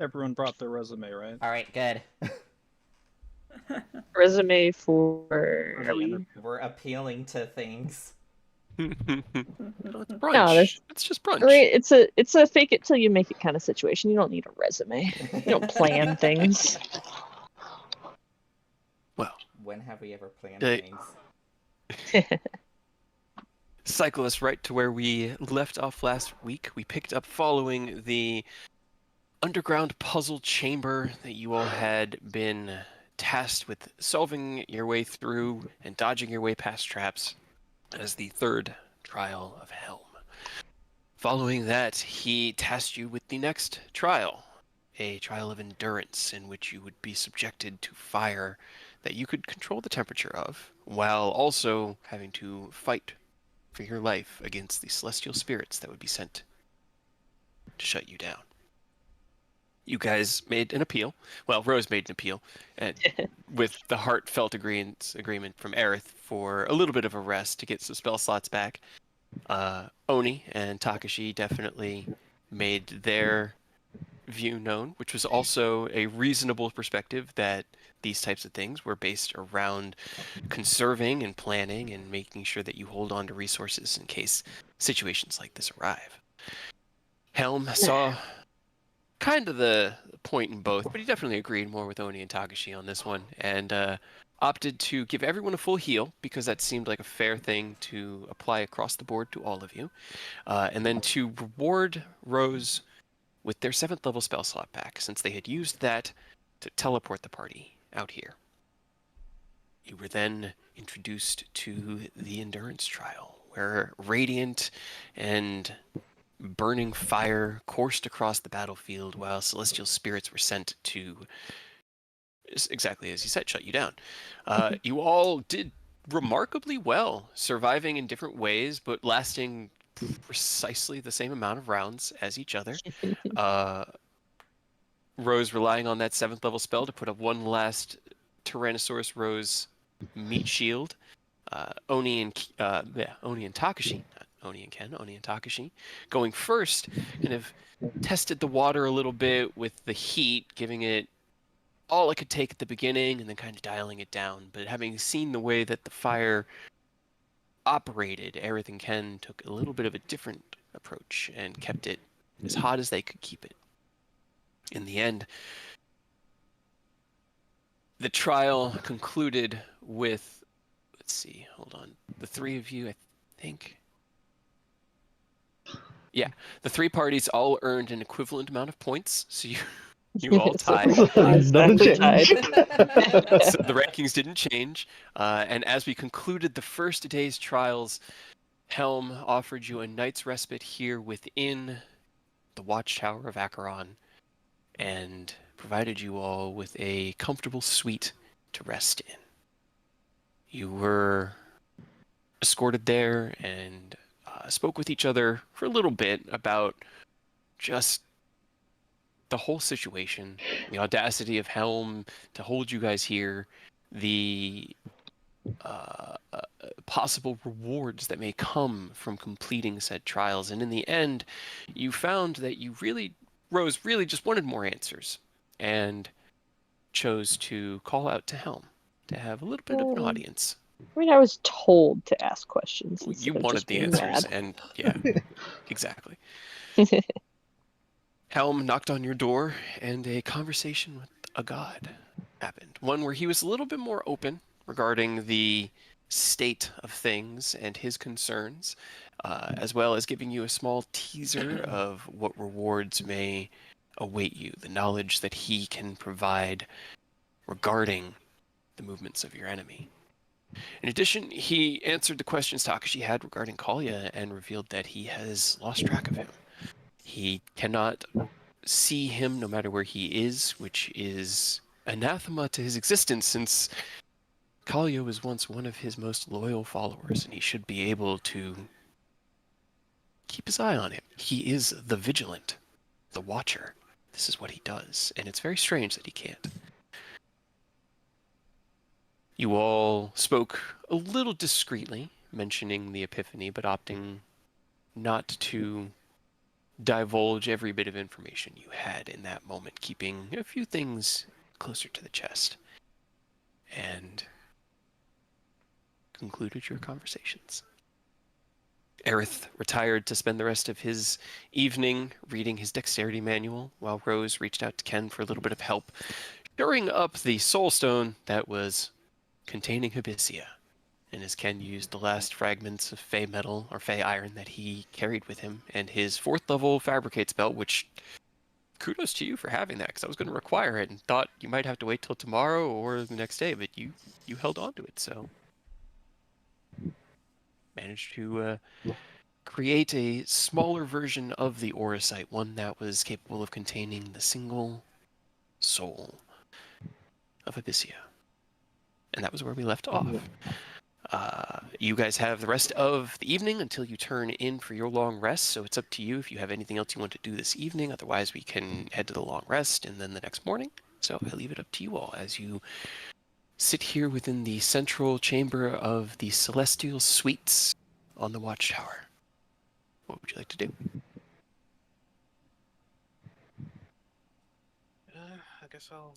Everyone brought their resume, right? All right, good. Resume for For are the we? interview. We're appealing to things. Well, it's No, brunch. It's just brunch. right. It's a fake it till you make it kind of situation. You don't need a resume. You don't plan things. Well, When have we ever planned Hey. things? cycle us right to where we left off last week. We picked up following the underground puzzle chamber that you all had been tasked with solving your way through and dodging your way past traps as the third trial of Helm. Following that, he tasked you with the next trial, a trial of endurance in which you would be subjected to fire that you could control the temperature of, while also having to fight for your life against the celestial spirits that would be sent to shut you down. You guys made an appeal. Well, Rose made an appeal, and with the heartfelt agreement from Aerith for a little bit of a rest to get some spell slots back. Oni and Takashi definitely made their view known, which was also a reasonable perspective that these types of things were based around conserving and planning and making sure that you hold on to resources in case situations like this arrive. Helm saw kind of the point in both, but he definitely agreed more with Oni and Takashi on this one, and opted to give everyone a full heal because that seemed like a fair thing to apply across the board to all of you, and then to reward Rose with their 7th level spell slot back, since they had used that to teleport the party out here. You were then introduced to the endurance trial, where radiant and burning fire coursed across the battlefield while celestial spirits were sent to, exactly as you said, shut you down. You all did remarkably well, surviving in different ways, but lasting precisely the same amount of rounds as each other. Rose relying on that 7th level spell to put up one last Tyrannosaurus Rose meat shield. Oni and Takashi, not Oni and Ken, Oni and Takashi, going first, kind of tested the water a little bit with the heat, giving it all it could take at the beginning and then kind of dialing it down. But having seen the way that the fire operated, Aerith and Ken took a little bit of a different approach and kept it as hot as they could keep it. In the end, the trial concluded with, let's see, hold on, the three of you, I think. Yeah, the three parties all earned an equivalent amount of points, so you all tied. Exactly tied. So the rankings didn't change, and as we concluded the first day's trials, Helm offered you a night's respite here within the Watchtower of Acheron, and provided you all with a comfortable suite to rest in. You were escorted there and spoke with each other for a little bit about just the whole situation, the audacity of Helm to hold you guys here, the possible rewards that may come from completing said trials. And in the end, you found that Rose really just wanted more answers and chose to call out to Helm to have a little bit of an audience. I mean, I was told to ask questions You instead of wanted just the being answers, mad. and yeah, exactly. Helm knocked on your door, and a conversation with a god happened. One where he was a little bit more open regarding the state of things and his concerns, as well as giving you a small teaser of what rewards may await you, the knowledge that he can provide regarding the movements of your enemy. In addition, he answered the questions Takashi had regarding Kalia and revealed that he has lost track of him. He cannot see him no matter where he is, which is anathema to his existence since Kalia was once one of his most loyal followers, and he should be able to keep his eye on him. He is the Vigilant, the Watcher. This is what he does, and it's very strange that he can't. You all spoke a little discreetly, mentioning the Epiphany, but opting not to divulge every bit of information you had in that moment, keeping a few things closer to the chest, and concluded your conversations. Aerith retired to spend the rest of his evening reading his dexterity manual, while Rose reached out to Ken for a little bit of help shoring up the soul stone that was containing Hibisia. And as Ken used the last fragments of Fey metal or Fey iron that he carried with him, and his 4th level fabricate spell, which kudos to you for having that, because I was going to require it and thought you might have to wait till tomorrow or the next day, but you held on to it, so managed to create a smaller version of the Auracite, one that was capable of containing the single soul of Abyssia. And that was where we left off. You guys have the rest of the evening until you turn in for your long rest, so it's up to you if you have anything else you want to do this evening. Otherwise, we can head to the long rest and then the next morning. So I leave it up to you all as you sit here within the central chamber of the Celestial Suites on the Watchtower. What would you like to do? I guess I'll.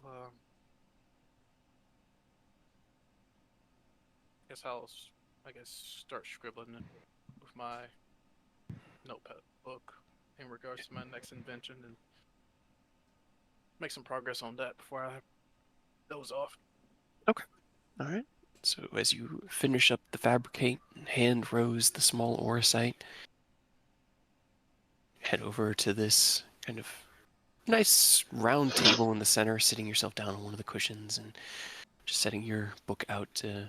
I guess start scribbling it with my notepad book in regards to my next invention and make some progress on that before I doze off. Okay. All right. So as you finish up the fabricate and hand Rose the small Auracite, head over to this kind of nice round table in the center, sitting yourself down on one of the cushions and just setting your book out to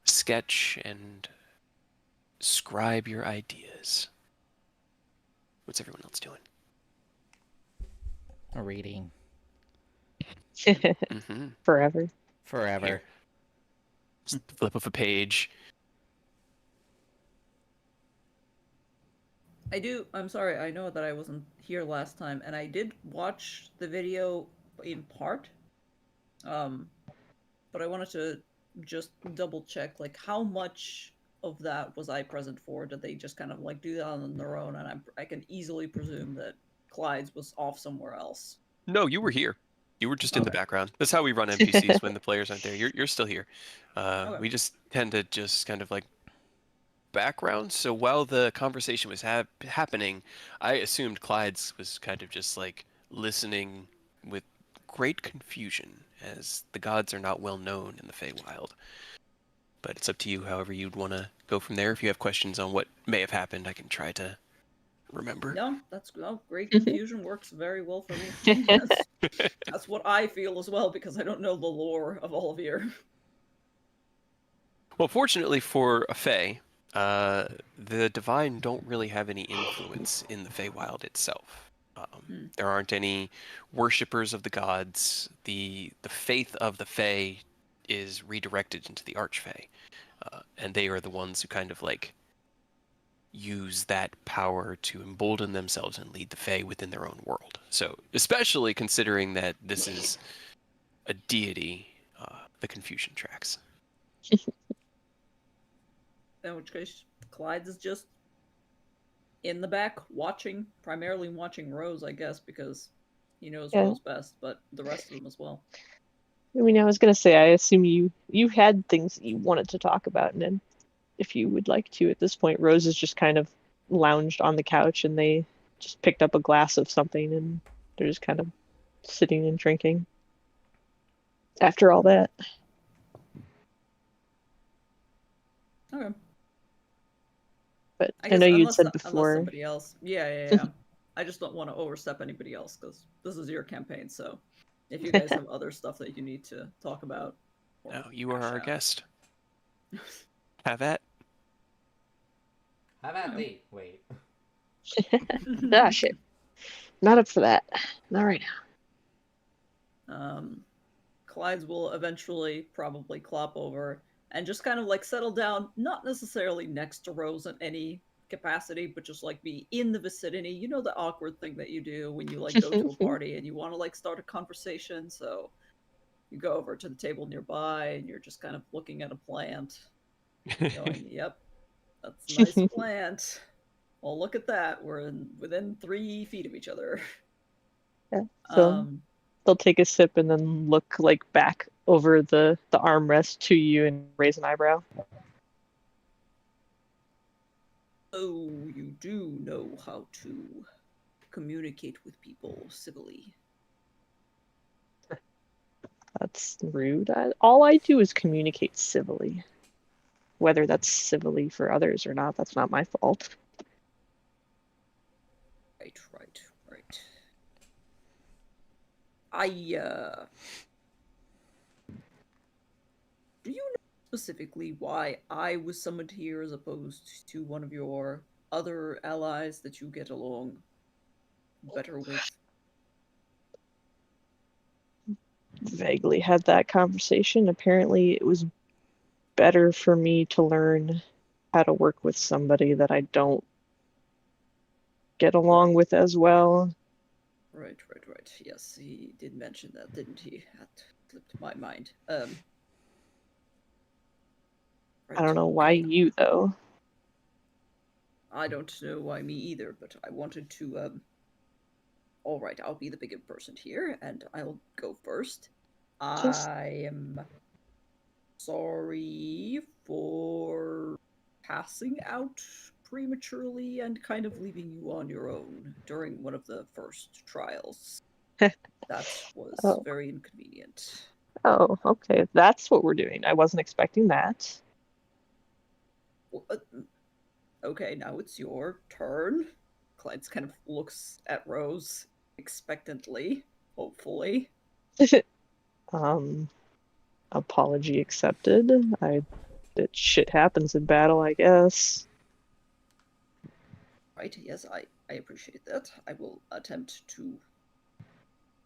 sketch and scribe your ideas. What's everyone else doing? Reading. Mm-hmm. Forever. Forever. Here. Just flip of a page. I'm sorry, I know that I wasn't here last time, and I did watch the video in part. But I wanted to just double check, like, how much of that was I present for? Did they just kind of, like, do that on their own? And I can easily presume that Clyde's was off somewhere else. No, you were here. You were just in the Okay. background. That's how we run NPCs when the players aren't there. You're still here. Okay. We just tend to just kind of like background. So while the conversation was happening, I assumed Clyde's was kind of just like listening with great confusion, as the gods are not well known in the Feywild. But it's up to you, however you'd want to go from there. If you have questions on what may have happened, I can try to remember. No, great confusion works very well for me. That's what I feel as well, because I don't know the lore of all of you. Well, fortunately for a Fey, the Divine don't really have any influence in the Feywild itself. There aren't any worshippers of the gods. The faith of the Fey is redirected into the Archfey, and they are the ones who kind of like use that power to embolden themselves and lead the Fey within their own world. So, especially considering that this is a deity, the confusion tracks. In which case, Clyde is just in the back, primarily watching Rose, I guess, because he knows Rose best, but the rest of them as well. I mean, I was gonna say, I assume you had things that you wanted to talk about, and then if you would like to at this point, Rose is just kind of lounged on the couch, and they just picked up a glass of something, and they're just kind of sitting and drinking. After all that. Okay. But I I guess know you'd unless said before. somebody else. Yeah. I just don't want to overstep anybody else, because this is your campaign, so if you guys have other stuff that you need to talk about. No, you are our out. guest. Have at. Have at thee. Wait. Ah, shit. Not up for that. Not right now. Clyde's will eventually probably clop over and just kind of like settle down, not necessarily next to Rose in any capacity, but just like be in the vicinity. You know, the awkward thing that you do when you like go to a party and you want to like start a conversation. So you go over to the table nearby and you're just kind of looking at a plant, going, "Yep, that's a nice plant." well, look at that. We're within 3 feet of each other. Yeah. So they'll take a sip and then look like back over the armrest to you and raise an eyebrow. Oh, you do know how to communicate with people civilly. That's rude. All I do is communicate civilly. Whether that's civilly for others or not, that's not my fault. Right. Do you know specifically why I was summoned here as opposed to one of your other allies that you get along better with? Vaguely had that conversation. Apparently, it was better for me to learn how to work with somebody that I don't get along with as well. Right. Yes, he did mention that, didn't he? That slipped my mind. I don't know why you, though. I don't know why me either, but I wanted to, Alright, I'll be the bigger person here, and I'll go first. I am sorry for passing out prematurely and kind of leaving you on your own during one of the first trials. That was very inconvenient. Oh, okay. That's what we're doing. I wasn't expecting that. Okay, now it's your turn. Clyde kind of looks at Rose expectantly, hopefully. Apology accepted. That shit happens in battle, I guess. Right, yes, I appreciate that. I will attempt to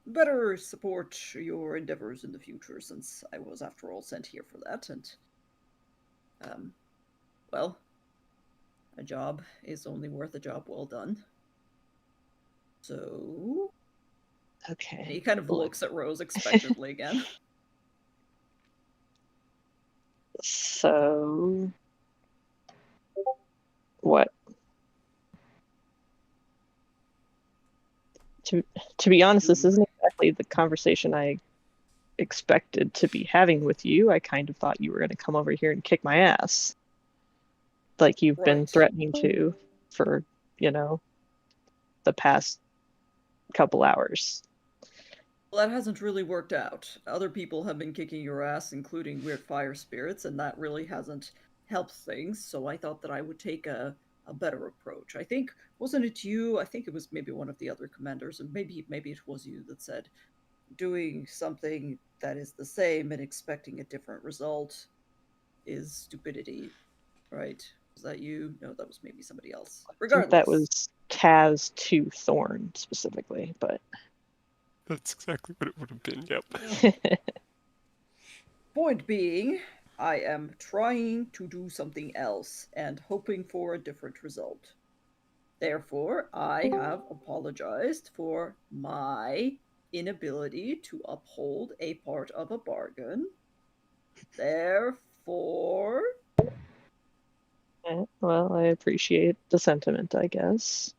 better support your endeavors in the future, since I was, after all, sent here for that, and, well, a job is only worth a job well done. So... Okay. He kind of looks at Rose expectantly again. So... What? To be honest, this isn't exactly the conversation I expected to be having with you. I kind of thought you were going to come over here and kick my ass. Like you've been threatening to for, the past couple hours. Well, that hasn't really worked out. Other people have been kicking your ass, including weird fire spirits, and that really hasn't helped things, so I thought that I would take a better approach. I think, wasn't it you? I think it was maybe one of the other commanders, and maybe it was you that said, doing something that is the same and expecting a different result is stupidity, right? Was that you? No, that was maybe somebody else. Regardless. That was Taz to Thorn specifically, but that's exactly what it would have been. Yep. Point being, I am trying to do something else and hoping for a different result. Therefore, I have apologized for my inability to uphold a part of a bargain. Therefore... Well, I appreciate the sentiment, I guess.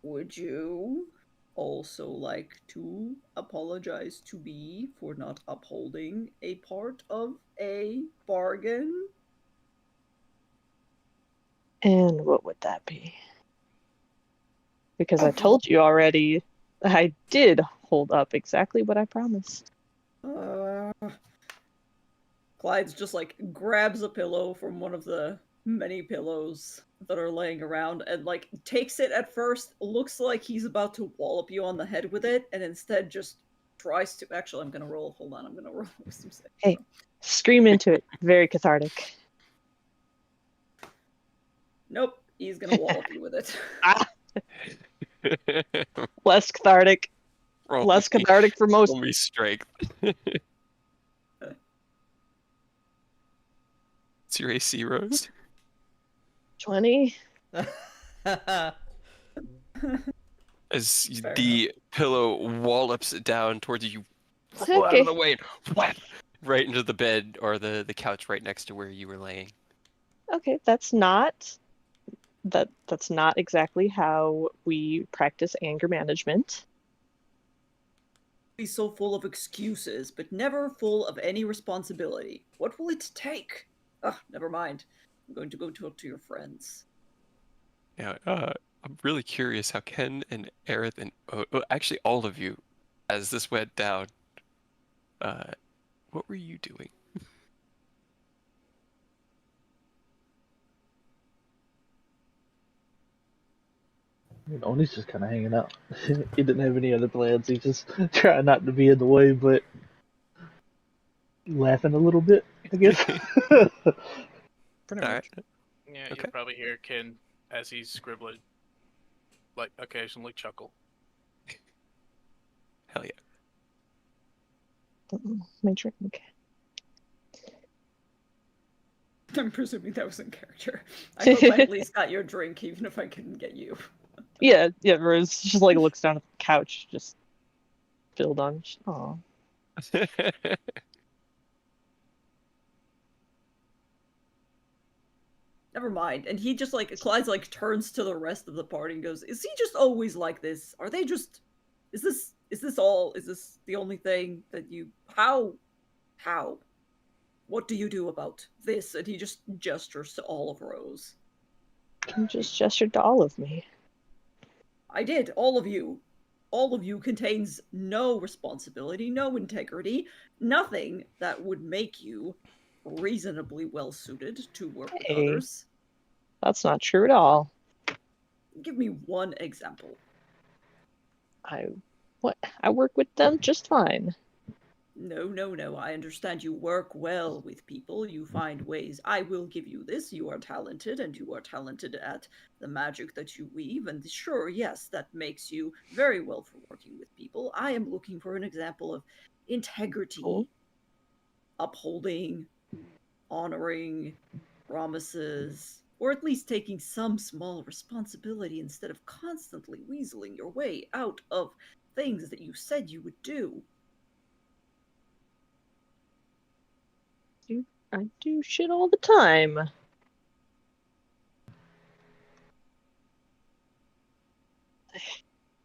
Would you also like to apologize to me for not upholding a part of a bargain? And what would that be? Because I told you already, I did hold up exactly what I promised. Clyde's just like grabs a pillow from one of the many pillows that are laying around and like takes it at first, looks like he's about to wallop you on the head with it, and instead just tries to... Actually, I'm gonna roll. Hold on, I'm gonna roll wisdom save. Hey, scream into it. Very cathartic. Nope, he's gonna wallop you with it. Less cathartic. Less cathartic for most. Roll me strength. What's your AC, Rose? 20. As the pillow wallops down towards you, Okay. out of the way, right into the bed or the couch right next to where you were laying. Okay, that's not exactly how we practice anger management. Be so full of excuses, but never full of any responsibility. What will it take? Ugh, never mind. I'm going to go talk to your friends. Yeah, I'm really curious how Ken and Aerith and actually all of you, as this went down, uh, what were you doing? Oni's just kind of hanging out. He didn't have any other plans. He just trying not to be in the way, but laughing a little bit, I guess. Pretty All much. right. Yeah, Okay. you'll probably hear Ken as he's scribbling, like occasionally chuckle. Hell yeah. My drink. I'm presuming that was in character. I hope I at least got your drink, even if I couldn't get you. Yeah, Rose just like looks down at the couch, just filled on. Oh, Never mind. And he just like Clyde's like turns to the rest of the party and goes, "Is he just always like this? Are they just? Is this all? Is this the only thing that you? How? What do you do about this?" And he just gestures to all of Rose. you just gestured to all of me. I did, all of you. All of you contains no responsibility, no integrity, nothing that would make you reasonably well suited to work with Hey. others. That's not true at all. Give me one example. I work with them just fine. No. I understand you work well with people. You find ways. I will give you this. You are talented, and you are talented at the magic that you weave. And sure, yes, that makes you very well for working with people. I am looking for an example of integrity, Cool. upholding, honoring promises, or at least taking some small responsibility instead of constantly weaseling your way out of things that you said you would do. I do shit all the time.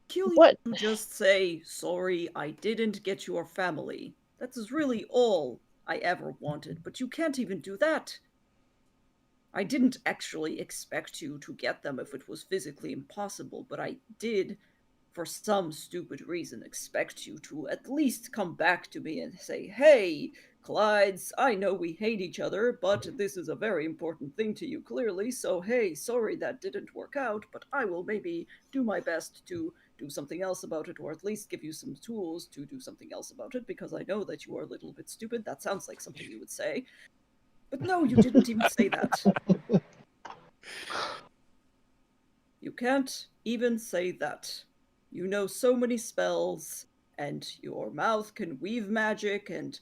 Kill What? you just say, "Sorry, I didn't get your family." That is really all I ever wanted, but you can't even do that. I didn't actually expect you to get them if it was physically impossible, but I did, for some stupid reason, expect you to at least come back to me and say, "Hey, Clydes, I know we hate each other, but this is a very important thing to you, clearly, so hey, sorry that didn't work out, but I will maybe do my best to do something else about it, or at least give you some tools to do something else about it, because I know that you are a little bit stupid." That sounds like something you would say. But no, you didn't even say that. You can't even say that. You know so many spells, and your mouth can weave magic and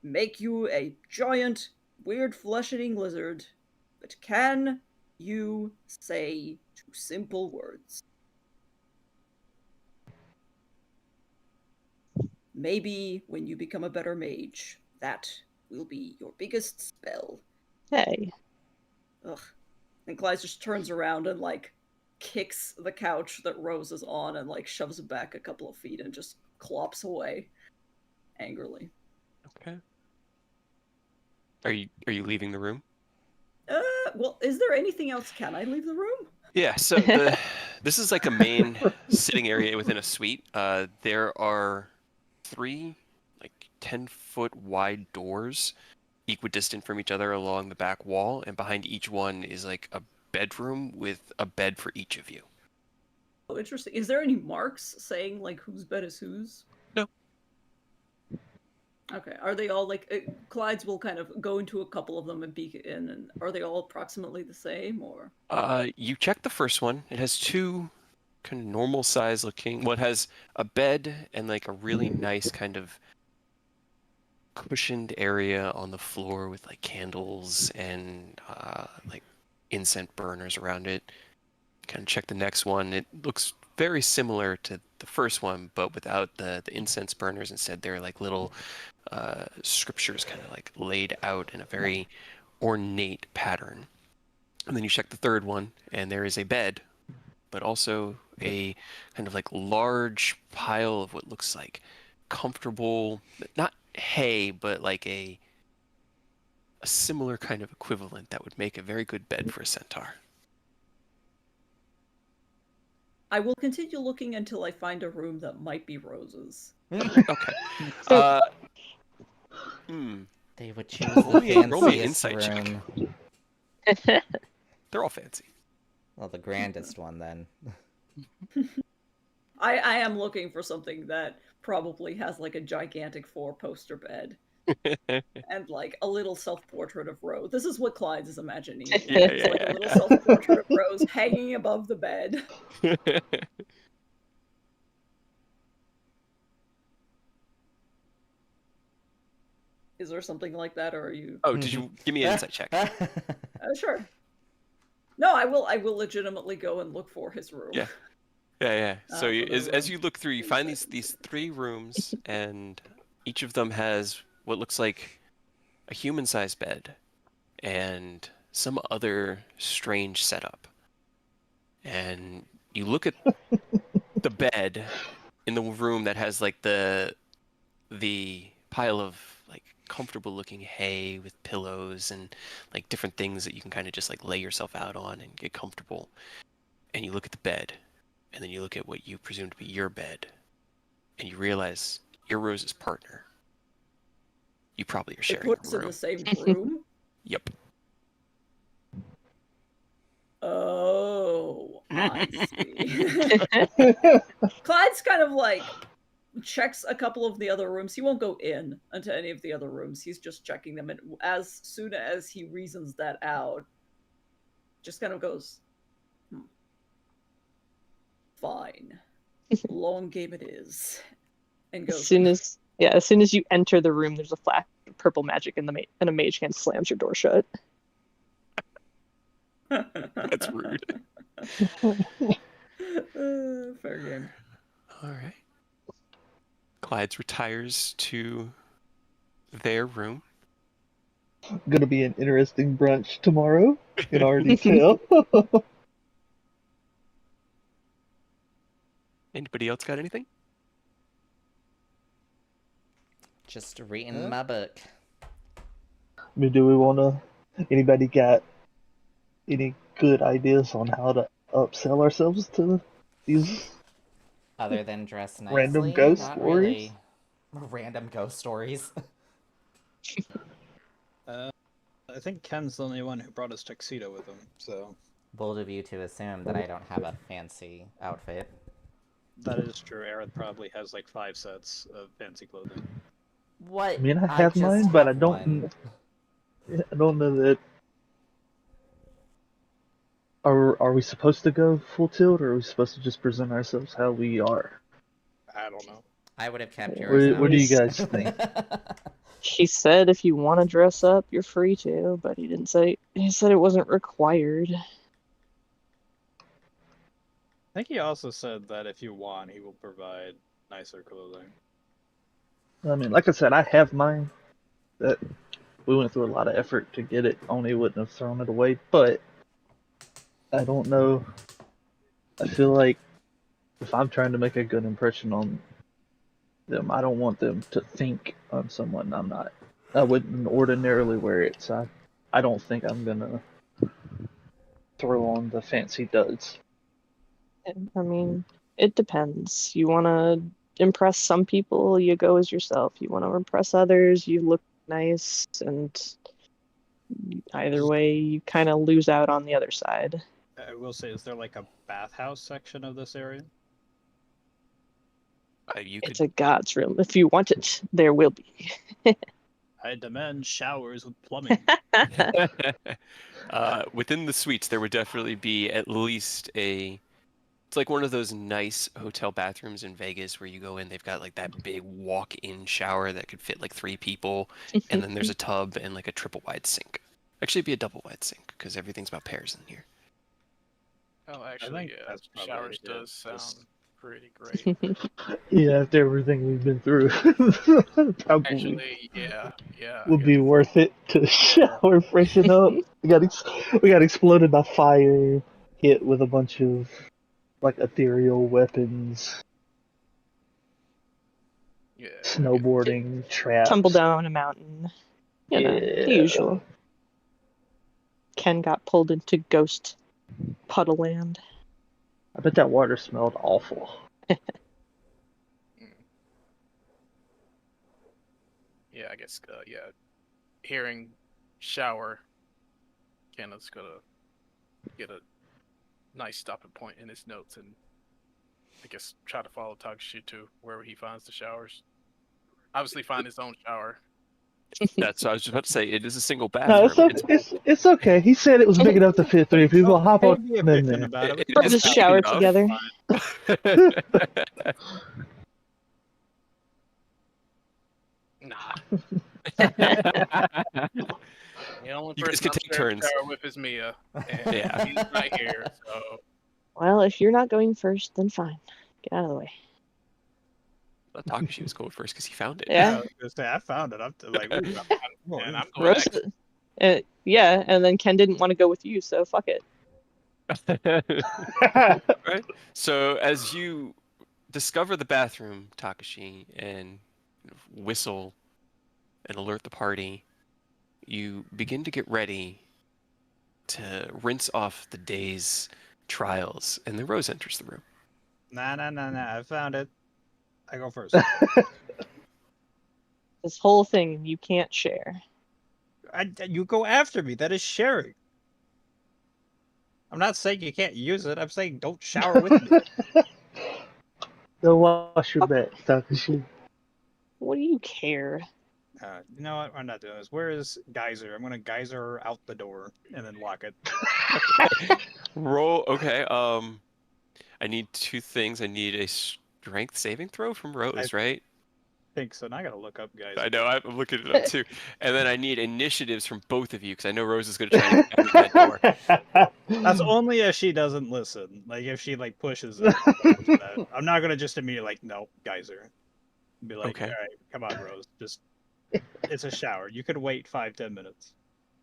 make you a giant, weird flesh-eating lizard. But can you say two simple words? Maybe when you become a better mage, that will be your biggest spell. Hey. Ugh. And Clyde just turns around and, like, kicks the couch that Rose is on and, like, shoves it back a couple of feet and just clops away angrily. Okay. Are you leaving the room? Well, is there anything else? Can I leave the room? Yeah, so this is like a main sitting area within a suite. There are 3 like 10-foot wide doors equidistant from each other along the back wall, and behind each one is like a bedroom with a bed for each of you. Oh, interesting. Is there any marks saying, like, whose bed is whose? No. Okay. Are they all, like, Clyde's will kind of go into a couple of them and peek in, and are they all approximately the same, or? You check the first one. It has 2 kind of normal size looking. Well, it has a bed and like a really nice kind of cushioned area on the floor with like candles and like incense burners around it. Kind of check the next one. It looks very similar to the first one, but without the incense burners. Instead, they're like little scriptures kind of like laid out in a very ornate pattern. And then you check the third one, and there is a bed, but also a kind of like large pile of what looks like comfortable, not hay, but like a similar kind of equivalent that would make a very good bed for a centaur. I will continue looking until I find a room that might be Rose's. Okay. Uh, hmm. They would choose Roll the me an fanciest insight check. room. They're all fancy. Well, the grandest one then. I am looking for something that probably has like a gigantic 4-poster bed and like a little self-portrait of Rose. This is what Clyde's is imagining. It's like a little self-portrait of Rose hanging above the bed. Is there something like that, or are you? Oh, did you give me an insight check? Sure. No, I will. I will legitimately go and look for his room. Yeah. Yeah. So For the as room. you look through, you find these 3 rooms, and each of them has what looks like a human-sized bed and some other strange setup. And you look at the bed in the room that has like the pile of like comfortable looking hay with pillows and like different things that you can kind of just like lay yourself out on and get comfortable. And you look at the bed, and then you look at what you presume to be your bed, and you realize you're Rose's partner. You probably are It sharing puts a in room. the same room. Yep. Oh, I see. Clyde's kind of like checks a couple of the other rooms. He won't go in into any of the other rooms. He's just checking them, and as soon as he reasons that out, just kind of goes, "Fine, long game it is," and goes. As soon as you enter the room, there's a flash of purple magic, and a mage hand slams your door shut. That's rude. Fair game. All right. Clyde's retires to their room. Gonna be an interesting brunch tomorrow. Can already tell. Anybody else got anything? Just reading my book. I mean, do we wanna? Anybody got any good ideas on how to upsell ourselves to these? Other than dress nicely, Random ghost not stories? really. Random ghost stories. I think Ken's the only one who brought his tuxedo with him, so Bold of you to assume that I don't have a fancy outfit. that is true. Aerith probably has like 5 sets of fancy clothing. What? I mean, I have just mine, but I have don't. one. I don't know that. Are we supposed to go full tilt, or are we supposed to just present ourselves how we are? I don't know. I would have kept yours. What do you out. guys think? He said if you want to dress up, you're free to, but he didn't say. He said it wasn't required. I think he also said that if you want, he will provide nicer clothing. I mean, like I said, I have mine. That we went through a lot of effort to get it. Only wouldn't have thrown it away, but I don't know. I feel like if I'm trying to make a good impression on them, I don't want them to think I'm someone I'm not. I wouldn't ordinarily wear it, so I don't think I'm gonna throw on the fancy duds. I mean, it depends. You want to impress some people, you go as yourself. You want to impress others, you look nice, and either way, you kind of lose out on the other side. I will say, is there like a bathhouse section of this area? It's a god's room. If you want it, there will be. I demand showers with plumbing. Within the suites, there would definitely be at least a. It's like one of those nice hotel bathrooms in Vegas where you go in, they've got like that big walk-in shower that could fit like 3 people, and then there's a tub and like a triple wide sink. Actually, it'd be a double wide sink because everything's about pairs in here. Oh, actually, think yeah. that's probably Showers it. does sound Just- pretty great. Yeah, after everything we've been through, probably Actually, yeah, I would guess. be worth it to shower, freshen up. We got exploded by fire, hit with a bunch of like ethereal weapons, Yeah, snowboarding, traps. Tumble down a mountain. You know, the usual. Ken got pulled into ghost puddle land. I bet that water smelled awful. yeah, I guess. Yeah, hearing shower, Kenneth's gonna get a nice stopping point in his notes, and I guess try to follow Takashi to wherever he finds the showers. Obviously, find his own shower. That's what I was just about to say. It is a single No, bathroom. it's okay. He said it was big enough to fit 3 people. Hop on Maybe a in bitchin' there. about it. Or It's just big shower enough. together. Nah. The only You guys person can I'm take sharing turns. shower with is Mia, and Yeah. he's not here, so Well, if you're not going first, then fine. Get out of the way. I thought Takashi was going first because he found it. Yeah. I was gonna say I found it. I'm like, ooh, and I'm going Rose, next. yeah, and then Ken didn't want to go with you, so fuck it. Right. So as you discover the bathroom, Takashi, and whistle and alert the party, you begin to get ready to rinse off the day's trials, and then Rose enters the room. nah. I found it. I go first. This whole thing you can't share. You go after me. That is sharing. I'm not saying you can't use it. I'm saying don't shower with me. Go wash your back, Takashi. What do you care? You know what? I'm not doing this. Where is Geyser? I'm gonna Geyser her out the door and then lock it. Roll. Okay. I need two things. I need a strength saving throw from Rose, right? I think so. Now I gotta look up, guys. I know. I'm looking it up too. And then I need initiatives from both of you because I know Rose is going to try to get back in that door. That's only if she doesn't listen. Like if she like pushes it. I'm not gonna just immediately like nope, Geyser. Be like, Okay. all right, come on, Rose. Just it's a shower. You could wait 5-10 minutes.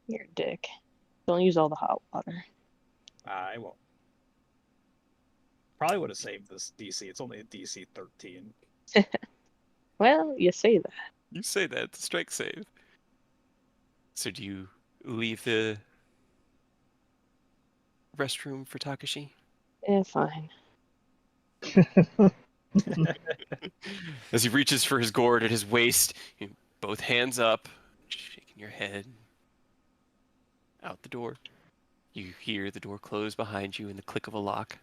You're a dick. Don't use all the hot water. I won't. Probably would have saved this DC. It's only a DC 13. Well, you say that. You say that. It's a strength save. So do you leave the restroom for Takashi? Fine. As he reaches for his gourd at his waist, both hands up, shaking your head. Out the door. You hear the door close behind you and the click of a lock.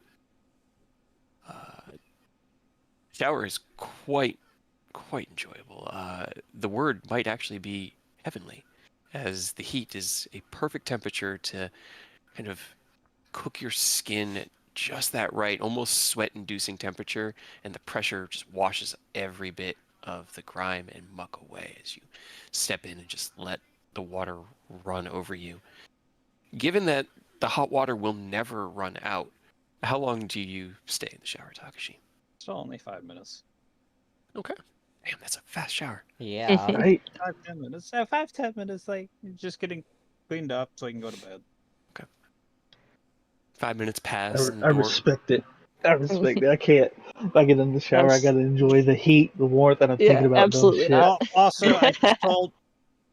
Shower is quite enjoyable. The word might actually be heavenly, as the heat is a perfect temperature to kind of cook your skin at just that right, almost sweat-inducing temperature, and the pressure just washes every bit of the grime and muck away as you step in and just let the water run over you. Given that the hot water will never run out, how long do you stay in the shower, Takashi? Still only 5 minutes. Okay. Damn, that's a fast shower. Yeah. Right? 5-10 minutes. 5-10 minutes. Like just getting cleaned up so I can go to bed. 5 minutes pass. and the I door- respect it. I respect it. I can't. If I get in the shower, I gotta enjoy the heat, the warmth, and I'm thinking about absolutely dumb shit. not. Also, I just told.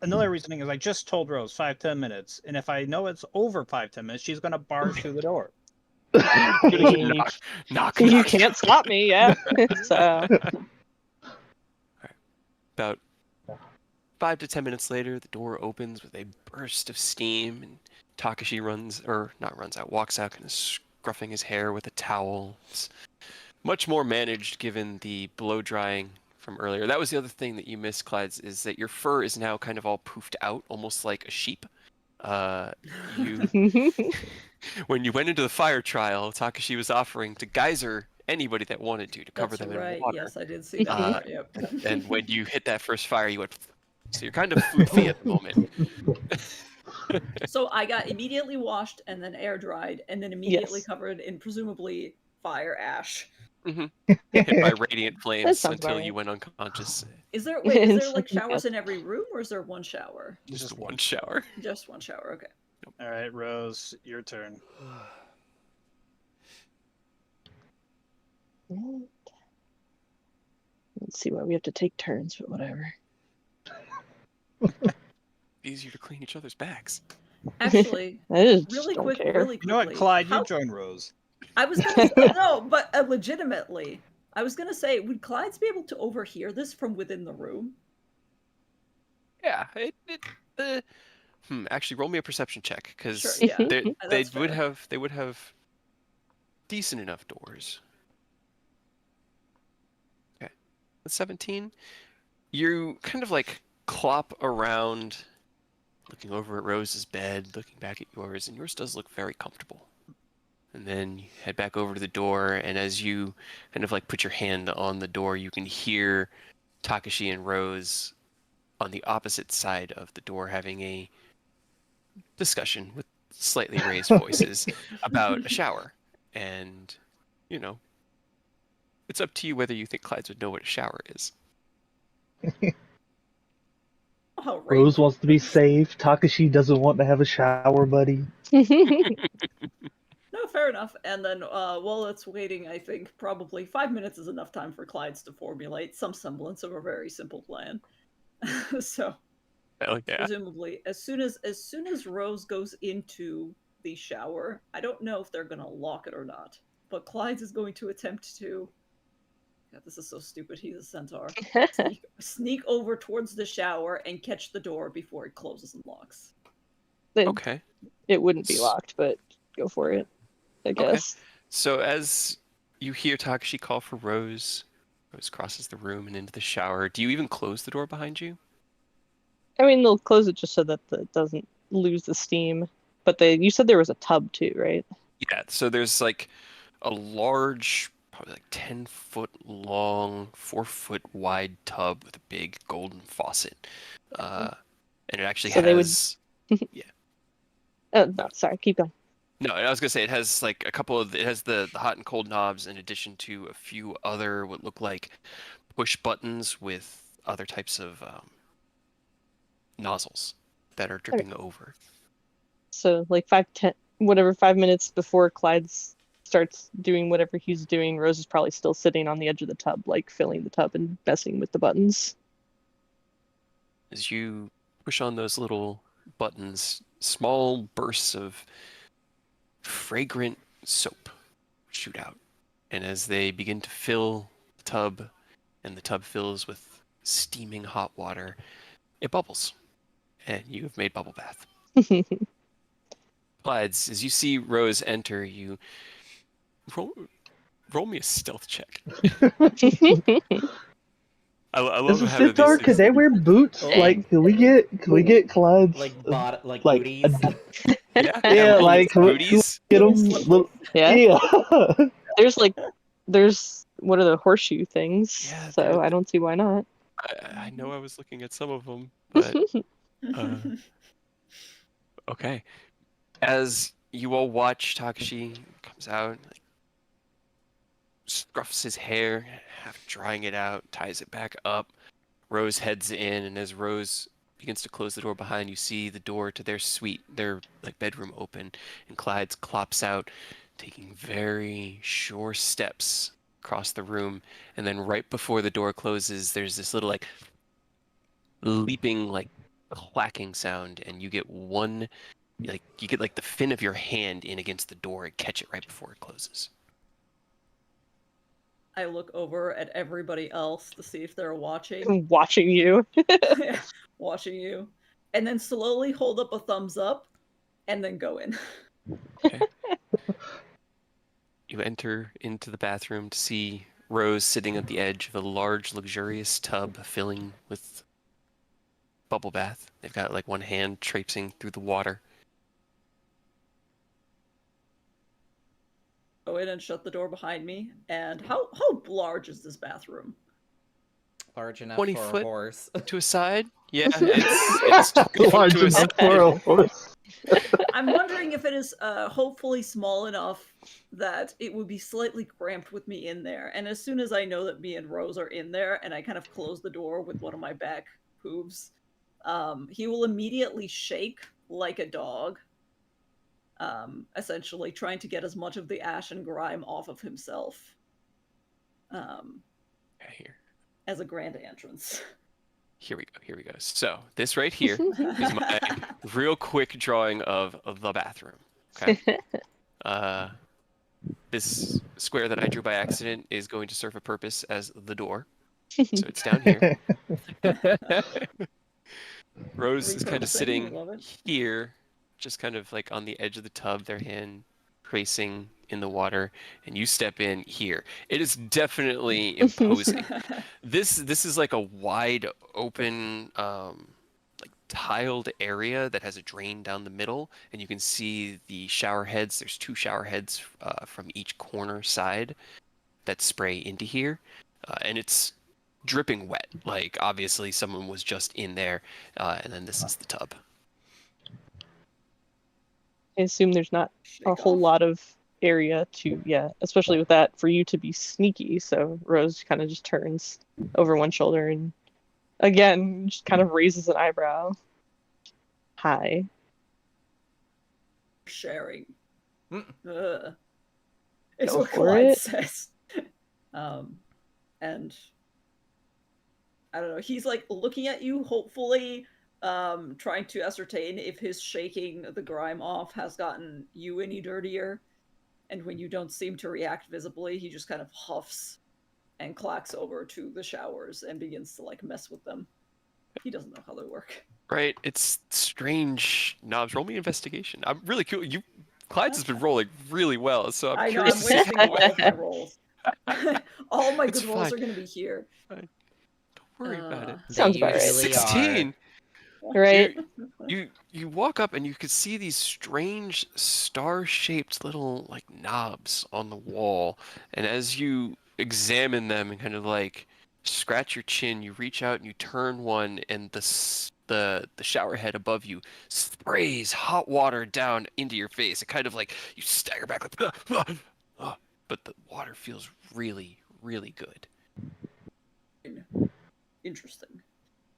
Another reasoning is I just told Rose 5-10 minutes, and if I know it's over 5-10 minutes, she's gonna barge through the door. knock. You can't stop me, yeah. So About 5 to 10 minutes later, the door opens with a burst of steam, and Takashi walks out, kind of scruffing his hair with a towel. It's much more managed given the blow drying from earlier. That was the other thing that you missed, Clydes, is that your fur is now kind of all poofed out, almost like a sheep. When you went into the fire trial, Takashi was offering to geyser anybody that wanted to cover That's them right. in water. Yes, I did see that part. Yep. And when you hit that first fire, you went. So you're kind of foofy at the moment. So I got immediately washed and then air dried and then immediately Yes. covered in presumably fire ash. Hit by radiant flames sounds about until you right. went unconscious. Is there It's like like, showers in every room, or is there one shower? Just one shower. Just one shower. Okay. All right, Rose, your turn. Let's see why we have to take turns, but whatever. Easier to clean each other's backs. Actually, I just really don't quick, care. really You quickly. know what, Clyde? how- You join Rose. I was gonna no, but legitimately, I was gonna say, would Clyde's be able to overhear this from within the room? Yeah. Actually, roll me a perception check because Sure, yeah. they That's would fair. have decent enough doors. Okay, with 17, you kind of like clop around, looking over at Rose's bed, looking back at yours, and yours does look very comfortable. And then you head back over to the door, and as you kind of like put your hand on the door, you can hear Takashi and Rose on the opposite side of the door having a discussion with slightly raised voices about a shower. And, you know, it's up to you whether you think Clydes would know what a shower is. Oh, Rose wants to be saved. Takashi doesn't want to have a shower buddy. No, fair enough. And then while it's waiting, I think probably 5 minutes is enough time for Clyde's to formulate some semblance of a very simple plan. So Hell yeah. presumably, as soon as Rose goes into the shower, I don't know if they're gonna lock it or not, but Clyde's is going to attempt to. God, this is so stupid. He's a centaur. Sneak over towards the shower and catch the door before it closes and locks. Okay. It wouldn't be locked, but go for it, I guess. So as you hear Takashi call for Rose, Rose crosses the room and into the shower. Do you even close the door behind you? I mean, they'll close it just so that it doesn't lose the steam. But you said there was a tub too, right? Yeah, so there's like a large, probably like 10-foot long, 4-foot wide tub with a big golden faucet. And it actually So they would- has... Yeah. Oh, no, sorry, keep going. No, I was gonna say it has like a couple of... It has the hot and cold knobs in addition to a few other what look like push buttons with other types of nozzles that are dripping over. So, like 5 minutes before Clyde starts doing whatever he's doing, Rose is probably still sitting on the edge of the tub, like filling the tub and messing with the buttons. As you push on those little buttons, small bursts of fragrant soap shoot out. And as they begin to fill the tub, and the tub fills with steaming hot water, it bubbles. And you have made bubble bath. Clydes, as you see Rose enter, you roll me a stealth check. I love Is a having centaur? these Could they wear boots? Oh. Like, can we get Clyde's Like like booties. Yeah, Yeah, like, who- booties. get him? Little, Yeah. yeah. There's what are the horseshoe things? Yeah, So they're- I don't see why not. I know I was looking at some of them, but okay. As you all watch, Takashi comes out, like, scruffs his hair, half drying it out, ties it back up. Rose heads in, and as Rose begins to close the door behind you, see the door to their suite, their like bedroom open, and Clyde's clops out, taking very sure steps across the room, and then right before the door closes, there's this little like leaping like clacking sound, and you get like the fin of your hand in against the door and catch it right before it closes. I look over at everybody else to see if they're watching. I'm watching you. Watching you. And then slowly hold up a thumbs up and then go in. Okay. You enter into the bathroom to see Rose sitting at the edge of a large, luxurious tub filling with bubble bath. They've got like one hand traipsing through the water. Go in and shut the door behind me. And how large is this bathroom? Large enough 20 for foot? a horse. To a side? Yeah, it's 20 foot Large to a enough side. for a horse. I'm wondering if it is hopefully small enough that it would be slightly cramped with me in there. And as soon as I know that me and Rose are in there, and I kind of close the door with one of my back hooves, he will immediately shake like a dog, essentially trying to get as much of the ash and grime off of himself Here. as a grand entrance. Here we go. So this right here is my real quick drawing of the bathroom. Okay. This square that I drew by accident is going to serve a purpose as the door. So it's down here. Rose is kind of Repurposing, I sitting love it. here, just kind of like on the edge of the tub, their hand tracing in the water, and you step in here. It is definitely imposing. This is like a wide open like tiled area that has a drain down the middle, and you can see the shower heads. There's 2 shower heads from each corner side that spray into here, and it's dripping wet. Like obviously someone was just in there, and then this is the tub. I assume there's not a Shake whole off. lot of area to, especially with that, for you to be sneaky. So Rose kind of just turns over one shoulder and again just kind of raises an eyebrow. Hi. Sharing. Mm. Ugh. It's Go what for Clyde it. says. And I don't know. He's like looking at you, hopefully, trying to ascertain if his shaking the grime off has gotten you any dirtier. And when you don't seem to react visibly, he just kind of huffs and clacks over to the showers and begins to like mess with them. He doesn't know how they work. Right? It's strange knobs. Roll me investigation. I'm really cool. Clyde's has been rolling really well, so I'm I know, curious I'm to see wasting all of my what... rolls. All my It's good rolls fine. are going to be here. Don't worry about it. Sounds They about right. usually 16. Right? You walk up and you could see these strange star-shaped little like knobs on the wall, and as you examine them and kind of like scratch your chin, you reach out and you turn one, and the shower head above you sprays hot water down into your face. It kind of like you stagger back like, but the water feels really, really good. Interesting.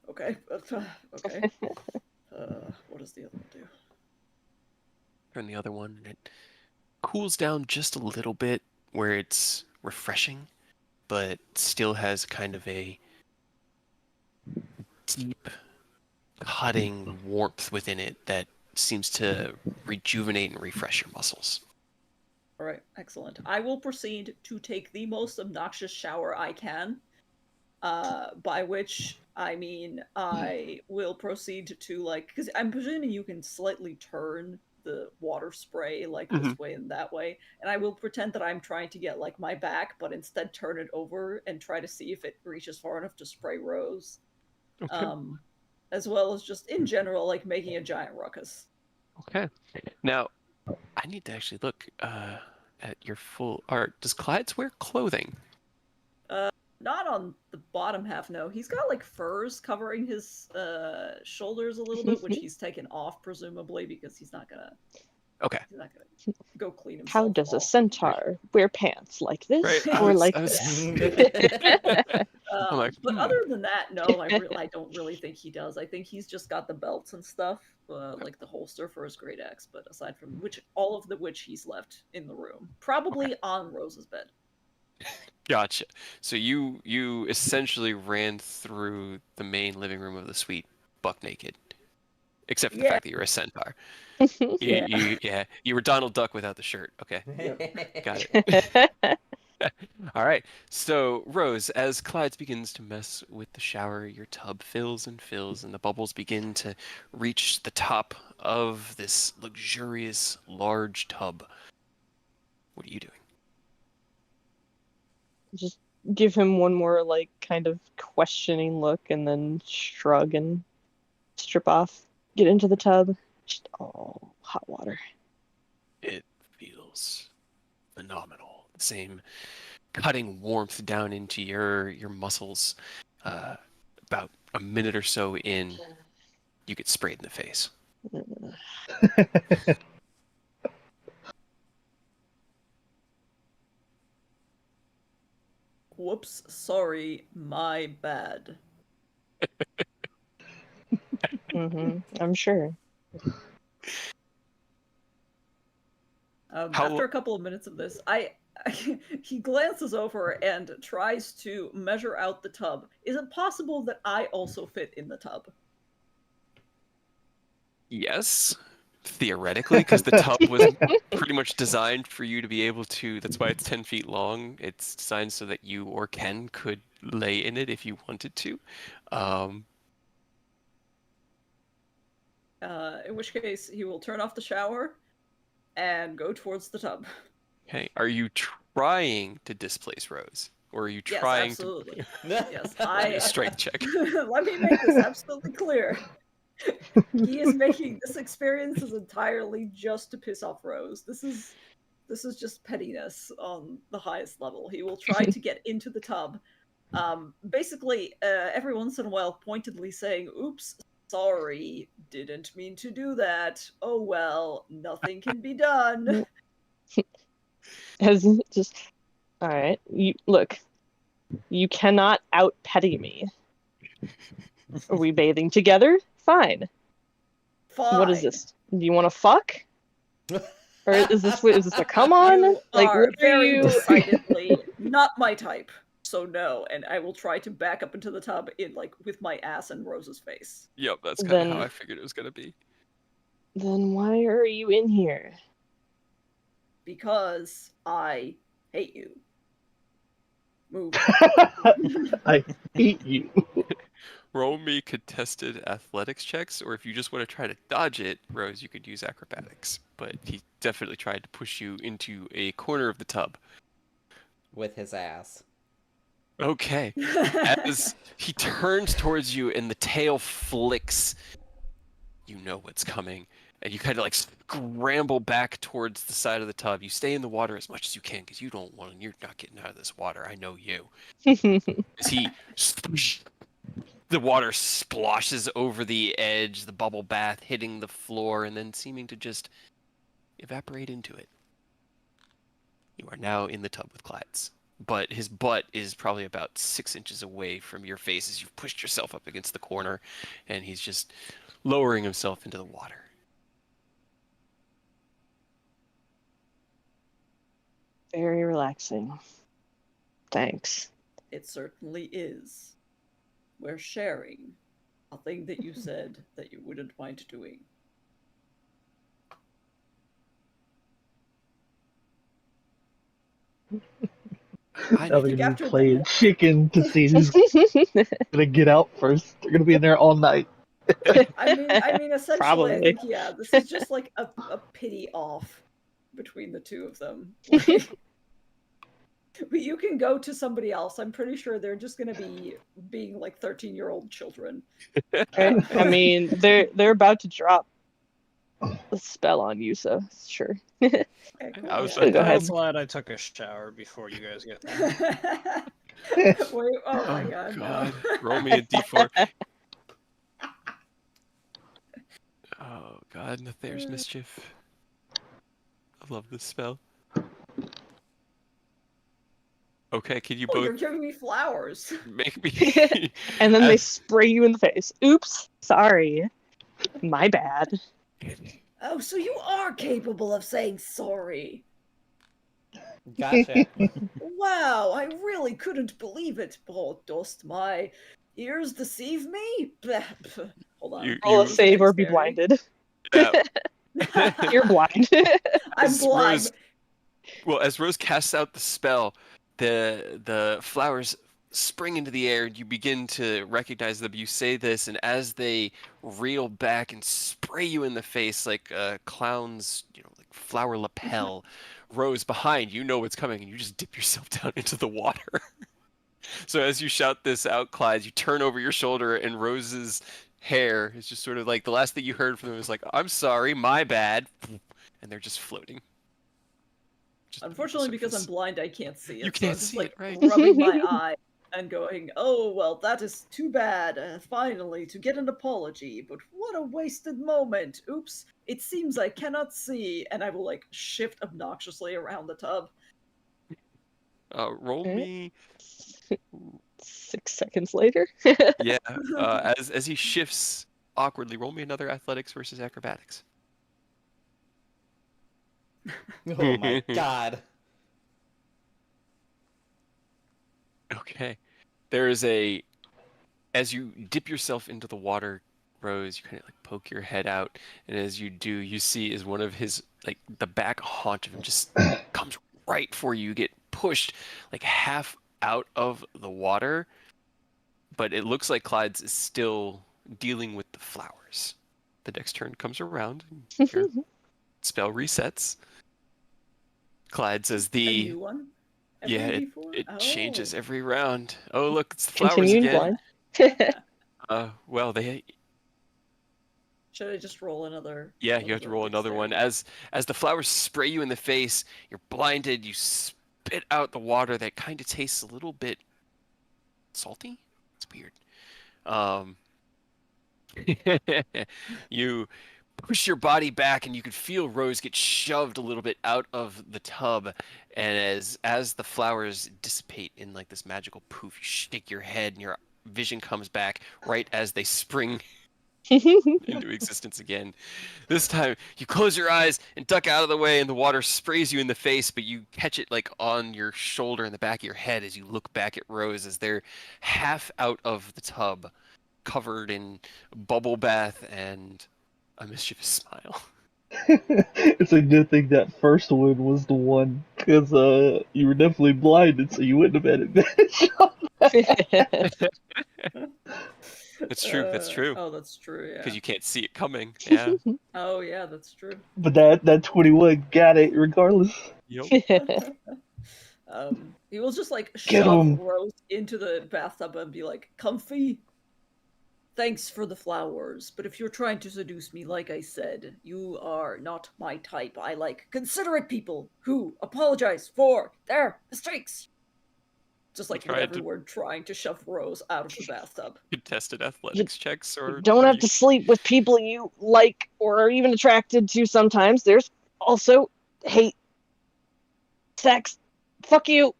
Okay. Okay. What does the other one do? Turn the other one, and it cools down just a little bit where it's refreshing, but still has kind of a deep, cutting warmth within it that seems to rejuvenate and refresh your muscles. All right, excellent. I will proceed to take the most obnoxious shower I can. By which I mean I will proceed to like, because I'm presuming you can slightly turn the water spray like this way and that way, and I will pretend that I'm trying to get like my back, but instead turn it over and try to see if it reaches far enough to spray Rose. Okay. As well as just in general like making a giant ruckus. Okay. Now, I need to actually look at your full art. Does Clyde's wear clothing? Not on the bottom half, no. He's got like furs covering his shoulders a little bit, which he's taken off presumably because he's not gonna go clean himself. How does a off. centaur wear pants like this Right, or I was- like I was- this? I'm like, But other than that, no, I don't really think he does. I think he's just got the belts and stuff, like the holster for his great axe. But aside from which, all of the which he's left in the room, probably on Rose's bed. Gotcha. So you essentially ran through the main living room of the suite buck naked, except for the Yeah. fact that you're a centaur. Yeah. You were Donald Duck without the shirt. Okay, got it. All right. So Rose, as Clyde begins to mess with the shower, your tub fills and fills, and the bubbles begin to reach the top of this luxurious large tub. What are you doing? Just give him one more like kind of questioning look and then shrug and strip off, get into the tub. Just hot water. It feels phenomenal. The same cutting warmth down into your muscles. About a minute or so in, you get sprayed in the face. Whoops, sorry, my bad. I'm sure. After a couple of minutes of this, he glances over and tries to measure out the tub. Is it possible that I also fit in the tub? Yes, theoretically, because the tub was pretty much designed for you to be able to. That's why it's 10 feet long. It's designed so that you or Ken could lay in it if you wanted to. In which case, he will turn off the shower and go towards the tub. Okay, are you trying to displace Rose, or are you Yes, trying absolutely. to? Yes, A strength check. Let me make this absolutely clear. He is making this experience is entirely just to piss off Rose. This is just pettiness on the highest level. He will try to get into the tub. Basically, every once in a while, pointedly saying, "Oops, sorry, didn't mean to do that. Oh well, nothing can be done." As just all right. You look. You cannot out petty me. Are we bathing together? Fine. Fine. What is this? Do you want to fuck? Or is this a come on? You Like are what are very you? decidedly not my type. So no, and I will try to back up into the tub with my ass in Rose's face. Yep, that's kind of how Then- I figured it was gonna be. Then why are you in here? Because I hate you. Move. I hate you. Roll me contested athletics checks, or if you just want to try to dodge it, Rose, you could use acrobatics. But he definitely tried to push you into a corner of the tub. With his ass. Okay. As he turns towards you and the tail flicks, you know what's coming. And you kind of like scramble back towards the side of the tub. You stay in the water as much as you can because you don't want to, you're not getting out of this water. I know you. As he, the water splashes over the edge, the bubble bath hitting the floor and then seeming to just evaporate into it. You are now in the tub with Clyde's. But his butt is probably about 6 inches away from your face as you've pushed yourself up against the corner, and he's just lowering himself into the water. Very relaxing. Thanks. It certainly is. We're sharing a thing that you said that you wouldn't mind doing. Now they're think gonna after be playing that- chicken to see who's gonna get out first. They're gonna be in there all night. I mean, essentially, Probably. I think this is just like a pity off between the two of them. But you can go to somebody else. I'm pretty sure they're just going to be being like 13-year-old children. I mean, they're about to drop a spell on you, so sure. Okay, cool. I was Go ahead. I'm glad I took a shower before you guys get there. Wait, oh my god, God. no. Roll me a d4. Oh god, there's mischief. I love this spell. Okay, can you Oh, you're both giving me flowers. make me... And then they As- spray you in the face. Oops, sorry. My bad. Oh, so you are capable of saying sorry. Gotcha. Wow, I really couldn't believe it. Oh, dost my ears deceive me? Hold on. Roll a You- save or be Dexterity. blinded. Yeah. You're blind. I'm As blind. Rose- Well, as Rose casts out the spell, the flowers spring into the air and you begin to recognize them. You say this, and as they reel back and spray you in the face like a clown's, like flower lapel, Rose, behind, you know what's coming, and you just dip yourself down into the water. So as you shout this out, Clyde, you turn over your shoulder, and Rose's hair is just sort of like, the last thing you heard from them is like, "I'm sorry, my bad," and they're just floating. Just Unfortunately, because I'm surface. blind, I can't see it. You so I'm can't just, see like, it, right. rubbing my eye and going, "Oh, well, that is too bad. Finally, to get an apology, but what a wasted moment. Oops, it seems I cannot see." And I will, like, shift obnoxiously around the tub. Roll Okay. me. 6 seconds later. Yeah. As he shifts awkwardly, roll me another athletics versus acrobatics. Oh my god. Okay. There is a as you dip yourself into the water, Rose, you kind of like poke your head out, and as you do, you see as one of his like the back haunch of him just comes right for you. You get pushed like half out of the water, but it looks like Clyde's is still dealing with the flowers. The next turn comes around, and your spell resets. Clyde says A the new one? yeah, Every D4? it Oh. changes every round. Oh look, it's the flowers Continuing again. blind. Well, they Should I just roll another? yeah, what you is have to it, roll another one. dexterity? As the flowers spray you in the face, you're blinded. You spit out the water that kind of tastes a little bit salty. It's weird. Um, you push your body back, and you can feel Rose get shoved a little bit out of the tub. And as the flowers dissipate in like this magical poof, you shake your head, and your vision comes back right as they spring into existence again. This time, you close your eyes and duck out of the way, and the water sprays you in the face, but you catch it like on your shoulder in the back of your head as you look back at Rose as they're half out of the tub, covered in bubble bath and a mischievous smile. It's a good thing that first one was the one, because you were definitely blinded, so you wouldn't have had advantage. That's true. That's true. Oh, that's true. Because Yeah. you can't see it coming. Yeah. Oh, yeah, that's true. But that 21 got it regardless. Yep. He will just like Get shove 'em. Rose into the bathtub and be like, "Comfy. Thanks for the flowers, but if you're trying to seduce me, like I said, you are not my type. I like considerate people who apologize for their mistakes." Just like with tried every to- word, trying to shove Rose out of the bathtub. Contested athletics checks You or don't are have you- to sleep with people you like or are even attracted to sometimes. There's also hate, sex. Fuck you.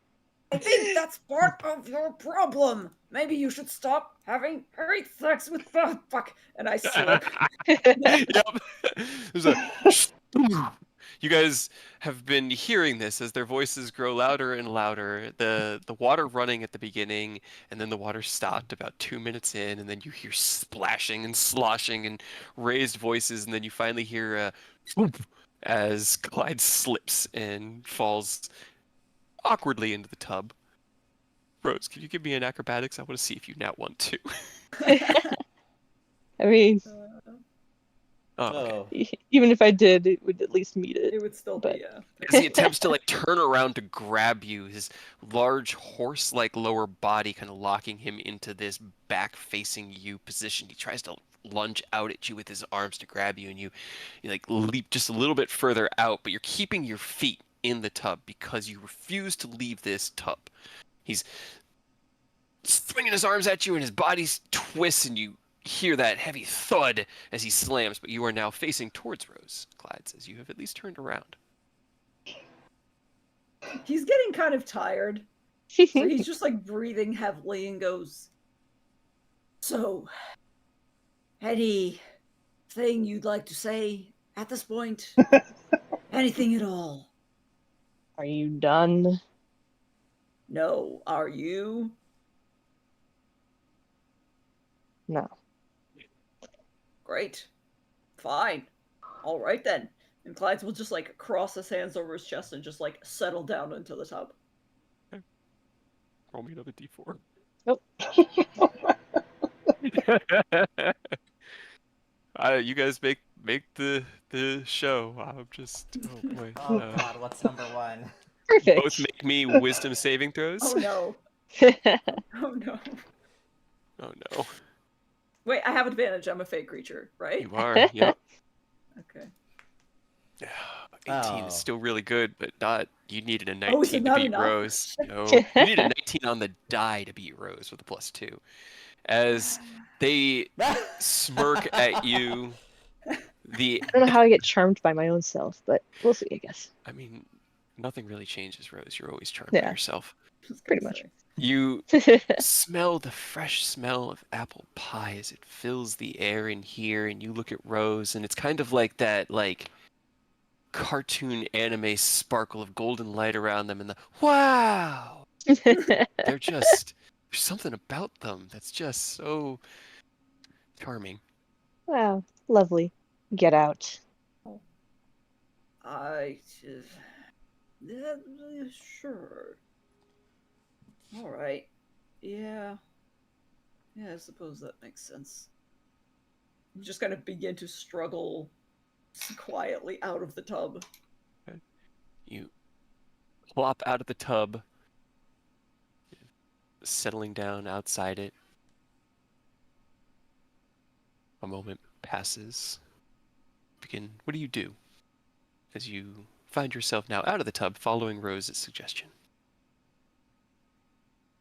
I think that's part of your problem. Maybe you should stop having hate sex with fuck. And I slip. Yep. There's a. You guys have been hearing this as their voices grow louder and louder. The water running at the beginning, and then the water stopped about 2 minutes in, and then you hear splashing and sloshing and raised voices, and then you finally hear a swoop as Clyde slips and falls awkwardly into the tub. Rose, can you give me an acrobatics? I want to see if you now want to. I mean, Oh, okay. Oh. even if I did, it would at least meet it. It would still But- be, yeah. As he attempts to like turn around to grab you, his large horse-like lower body kind of locking him into this back-facing you position. He tries to lunge out at you with his arms to grab you, and you like leap just a little bit further out, but you're keeping your feet in the tub because you refuse to leave this tub. He's swinging his arms at you, and his body twists, and you hear that heavy thud as he slams, but you are now facing towards Rose, Clyde says. You have at least turned around. He's getting kind of tired. So he's just like breathing heavily and goes, "So, anything you'd like to say at this point? Anything at all? Are you done? No, are you?" No. Great. Fine. All right then. And Clyde will just like cross his hands over his chest and just like settle down into the tub. Roll me another d4. Nope. You guys make the show. I'm just oh boy. Oh god, what's number one? Perfect. Both make me wisdom saving throws. Oh no. Oh no. Oh no. Wait, I have advantage. I'm a fake creature, right? You are. Yep. Okay. 18 is still really good, but not. You needed a Oh, is 19 it to not beat enough? Rose. No, you needed a 19 on the die to beat Rose with a +2. As they smirk at you, the I don't know how I get charmed by my own self, but we'll see, I guess. I mean, nothing really changes, Rose. You're always charmed by Yeah. yourself. Just Pretty gonna much. say. You smell the fresh smell of apple pie as it fills the air in here, and you look at Rose, and it's kind of like that, like cartoon anime sparkle of golden light around them, and the wow. They're just there's something about them that's just so charming. Wow, lovely. Get out. Yeah, sure. All right. Yeah. Yeah, I suppose that makes sense. I'm just gonna begin to struggle quietly out of the tub. You plop out of the tub, settling down outside it. A moment passes. What do you do as you find yourself now out of the tub following Rose's suggestion?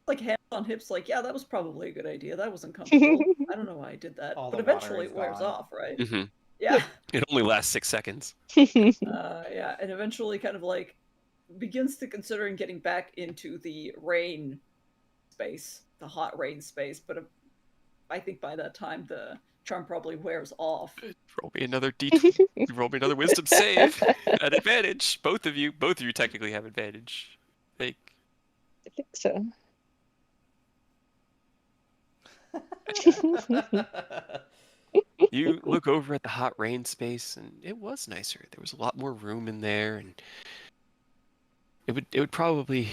Like hands on hips, like, yeah, that was probably a good idea. That was uncomfortable. I don't know why I did that. All But the water eventually is it wears gone. off, right? Mm-hmm. Yeah. It only lasts 6 seconds. Yeah, and eventually kind of like begins to considering getting back into the rain space, the hot rain space, but I think by that time the charm probably wears off. Roll me another roll me another wisdom save at advantage. Both of you technically have advantage. I think so. You look over at the hot rain space, and it was nicer. There was a lot more room in there, and it would probably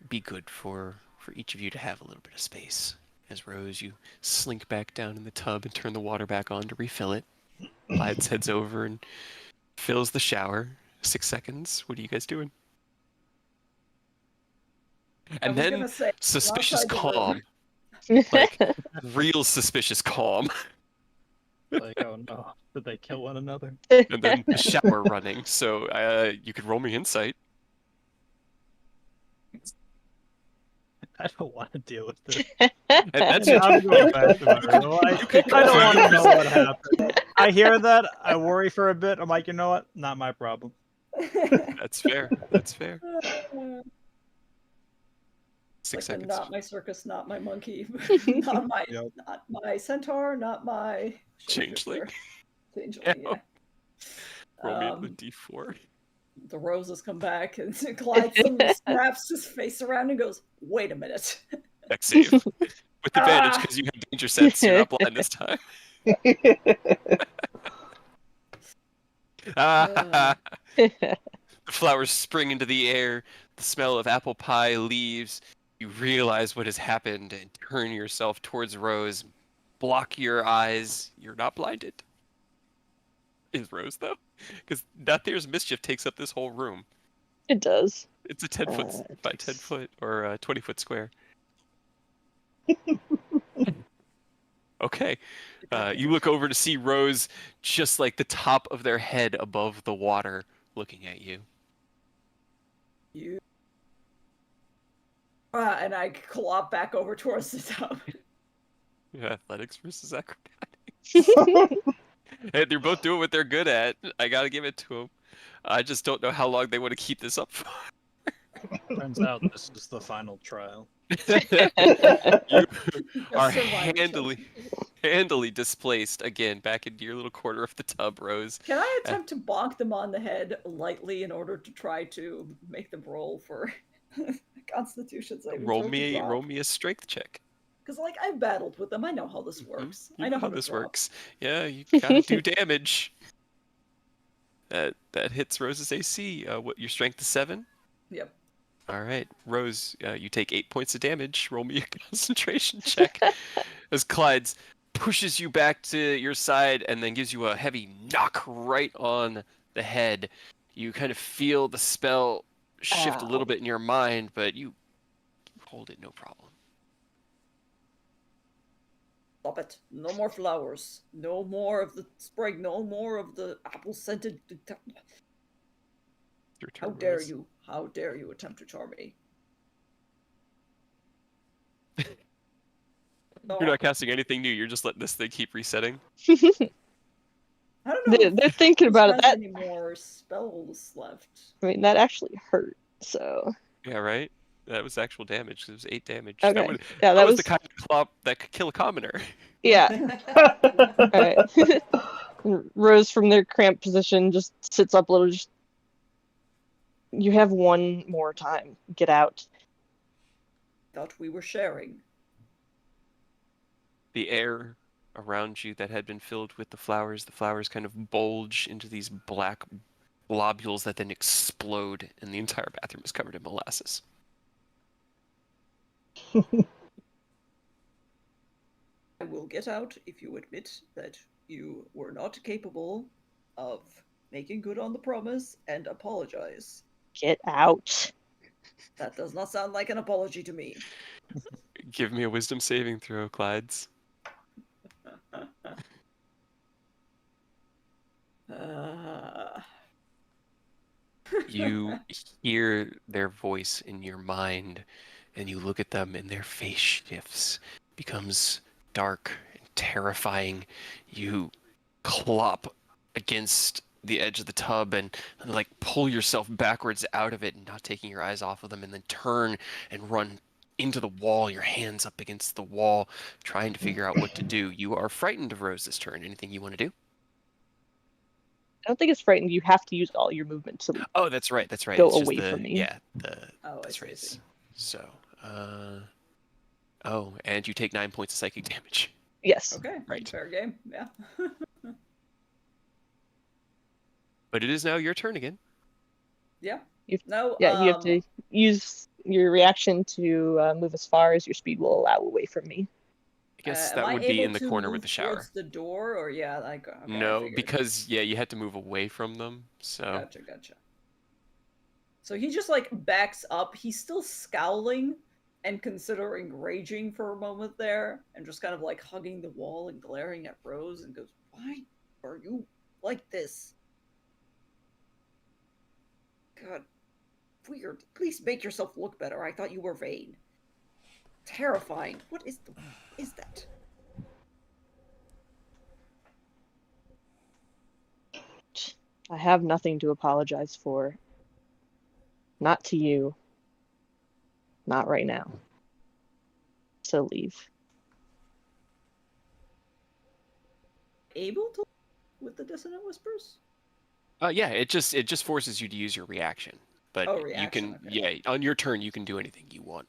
be good for each of you to have a little bit of space. As Rose, you slink back down in the tub and turn the water back on to refill it. Clyde heads over and fills the shower. 6 seconds. What are you guys doing? And I was then gonna say, suspicious outside the room. calm, like real suspicious calm, Like, oh no, did they kill one another? and then the shower running. So you could roll me insight. I don't want to deal with this. And that's I'm going back to my real life. I don't want to know what happened. I hear that. I worry for a bit. I'm like, you know what? Not my problem. That's fair. That's fair. 6 Like seconds. not my circus, not my monkey, not my Yep. not my centaur, not my Changeling. Changeling, yeah. Roll me the d4. The roses come back and Clyde suddenly snaps his face around and goes, "Wait a minute." Dex save with advantage because you have danger sense. You're not blind this time. The flowers spring into the air. The smell of apple pie leaves. You realize what has happened and turn yourself towards Rose. Block your eyes. You're not blinded. Is Rose, though? Because Nathir's mischief takes up this whole room. It does. It's a 10-foot by 10-foot or a 20-foot square. Okay. You look over to see Rose just like the top of their head above the water looking at you. And I clop back over towards the tub. Athletics versus acrobatics. Hey, they're both doing what they're good at. I gotta give it to them. I just don't know how long they want to keep this up for. Turns out this is the final trial. You are Survival handily displaced again back into your little corner of the tub, Rose. Can I attempt to bonk them on the head lightly in order to try to make them roll for Constitution saving Roll throw to me drop? a strength check. Because, like, I've battled with them. I know how this works. You I know how to this drop. works. Yeah, you gotta do damage. That hits Rose's AC. What your strength is 7? Yep. All right, Rose, you take 8 points of damage. Roll me a concentration check as Clyde's pushes you back to your side and then gives you a heavy knock right on the head. You kind of feel the spell shift a little bit in your mind, but you hold it no problem. Stop it. No more flowers. No more of the spring. No more of the apple-scented... Your How turn, dare Rose. you? How dare you attempt to charm me? You're not casting anything new. You're just letting this thing keep resetting. I don't know They're if thinking Rose about it. has That any more spells left. I mean, that actually hurt. So Yeah, right. That was actual damage. It was 8 damage. okay, That yeah, that was was the kind of clop that could kill a commoner. yeah. All right. Rose from their cramped position just sits up a little. Just you have one more time. Get out. Thought we were sharing. The air around you that had been filled with the flowers kind of bulge into these black globules that then explode, and the entire bathroom is covered in molasses. I will get out if you admit that you were not capable of making good on the promise and apologize. Get out. That does not sound like an apology to me. Give me a wisdom saving throw, Clydes. You hear their voice in your mind, and you look at them, and their face shifts, becomes dark and terrifying. You clop against the edge of the tub and like pull yourself backwards out of it, and not taking your eyes off of them, and then turn and run into the wall, your hands up against the wall, trying to figure out what to do. You are frightened of Rose this turn. Anything you want to do? I don't think it's frightened. You have to use all your movement to Oh, that's right. That's right. go It's just away from me. Yeah, Oh, I that's see, I right. see. So, oh, and you take 9 points of psychic damage. Yes. Okay, Right. fair game, yeah. But it is now your turn again. Yeah. You've- No, Yeah, you have to use your reaction to move as far as your speed will allow away from me. I guess am that I would be able in the to corner move with the shower. towards the door, or yeah, like okay, I No, figured. because yeah, you had to move away from them. So Gotcha. So he just like backs up. He's still scowling and considering raging for a moment there, and just kind of like hugging the wall and glaring at Rose, and goes, "Why are you like this? God, weird. Please make yourself look better. I thought you were vain. Terrifying. What is that?" I have nothing to apologize for. Not to you. Not right now. So leave. Able to with the dissonant whispers? yeah, it just forces you to use your reaction. But Oh, you reaction, can okay. on your turn you can do anything you want.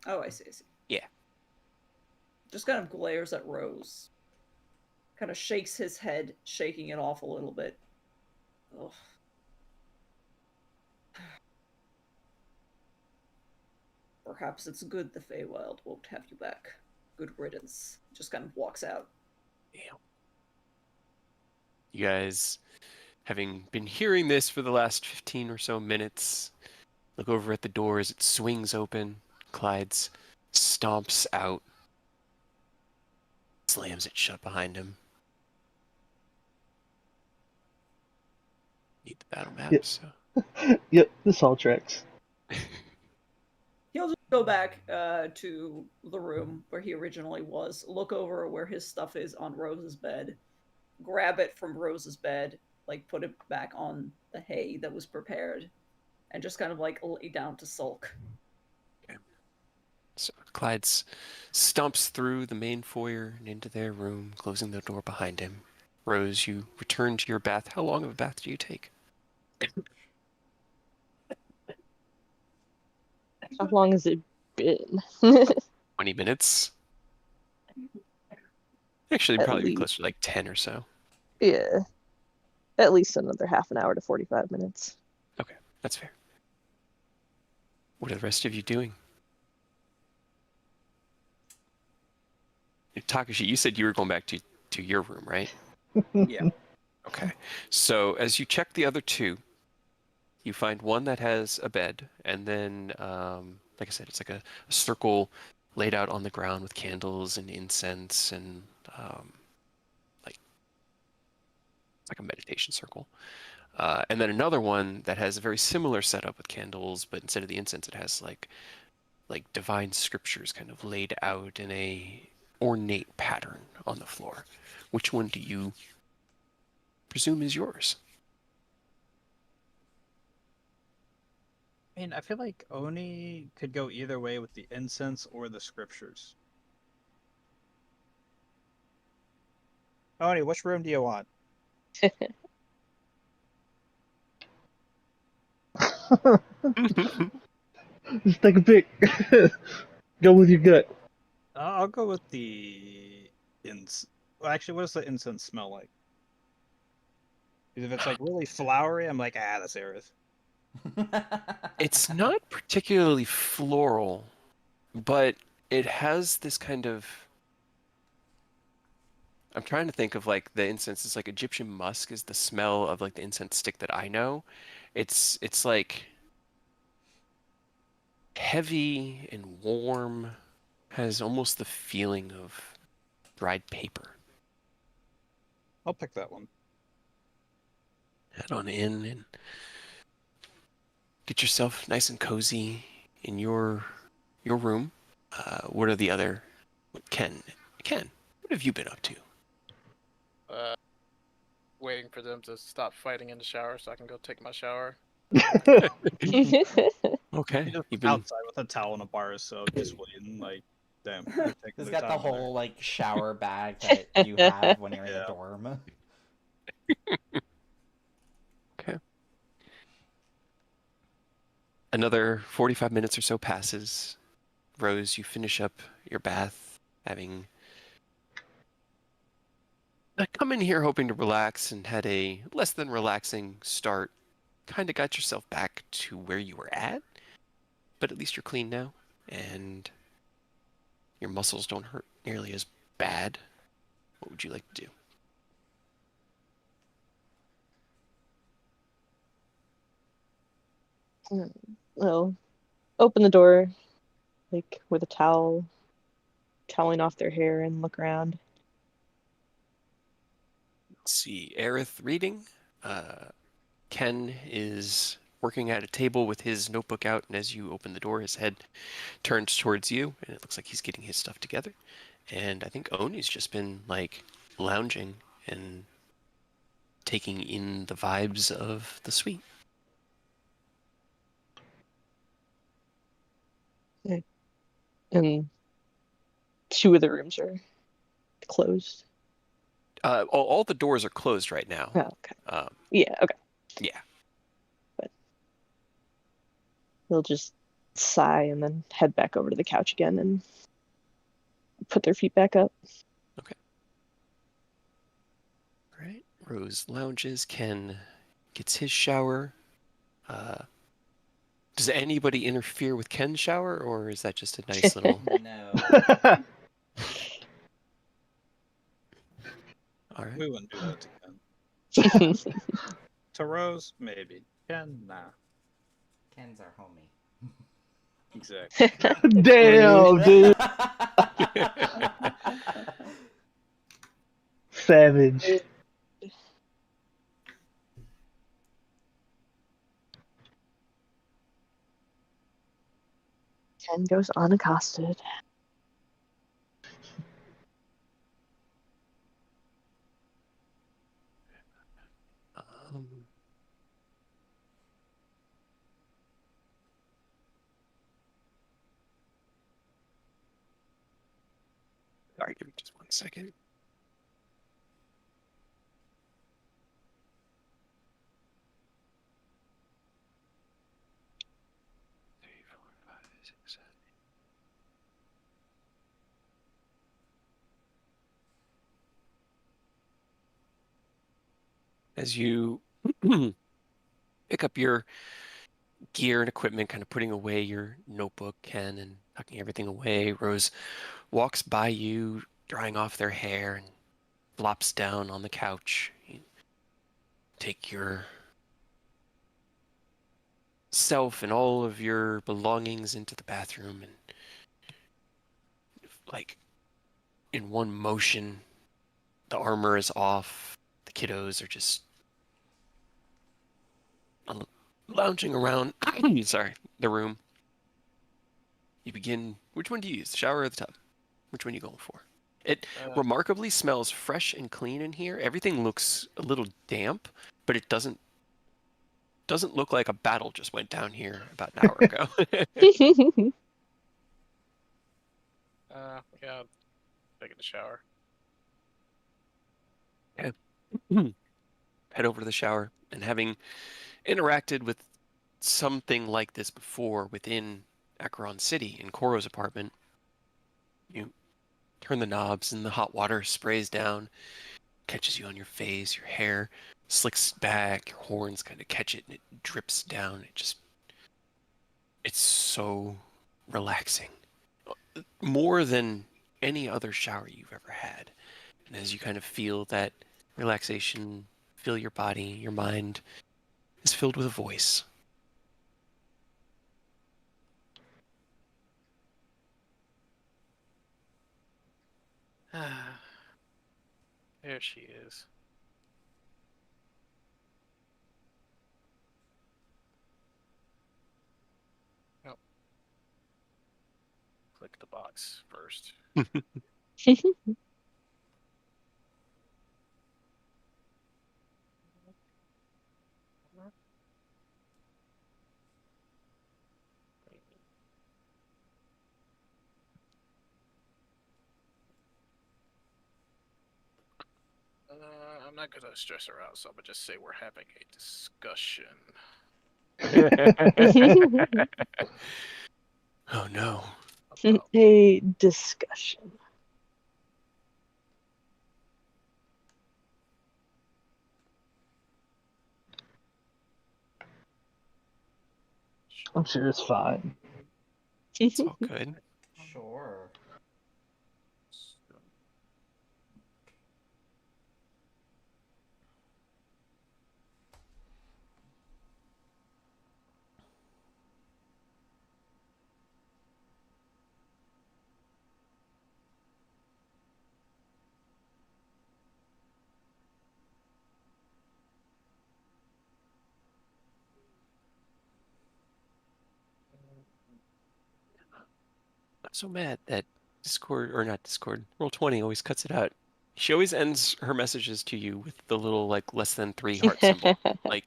Oh, I see. Yeah. Just kind of glares at Rose. Kind of shakes his head, shaking it off a little bit. Ugh. Perhaps it's good the Feywild won't have you back. Good riddance. Just kind of walks out. Damn. You guys, having been hearing this for the last 15 or so minutes, look over at the door as it swings open. Clyde's stomps out, slams it shut behind him. Need the battle map, Yep. so. Yep, this all tracks. He'll just go back to the room where he originally was, look over where his stuff is on Rose's bed, grab it from Rose's bed, like put it back on the hay that was prepared, and just kind of like lay down to sulk. Okay. So Clyde stomps through the main foyer and into their room, closing the door behind him. Rose, you return to your bath. How long of a bath do you take? How long has it been? 20 minutes? Actually, At probably be least. closer to like 10 or so. Yeah. At least another half an hour to 45 minutes. Okay, that's fair. What are the rest of you doing? Takashi, you said you were going back to your room, right? Yeah. Okay. So as you check the other two, you find one that has a bed, and then, like I said, it's like a circle laid out on the ground with candles and incense and like it's like a meditation circle. And then another one that has a very similar setup with candles, but instead of the incense, it has like divine scriptures kind of laid out in a ornate pattern on the floor. Which one do you presume is yours? I mean, I feel like Oni could go either way with the incense or the scriptures. Oni, which room do you want? Just take a pick. Go with your gut. I'll go with the incense. Well, actually, what does the incense smell like? 'Cause if it's like really flowery, I'm like, that's Aerith. It's not particularly floral, but it has this kind of. I'm trying to think of like the incense. It's like Egyptian musk is the smell of like the incense stick that I know. It's like heavy and warm, has almost the feeling of dried paper. I'll pick that one. Head on in and get yourself nice and cozy in your room. What are the other? Ken, what have you been up to? Waiting for them to stop fighting in the shower so I can go take my shower. Okay, You're just you've been outside with a towel and a bar, so just waiting. Like, damn. you're taking He's the got the time there. whole like shower bag that you have when you're in the Yeah. dorm. okay. Another 45 minutes or so passes. Rose, you finish up your bath, having come in here hoping to relax and had a less than relaxing start. Kind of got yourself back to where you were at, but at least you're clean now, and your muscles don't hurt nearly as bad. What would you like to do? Well, open the door, like with a towel, toweling off their hair, and look around. Let's see, Aerith reading. Ken is working at a table with his notebook out, and as you open the door, his head turns towards you, and it looks like he's getting his stuff together. And I think Oni's just been like lounging and taking in the vibes of the suite. And two of the rooms are closed. All the doors are closed right now. Oh, okay. Um, Yeah, okay. yeah. But they'll just sigh and then head back over to the couch again and put their feet back up. All right. Rose lounges. Ken gets his shower. Does anybody interfere with Ken's shower, or is that just a nice little? No. All right. We wouldn't do that to Ken. To Rose, maybe. Ken, nah. Ken's our homie. Exactly. Damn, dude. Savage. Ken goes unaccosted. Sorry, give me just 1 second. Three, four, five, six, seven. As you pick up your gear and equipment, kind of putting away your notebook, Ken, and tucking everything away, Rose walks by you, drying off their hair, and flops down on the couch. You take your self and all of your belongings into the bathroom and like in one motion. The armor is off. The kiddos are just lounging around. Sorry, the room. You begin. Which one do you use? The shower or the tub? Which one are you going for? It remarkably smells fresh and clean in here. Everything looks a little damp, but it doesn't look like a battle just went down here about an hour ago. Yeah, I'll take a shower. Head over to the shower, and having interacted with something like this before within Acheron City in Koro's apartment, you turn the knobs and the hot water sprays down, catches you on your face, your hair slicks back, your horns kind of catch it, and it drips down. It's so relaxing. More than any other shower you've ever had. And as you kind of feel that relaxation fill your body, your mind is filled with a voice. There she is. Oh. Click the box first. I'm not gonna stress her out, so I'm gonna just say we're having a discussion. Oh no. About A discussion. I'm sure it's fine. It's all good. Sure. I'm so mad that Discord, or not Discord, Roll20 always cuts it out. She always ends her messages to you with the little, like, less than 3 heart symbol. Like,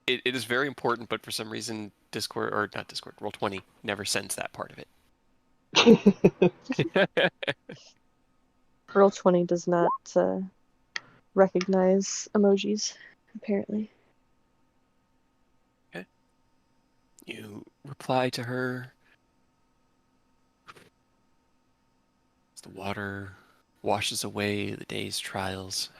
it is very important, but for some reason, Discord, or not Discord, Roll20 never sends that part of it. Roll20 does not recognize emojis, apparently. You reply to her. As the water washes away the day's trials.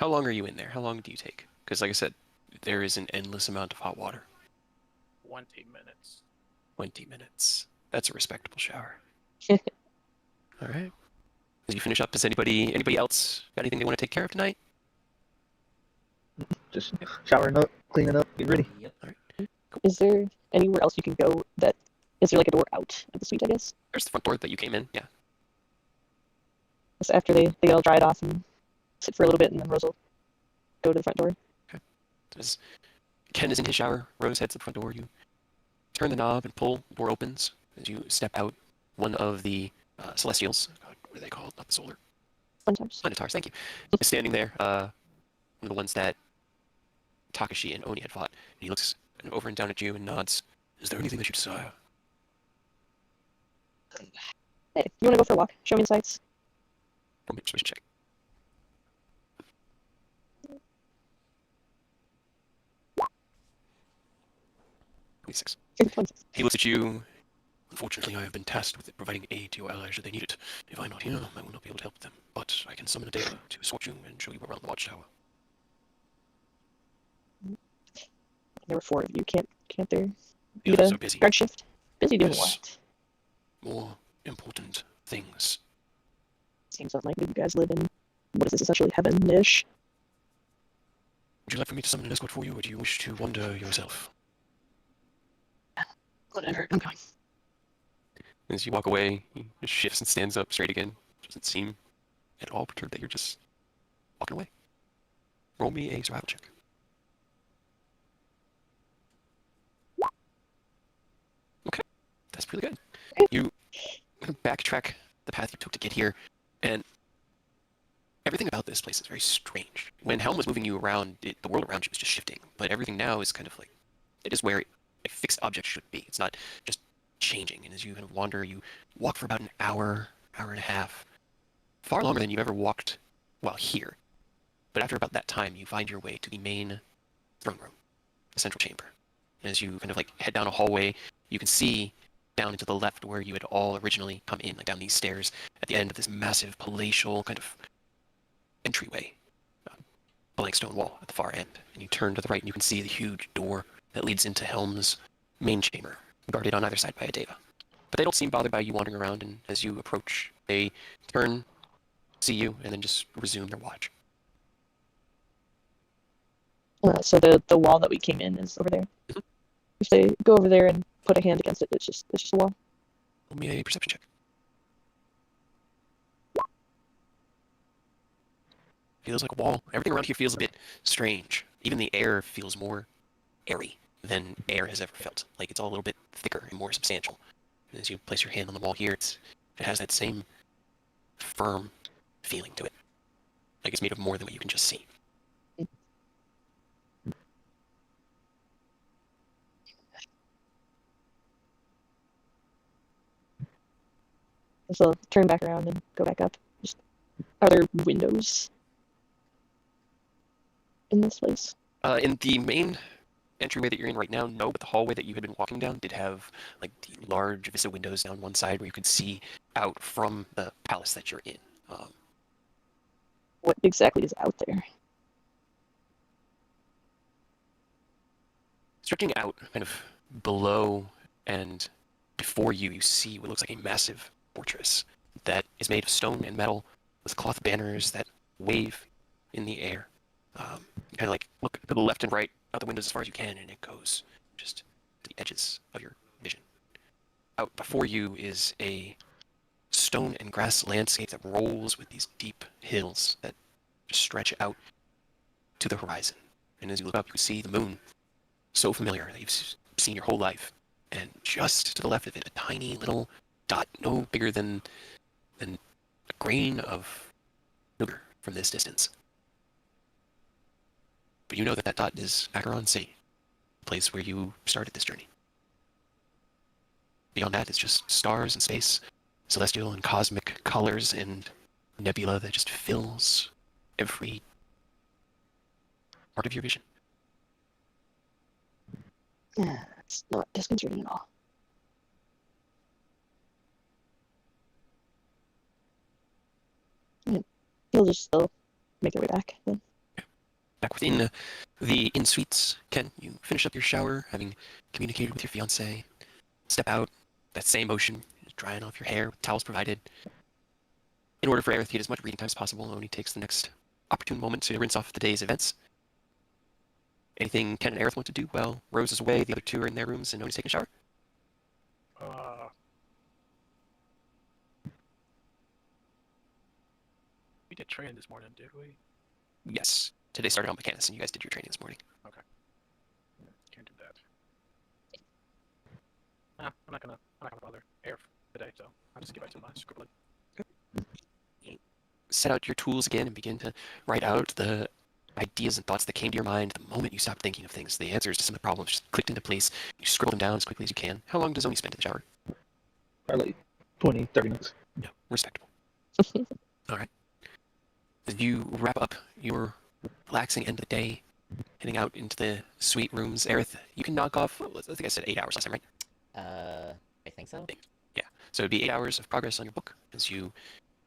How long are you in there? How long do you take? Because, like I said, there is an endless amount of hot water. 20 minutes. 20 minutes. That's a respectable shower. All right. As you finish up, does anybody else got anything they want to take care of tonight? Just showering up, cleaning up, get ready. Yep. All right. Is there anywhere else you can go that... Is there like a door out of the suite, I guess? There's the front door that you came in. Yeah. So after they get all dried off and sit for a little bit, and then Rose will go to the front door. As Ken is in his shower, Rose heads to the front door. You turn the knob and pull. The door opens. As you step out, one of the Celestials, God, what are they called? Not the Solar. Planetars, thank you. Is standing there. One of the ones that Takashi and Oni had fought. And he looks over and down at you and nods. Is there anything that you desire? Hey, you want to go for a walk? Show me the sights. Roll me a persuasion check. Six. 26. He looks at you. Unfortunately, I have been tasked with providing aid to your allies should they need it. If I'm not here, I will not be able to help them. But I can summon a Deva to escort you and show you around the watchtower. There were 4 of you. Can't there be Yeah, a so busy. guard shift? Busy doing Yes. what? More important things. Seems like you guys live in what is this, essentially heaven-ish? Would you like for me to summon an escort for you, or do you wish to wander yourself? Whatever, I'm going. As you walk away, he just shifts and stands up straight again. Doesn't seem at all perturbed that you're just walking away. Roll me a survival check. Okay, that's pretty good. You backtrack the path you took to get here, and everything about this place is very strange. When Helm was moving you around, the world around you was just shifting, but everything now is kind of like, it is where a fixed object should be. It's not just changing, and as you kind of wander, you walk for about an hour, hour and a half, far longer than you ever walked while here. But after about that time, you find your way to the main throne room, the central chamber. And as you kind of like head down a hallway, you can see down into the left where you had all originally come in, like down these stairs at the end of this massive palatial kind of entryway, blank stone wall at the far end. And you turn to the right and you can see the huge door that leads into Helm's main chamber, guarded on either side by a deva. But they don't seem bothered by you wandering around, and as you approach, they turn, see you, and then just resume their watch. So the wall that we came in is over there. Mhm. If they go over there and put a hand against it, it's just a wall. Roll me a perception check. Feels like a wall. Everything around here feels a bit strange. Even the air feels more airy than air has ever felt. Like it's all a little bit thicker and more substantial. And as you place your hand on the wall here, it has that same firm feeling to it. Like it's made of more than what you can just see. So I'll turn back around and go back up. Just, are there windows in this place? In the main entryway that you're in right now, no, but the hallway that you had been walking down did have like the large vista windows down one side where you could see out from the palace that you're in. What exactly is out there? Stretching out kind of below and before you, you see what looks like a massive fortress that is made of stone and metal with cloth banners that wave in the air. You kind of like look to the left and right out the windows as far as you can, and it goes just to the edges of your vision. Out before you is a stone and grass landscape that rolls with these deep hills that just stretch out to the horizon. And as you look up, you can see the moon, so familiar that you've seen your whole life. And just to the left of it, a tiny little dot, no bigger than a grain of sugar from this distance. But you know that that dot is Acheron Sea, the place where you started this journey. Beyond that, it's just stars and space, celestial and cosmic colors and nebula that just fills every part of your vision. Yeah, it's not disconcerting at all. He'll just still make their way back then. Back within the inn suites, Ken, you finish up your shower, having communicated with your fiancée. Step out, that same motion, drying off your hair with towels provided. In order for Aerith to get as much reading time as possible, Oni takes the next opportune moment to rinse off the day's events. Anything Ken and Aerith want to do? Well, Rose is away, the other two are in their rooms, and Oni's taking a shower. We did training this morning, did we? Yes. Today started on Mechanus, and you guys did your training this morning. Okay. Can't do that. Nah, I'm not gonna bother Air today, so I'll just get back to my scribbling. Set out your tools again and begin to write out the ideas and thoughts that came to your mind the moment you stopped thinking of things. The answers to some of the problems just clicked into place. You scribble them down as quickly as you can. How long does Oni spend in the shower? Probably like 20, 30 minutes. Yeah, respectable. All right. As you wrap up your relaxing end of the day, heading out into the suite rooms, Aerith, you can knock off, I think I said 8 hours last time, right? I think so. Yeah. So it'd be 8 hours of progress on your book as you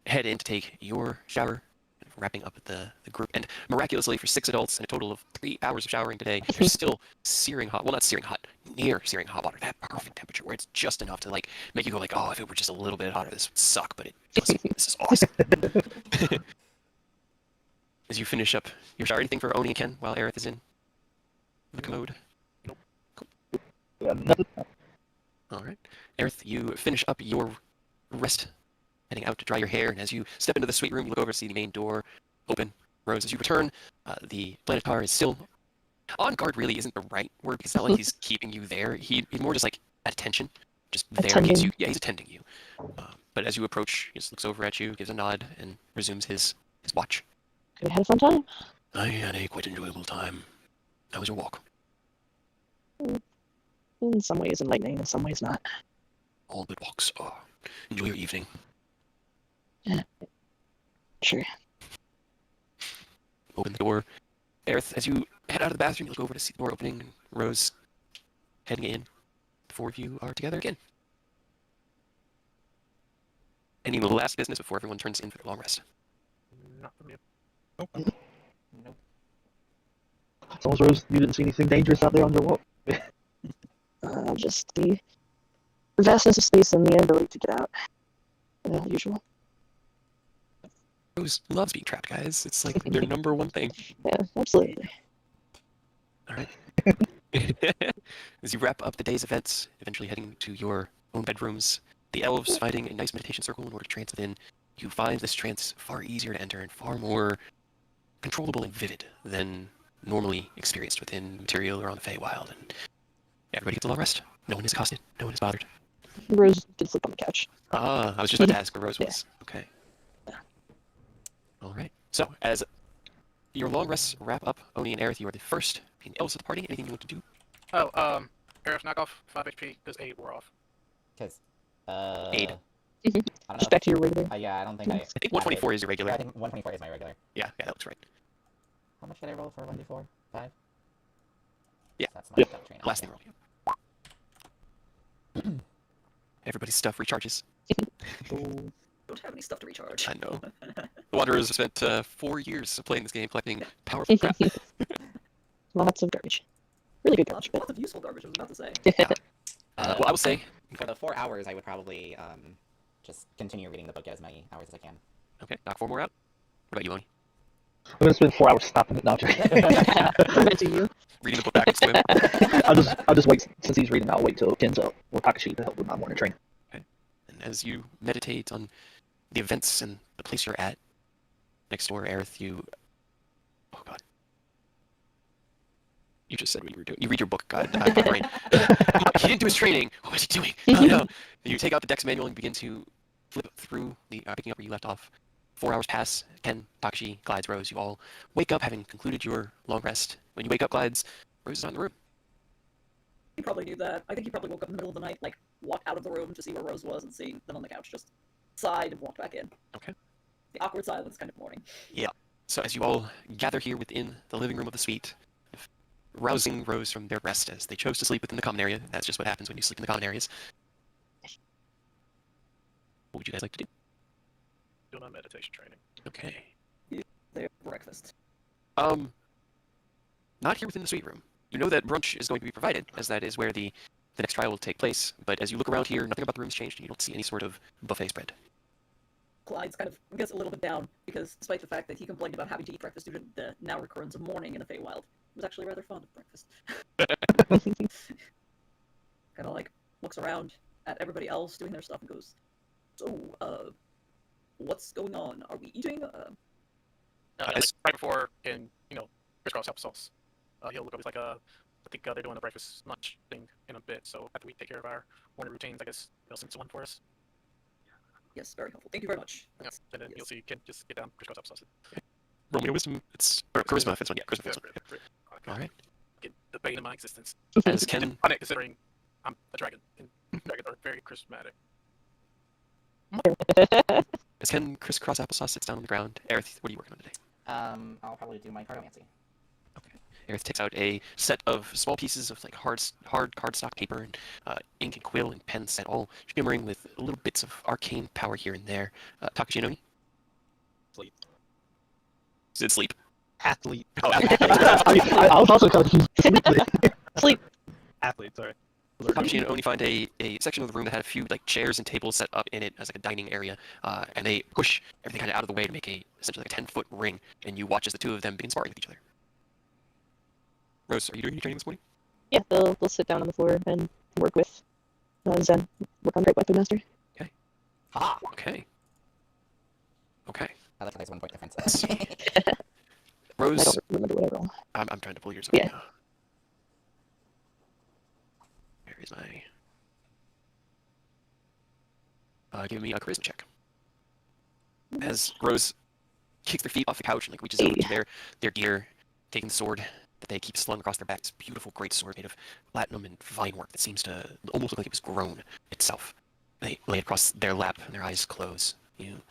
head in to take your shower, wrapping up the group. And miraculously, for 6 adults and a total of 3 hours of showering today, there's still searing hot, well, not searing hot, near searing hot water, that perfect temperature where it's just enough to like make you go like, oh, if it were just a little bit hotter, this would suck, but it doesn't. This is awesome. As you finish up your shower, anything for Oni and Ken while Aerith is in the commode? Yeah, nothing. All right. Aerith, you finish up your rest, heading out to dry your hair, and as you step into the suite room, you look over to see the main door open. Rose, as you return, the Planetar is still on guard. Really isn't the right word because it's not like he's keeping you there. He's more just like at attention, just there in case you. Yeah, he's attending you. But as you approach, he just looks over at you, gives a nod, and resumes his watch. We had a fun time. I had a quite enjoyable time. How was your walk? In some ways enlightening, in some ways not. All good walks are. Enjoy your evening. Sure. Open the door. Aerith, as you head out of the bathroom, you look over to see the door opening, and Rose heading in. The four of you are together again. Any last business before everyone turns in for their long rest? Not from you. Nope. As long as Rose, you didn't see anything dangerous out there on your walk. Just the vastness of space and the inability to get out. Usual. Rose loves being trapped, guys. It's like their number one thing. Yeah, absolutely. All right. As you wrap up the day's events, eventually heading to your own bedrooms, the elves finding a nice meditation circle in order to trance within, you find this trance far easier to enter and far more controllable and vivid than normally experienced within material or on the Feywild. And everybody gets a long rest. No one is accosted. No one is bothered. Rose did sleep on the couch. Ah, I was just about to ask where Rose was. Okay. Yeah. All right. So, as your long rests wrap up, Oni and Aerith, you are the first being elves of the party. Anything you want to do? Oh, Aerith, knock off 5 HP because 8 wore off. Because, Aid. I don't know. Just back to your regular. Yeah, I don't think I think 124 is your regular. I think 124 is my regular. Yeah, that looks right. How much did I roll for 1d4? 5? Yeah. That's my Yep. stealth train. Last thing roll. Everybody's stuff recharges. Don't have any stuff to recharge. I know. The Wanderers have spent 4 years of playing this game, collecting powerful crap. Lots of garbage. Really good Lots, garbage. lots of useful garbage, I was about to say. Well, I will say, For the 4 hours, I would probably just continue reading the book as many hours as I can. okay, knock 4 more out. What about you, Oni? I'm gonna spend 4 hours stopping it now. Imagine you. Reading the book backwards to him. I'll just wait since he's reading. I'll wait till Ken's up or Takashi to help with my morning training. And as you meditate on the events and the place you're at, next door, Aerith, you... Oh, God. You just said what you were doing. You read your book, God. My brain. He didn't do his training. What was he doing? Oh, no. You take out the Dex manual and begin to flip through, picking up where you left off. 4 hours pass. Ken, Takashi, Glides, Rose, you all wake up having concluded your long rest. When you wake up, Glides, Rose is not in the room. He probably knew that. I think he probably woke up in the middle of the night, like, walked out of the room to see where Rose was and seeing them on the couch, just sighed and walked back in. Okay. The awkward silence kind of morning. So as you all gather here within the living room of the suite, rousing Rose from their rest as they chose to sleep within the common area. That's just what happens when you sleep in the common areas. What would you guys like to do? Doing a meditation training. Okay. They have breakfast. Not here within the suite room. You know that brunch is going to be provided, as that is where the next trial will take place. But as you look around here, nothing about the room's changed, and you don't see any sort of buffet spread. Clyde's kind of gets a little bit down because despite the fact that he complained about having to eat breakfast due to the now recurrence of morning in the Feywild, he was actually rather fond of breakfast. Kind of like looks around at everybody else doing their stuff and goes, "So, what's going on? Are we eating?" Like, right before, and crisscross applesauce. He'll look up. He's like, I think they're doing the breakfast lunch thing in a bit. So after we take care of our morning routines, I guess they'll send someone for us. Yes, very helpful. Thank you very much. Yeah, and then you'll see Ken just get down crisscross applesauce. Roll me a wisdom. It's or charisma if it's one. Yeah, charisma. If it's one. Okay. All right. Get the bane of my existence. As Ken, Considering I'm a dragon, and dragons are very charismatic. as Ken crisscross applesauce sits down on the ground, Aerith, what are you working on today? I'll probably do my cartomancy. Aerith takes out a set of small pieces of like hard cardstock paper and ink and quill and pen set, all shimmering with little bits of arcane power here and there. Takashi and Oni? Sleep. Did sleep? Athlete. Oh, I was also confused. Sleep. Athlete, sorry. Takashi and Oni find a section of the room that had a few like chairs and tables set up in it as like a dining area, and they push everything kind of out of the way to make essentially like a 10-foot ring, and you watch as the two of them begin sparring with each other. Rose, are you doing any training this morning? Yeah, they'll sit down on the floor and work with Zen, work on Great Weapon Master. Ha! Okay. Okay. I like how there's 1 point difference. Let's see. I Rose, don't remember what I rolled. I'm trying to pull yours up Yeah. now. Where is my... give me a charisma check. As Rose kicks their feet off the couch and like reaches over to their gear, taking the sword that they keep slung across their backs. Beautiful, great sword made of platinum and vine work that seems to almost look like it was grown itself. They lay it across their lap and their eyes close. You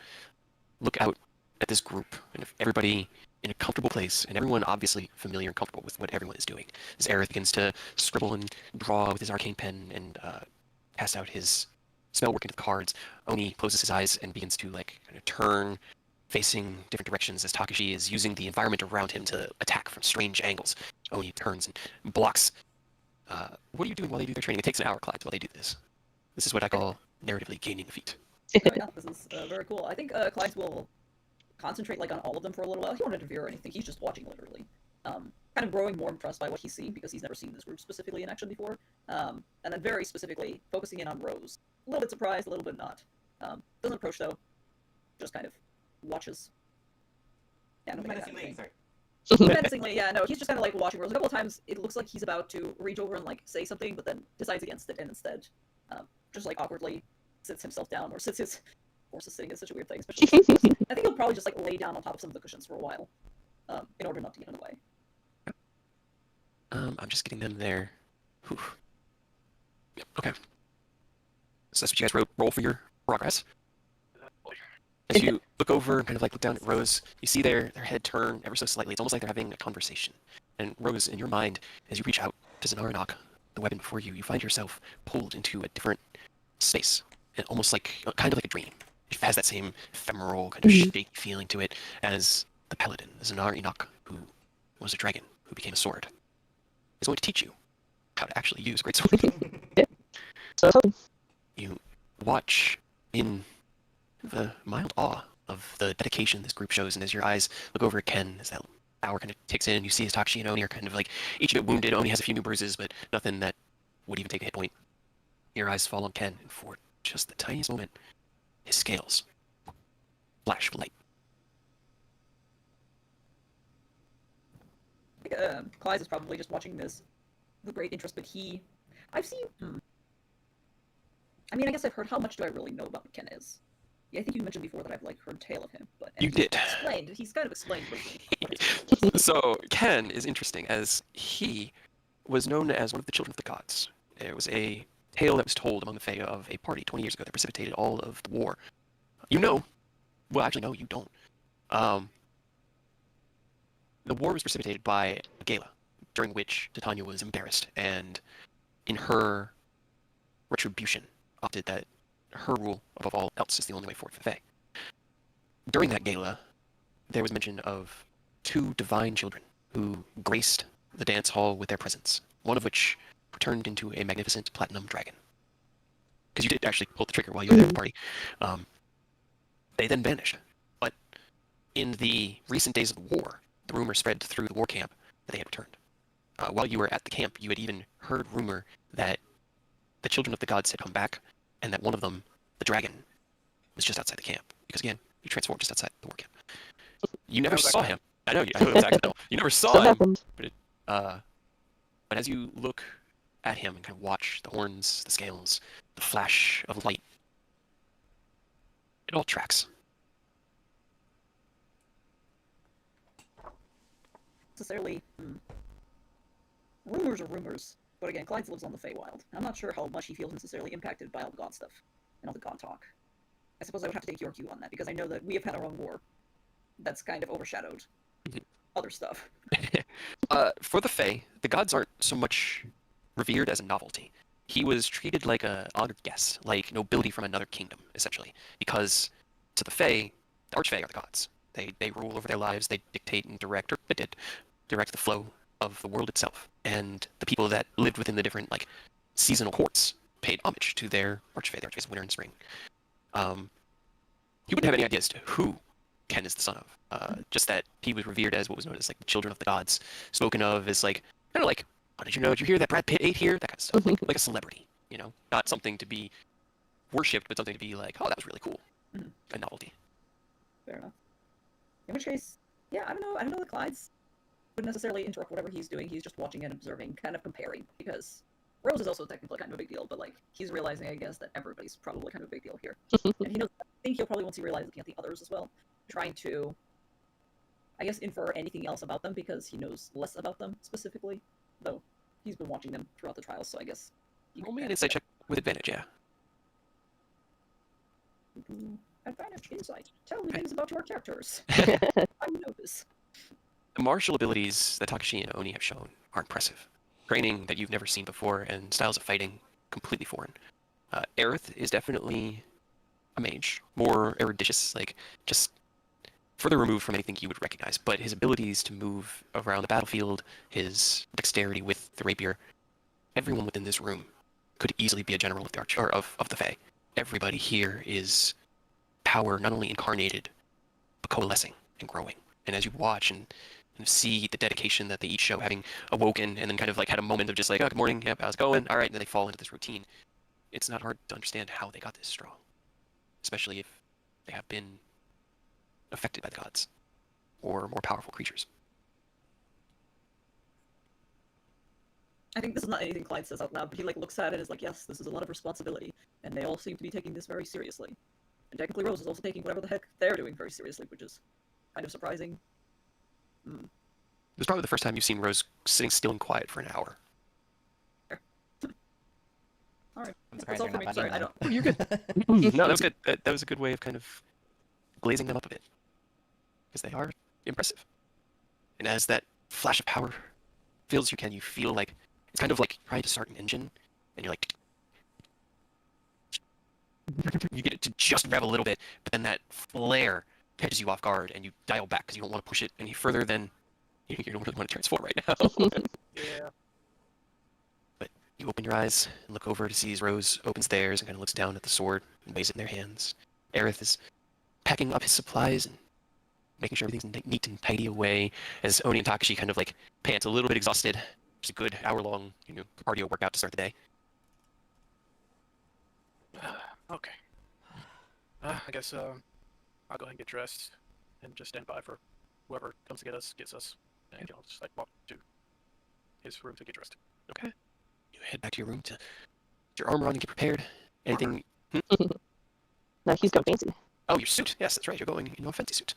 look out at this group and everybody in a comfortable place, and everyone obviously familiar and comfortable with what everyone is doing. As Aerith begins to scribble and draw with his arcane pen and cast out his spell work into the cards, Oni closes his eyes and begins to like kind of turn, facing different directions as Takashi is using the environment around him to attack from strange angles. Oni turns and blocks. What are you doing while they do their training? It takes an hour, Clyde, while they do this. This is what I call narratively gaining the feat. Oh, yeah, this is very cool. I think Clydes will concentrate like on all of them for a little while. He won't interfere or anything. He's just watching literally. Kind of growing more impressed by what he's seen because he's never seen this group specifically in action before. And then very specifically focusing in on Rose. A little bit surprised, a little bit not. Doesn't approach though. Just kind of watches. Yeah, nothing like that. Menacingly, yeah, no, he's just kind of like watching Rose. A couple of times it looks like he's about to reach over and like say something, but then decides against it and instead just like awkwardly sits himself down or sits his horse is sitting is such a weird thing, especially I think he'll probably just like lay down on top of some of the cushions for a while. In order not to get in the way. I'm just getting them there. Whew. Yep, okay. So that's what you guys roll for your progress. As you look over and kind of like look down at Rose, you see their head turn ever so slightly. It's almost like they're having a conversation. And Rose, in your mind, as you reach out to Zanaranok, the weapon before you, you find yourself pulled into a different space. And almost like, kind of like a dream. It has that same ephemeral, kind of shaky feeling to it as the paladin, Zanaranok, who was a dragon, who became a sword, is going to teach you how to actually use a great sword. So You watch in the mild awe of the dedication this group shows, and as your eyes look over at Ken, as that hour kind of ticks in, you see as Takashi and Oni are kind of like each a bit wounded. Oni has a few new bruises, but nothing that would even take a hit point. Your eyes fall on Ken, and for just the tiniest moment, his scales flash with light. I think Clyde is probably just watching this with great interest, but I've seen. I mean, I guess I've heard. How much do I really know about what Ken is? Yeah, I think you mentioned before that I've like heard tale of him, but You did. He's kind of explained briefly. So Ken is interesting as he was known as one of the children of the gods. There was a tale that was told among the Fae of a party 20 years ago that precipitated all of the war. You know, well, actually, no, you don't. The war was precipitated by a gala, during which Titania was embarrassed, and in her retribution, opted that her rule above all else is the only way forward for the Fae. During that gala, there was mention of 2 divine children who graced the dance hall with their presence, one of which turned into a magnificent platinum dragon. Because you did actually pull the trigger while you were there at the party. They then vanished. But in the recent days of the war, the rumor spread through the war camp that they had returned. While you were at the camp, you had even heard rumor that the children of the gods had come back, and that one of them, the dragon, was just outside the camp. Because again, you transformed just outside the war camp. You never saw him. I know it was accidental. You never saw him. But as you look at him and kind of watch the horns, the scales, the flash of light, it all tracks. Necessarily, rumors are rumors. But again, Clyde lives on the Feywild. I'm not sure how much he feels necessarily impacted by all the god stuff and all the god talk. I suppose I would have to take your cue on that, because I know that we have had our own war that's kind of overshadowed other stuff. For the Fae, the gods aren't so much revered as a novelty. He was treated like an honored guest, like nobility from another kingdom, essentially. Because to the Fae, the Archfae are the gods. They rule over their lives, they dictate and direct, or they did, direct the flow of the world itself. And the people that lived within the different, like, seasonal courts paid homage to their Archfae, the Archfaes of Winter and Spring. He wouldn't have any idea as to who Ken is the son of. Just that he was revered as what was known as, like, the children of the gods. Spoken of as, like, kind of like, oh, did you know, did you hear that Brad Pitt ate here? That kind of stuff. Like a celebrity. You know, not something to be worshipped, but something to be like, oh, that was really cool. Mhm. A novelty. Fair enough. In which case, yeah, I don't know. I don't know that Clyde's would necessarily interrupt whatever he's doing. He's just watching and observing, kind of comparing, because Rose is also technically kind of a big deal, but like he's realizing, I guess, that everybody's probably kind of a big deal here, and he knows. I think he'll probably once he realizes looking at the others as well, trying to, I guess, infer anything else about them because he knows less about them specifically, though he's been watching them throughout the trials, so I guess. Roll me an insight check with advantage, yeah. Advantage insight. Tell me things about your characters. Mm-hmm. I know this. The martial abilities that Takashi and Oni have shown are impressive. Training that you've never seen before, and styles of fighting completely foreign. Aerith is definitely a mage, more eruditious, like just further removed from anything you would recognize. But his abilities to move around the battlefield, his dexterity with the rapier, everyone within this room could easily be a general of the arch or of the Fae. Everybody here is power not only incarnated, but coalescing and growing. And as you watch and see the dedication that they each show, having awoken and then kind of like had a moment of just like, oh, good morning, yep, how's it going? All right, and then they fall into this routine. It's not hard to understand how they got this strong, especially if they have been affected by the gods or more powerful creatures. I think this is not anything Clyde says out loud, but he like looks at it and is like, yes, this is a lot of responsibility, and they all seem to be taking this very seriously. And technically Rose is also taking whatever the heck they're doing very seriously, which is kind of surprising. It was probably the first time you've seen Rose sitting still and quiet for an hour. Alright. I'm That's surprised all you're for me. not Sorry, bugging I them. don't. You're good. No, that was good. That was a good way of kind of glazing them up a bit. Because they are impressive. And as that flash of power fills you, you feel like it's kind of like trying to start an engine, and you're like, you get it to just rev a little bit, but then that flare catches you off guard, and you dial back because you don't want to push it any further than you don't really want to transform right now. Yeah. But you open your eyes and look over to see as Rose opens theirs and kind of looks down at the sword and weighs it in their hands. Aerith is packing up his supplies and making sure everything's neat and tidy away as Oni and Takashi kind of like pants a little bit exhausted. It's a good hour-long, cardio workout to start the day. Okay. I guess I'll go ahead and get dressed and just stand by for whoever comes to get us, gets us. And I'll just like walk to his room to get dressed. Okay. You head back to your room to get your armor on and get prepared. Anything? No, he's going fancy. Oh, your suit. Yes, that's right. You're going in a fancy suit.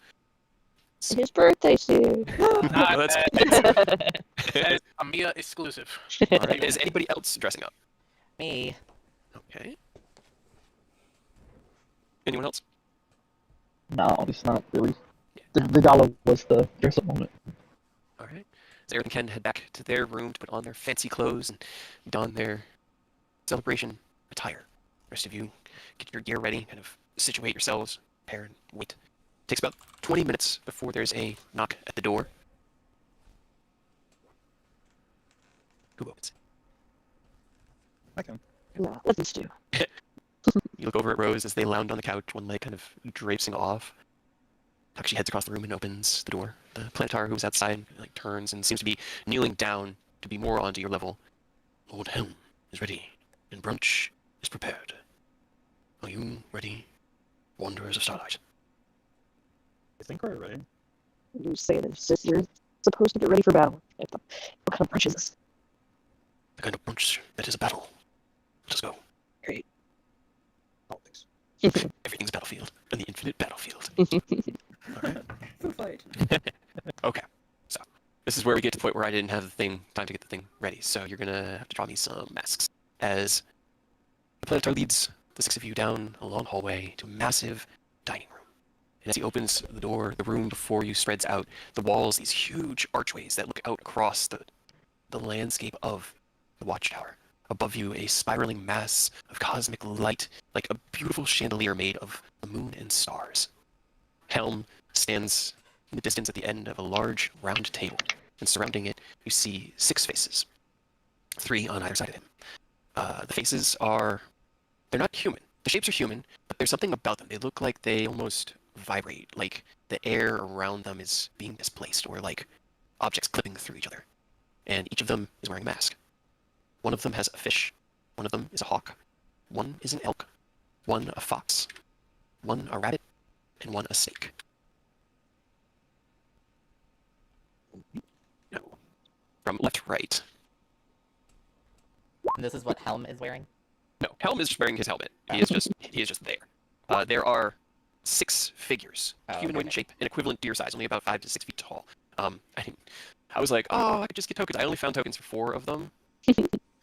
His birthday suit. Nah, that's that is a Mia exclusive. all right. Is anybody else dressing up? Me. Okay. Anyone else? No, it's not really. The dollar was the dress up moment. All right. So Eric and Ken head back to their room to put on their fancy clothes and don their celebration attire. The rest of you get your gear ready, kind of situate yourselves, prepare, and wait. It takes about 20 minutes before there's a knock at the door. Who opens? I can. No, let these two. You look over at Rose as they lounge on the couch, one leg kind of drapesing off. Takashi heads across the room and opens the door. The Planetar, who's outside, like turns and seems to be kneeling down to be more onto your level. Lord Helm is ready, and brunch is prepared. Are you ready, Wanderers of Starlight? I think we're ready. You say this as you're supposed to get ready for battle. What kind of brunch is this? The kind of brunch that is a battle. Let us go. Great. Always. Everything's battlefield, and the infinite battlefield. Alright. Food fight. Okay. So, this is where we get to the point where I didn't have time to get the thing ready. So you're gonna have to draw me some masks. As the Planetar leads the six of you down a long hallway to a massive dining room. And as he opens the door, the room before you spreads out. The walls, these huge archways that look out across the landscape of the watchtower. Above you, a spiraling mass of cosmic light, like a beautiful chandelier made of the moon and stars. Helm stands in the distance at the end of a large round table, and surrounding it, you see 6 faces. 3 on either side of him. The faces they're not human. The shapes are human, but there's something about them. They look like they almost vibrate, like the air around them is being displaced, or like objects clipping through each other. And each of them is wearing a mask. One of them has a fish One of them is a hawk, one is an elk, one a fox, one a rabbit, and one a snake. No. From left to right. And this is what Helm is wearing? No, Helm is wearing his helmet. He is just there. There are 6 figures, humanoid in shape, and equivalent deer size, only about 5 to 6 feet tall. I was like, oh, I could just get tokens. I only found tokens for 4 of them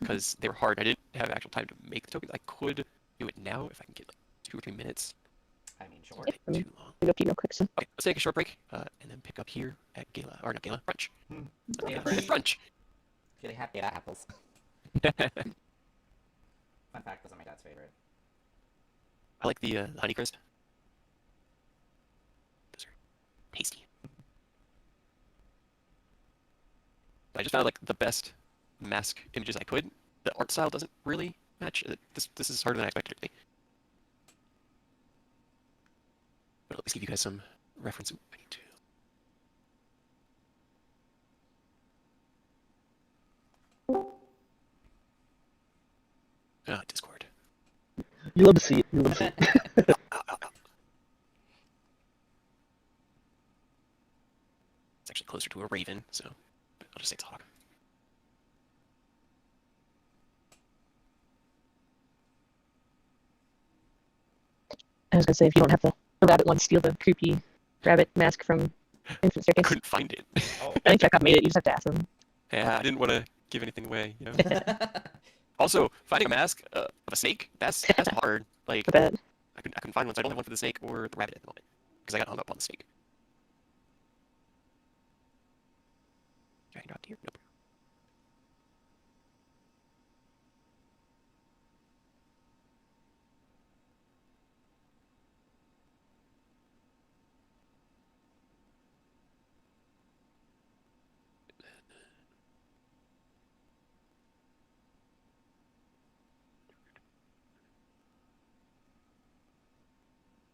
because they were hard. I didn't have actual time to make the tokens. I could do it now if I can get like 2 or 3 minutes. I mean, sure. It won't take too long. Go pee real quick, so. Okay, let's take a short break and then pick up here at Gala, or not Gala, brunch. Yeah, Brunch. Feeling happy at apples. Fun fact, those are my dad's favorite. I like the Honeycrisp. Those are tasty. I just found like the best mask images I could. The art style doesn't really match. This is harder than I expected it to be. But at least give you guys some reference. I need to. Discord. You love to see it. You love to see it. It's actually closer to a raven, so I'll just say it's a hawk. I was gonna say, if you don't have the rabbit one, steal the creepy rabbit mask from Infinite I Staircase. couldn't find it. I think Chekhov made it. You just have to ask them. Yeah, I didn't want to give anything away, you know. Also, finding a mask of a snake, that's hard. Like, I bet. I couldn't find one, so I don't have one for the snake or the rabbit at the moment. Because I got hung up on the snake. Dragon dropped here? Nope.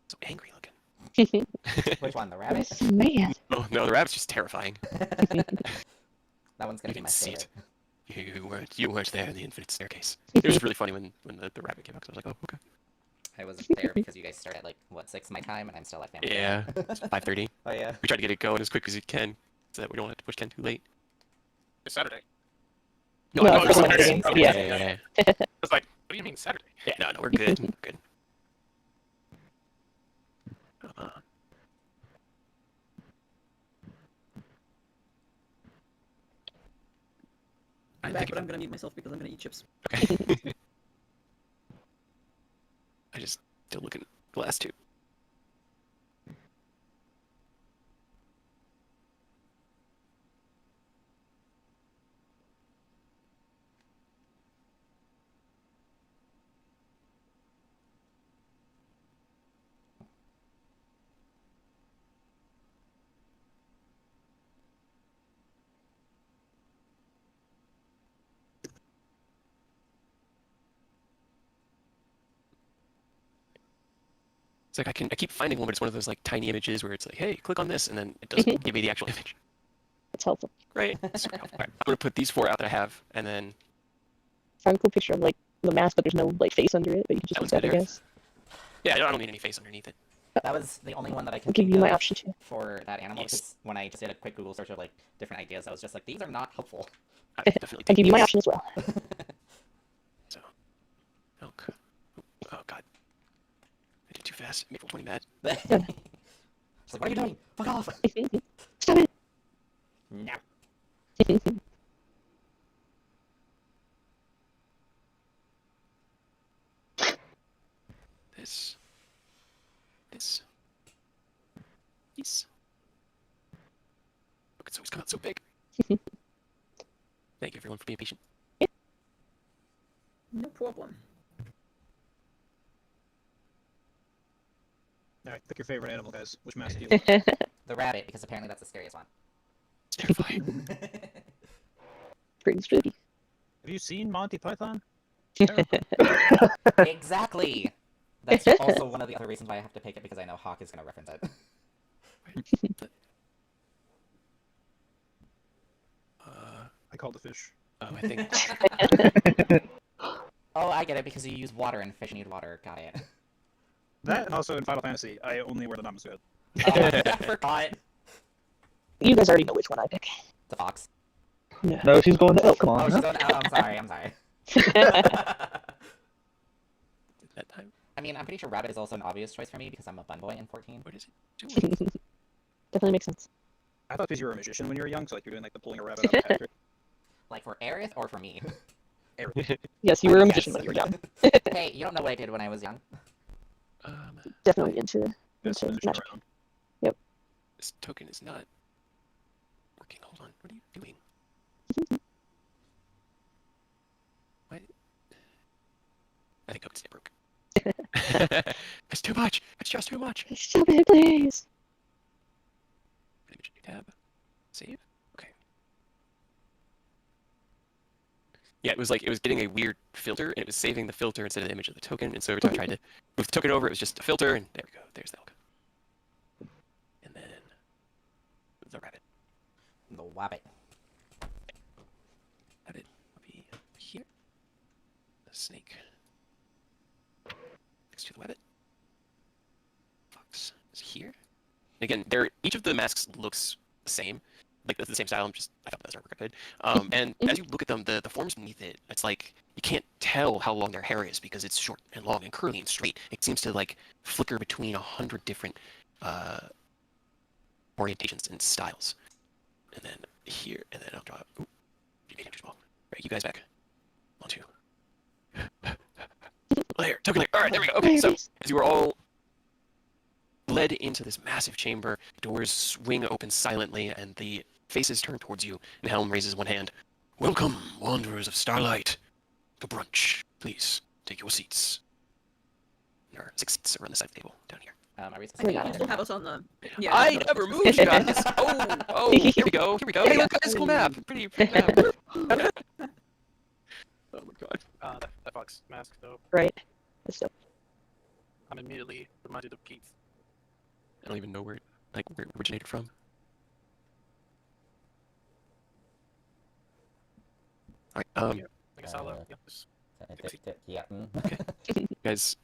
So angry looking. Which one, the rabbit? This man. Oh no, the rabbit's just terrifying. That one's gonna You be can my see favorite. it. You weren't there in the Infinite Staircase. It was really funny when the rabbit came out, 'cause I was like, oh, okay. I was there because you guys start at like what 6 my time, and I'm still at family. Yeah, it's 5:30. Oh yeah. We try to get it going as quick as we can, so that we don't have to push Ken too late. It's Saturday. No, I know, it's it's Saturday. Saturday. Okay, Yeah. yeah. I was like, what do you mean Saturday? Yeah, no, we're good. We're good. I'm back, but I'm gonna mute myself because I'm gonna eat chips. Okay. I just still looking at the last 2. It's like I keep finding one, but it's one of those like tiny images where it's like, hey, click on this, and then it doesn't give me the actual image. It's helpful. Right? Super helpful. Alright, I'm gonna put these 4 out that I have, and then Found a cool picture of like the mask, but there's no like face under it. But you can just That use one's that, I good, guess. yeah, I don't need any face underneath it. That was the only one that I could I'll give think you my of option too. for that animal. Yes. Because when I just did a quick Google search of like different ideas, I was just like, these are not helpful. I would definitely I'll take give you my these. option as well. So, elk. Oh god, I did too fast. I made 420 mad. She's like, what are you doing? Fuck off! Stop it. No. This. Look, it's always come out so big. Thank you everyone for being patient. No problem. Alright, pick your favorite animal, guys. Which mask do you want? The rabbit, because apparently that's the scariest one. It's terrifying. Pretty spooky. Have you seen Monty Python? Exactly! That's also one of the other reasons why I have to pick it, because I know Hawk is going to reference it. I called the fish. I think. Oh, I get it because you use water and fish need water. Got it. That and also in Final Fantasy, I only wear the Namaste. I forgot. You guys already know which one I pick. The fox. No. No, she's going to Oh, Elf come Oh, Mon. she's huh? on. Oh, I'm sorry. I'm sorry. That time. I mean, I'm pretty sure rabbit is also an obvious choice for me because I'm a bun boy in 14. What is it doing? Definitely makes sense. I thought because you were a magician when you were young, so like you're doing like the pulling a rabbit out of a hat trick. Like for Aerith or for me? Yes, you were a Yes. magician when you were young. Hey, you don't know what I did when I was young. Definitely into That's magic. magician around. This token is not working. Hold on. What are you doing? What? I think it's broke. It's too much. It's just too much. Stop it, please. Image tab. Save. Okay. Yeah, it was getting a weird filter, and it was saving the filter instead of the image of the token. And so every time I tried to move the token over, it was just a filter, and there we go. There's the elk. And then the rabbit. The wabbit. Rabbit will be here. The snake next to the rabbit. Fox is here. And again, each of the masks looks the same. Like the same style. I thought that's artwork I could. And as you look at them, the forms beneath it, it's like you can't tell how long their hair is because it's short and long and curly and straight. It seems to like flicker between 100 different orientations and styles. And then here, and then I'll draw. Ooh, you made him too small. Right, you guys back. Onto. Layer, token layer. All right, there we go. Okay, so as you were all led into this massive chamber, doors swing open silently, and the faces turn towards you, and Helm raises one hand. Welcome, wanderers of starlight, to brunch. Please, take your seats. There are 6 seats around the side of the table, down here. Are we I think got you it. still have us on the. Yeah. I never moved, you guys! Oh, here we go, here we go. Hey, look, guys, cool map. Pretty map. Oh my god. That fox mask, though, Right. That's dope. I'm immediately reminded of Keith. I don't even know where it originated from. Alright, Yeah, I guess I'll, yeah, just Yeah. you guys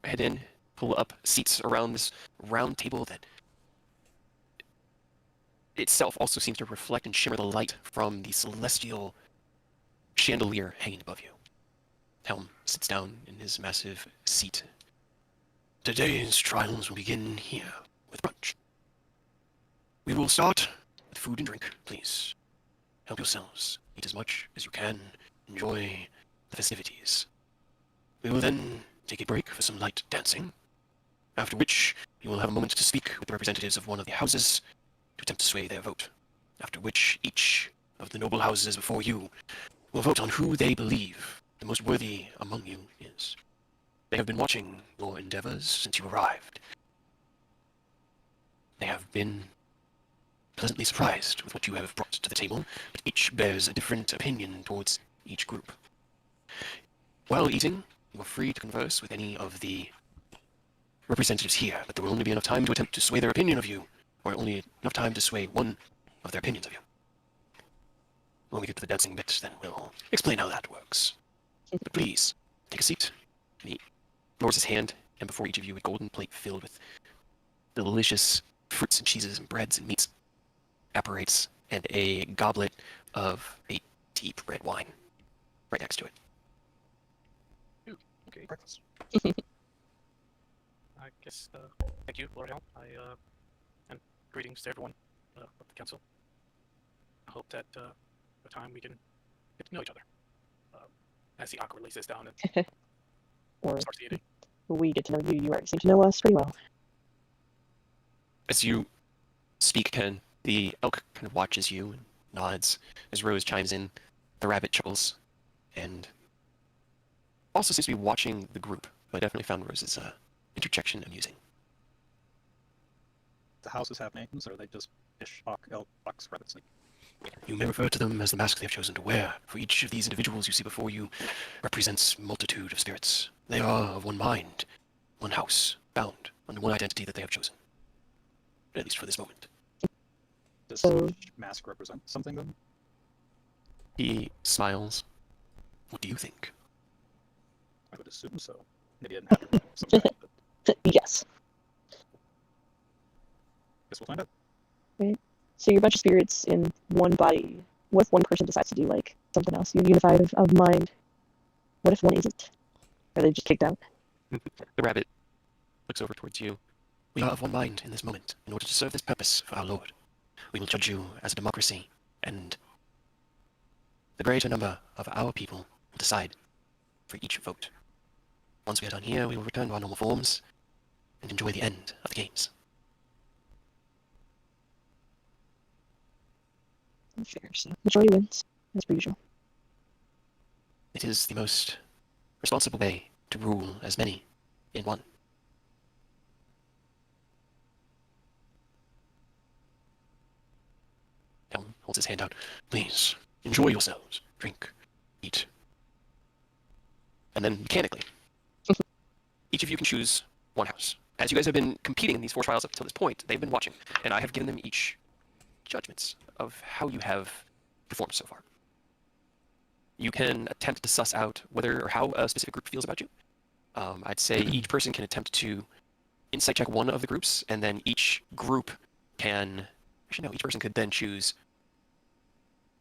head in, pull up seats around this round table that itself also seems to reflect and shimmer the light from the celestial chandelier hanging above you. Helm sits down in his massive seat. Today's trials will begin here with brunch. We will start with food and drink, please. Help yourselves. Eat as much as you can. Enjoy the festivities. We will then take a break for some light dancing, after which you will have a moment to speak with the representatives of one of the houses to attempt to sway their vote, after which each of the noble houses before you will vote on who they believe the most worthy among you is. They have been watching your endeavors since you arrived. They have been pleasantly surprised with what you have brought to the table, but each bears a different opinion towards each group. While eating, you are free to converse with any of the representatives here, but there will only be enough time to attempt to sway their opinion of you, or only enough time to sway one of their opinions of you. When we get to the dancing bit, then we'll explain how that works. But please, take a seat. He lowers his hand, and before each of you, a golden plate filled with delicious fruits and cheeses and breads and meats apparates, and a goblet of a deep red wine right next to it. okay. Breakfast. I guess, thank you, Lord Helm. And greetings to everyone of the council. I hope that the time we can get to know each other. As he awkwardly sits down and Or starts eating. we get to know you. You already seem to know us pretty well. As you speak, Ken, the elk kind of watches you and nods. As Rose chimes in, the rabbit chuckles, and also seems to be watching the group. But I definitely found Rose's interjection amusing. The houses have names, or are they just fish, hawk, elk, fox, rabbit, snake? You may refer to them as the mask they have chosen to wear, for each of these individuals you see before you represents multitude of spirits. They are of one mind, one house, bound under one identity that they have chosen. At least for this moment. Does So- each mask represent something then? He smiles. What do you think? I would assume so. Maybe it didn't happen. Sometime, but Yes. guess we'll find out. So you're a bunch of spirits in one body. What if one person decides to do like something else? You're unified of mind. What if one isn't? Are they just kicked out? The rabbit looks over towards you. We are of one mind in this moment. In order to serve this purpose for our Lord, we will judge you as a democracy, and the greater number of our people will decide for each vote. Once we are done here, we will return to our normal forms and enjoy the end of the games. Fair. So majority wins, as per usual. It is the most responsible way to rule as many in one. Helm holds his hand out. Please, enjoy yourselves. Drink, eat. And then, mechanically, each of you can choose one house. As you guys have been competing in these 4 trials up until this point, they've been watching, and I have given them each judgments of how you have performed so far. You can attempt to suss out whether or how a specific group feels about you. I'd say each person can attempt to insight check one of the groups, and then each group can... Actually, no, each person could then choose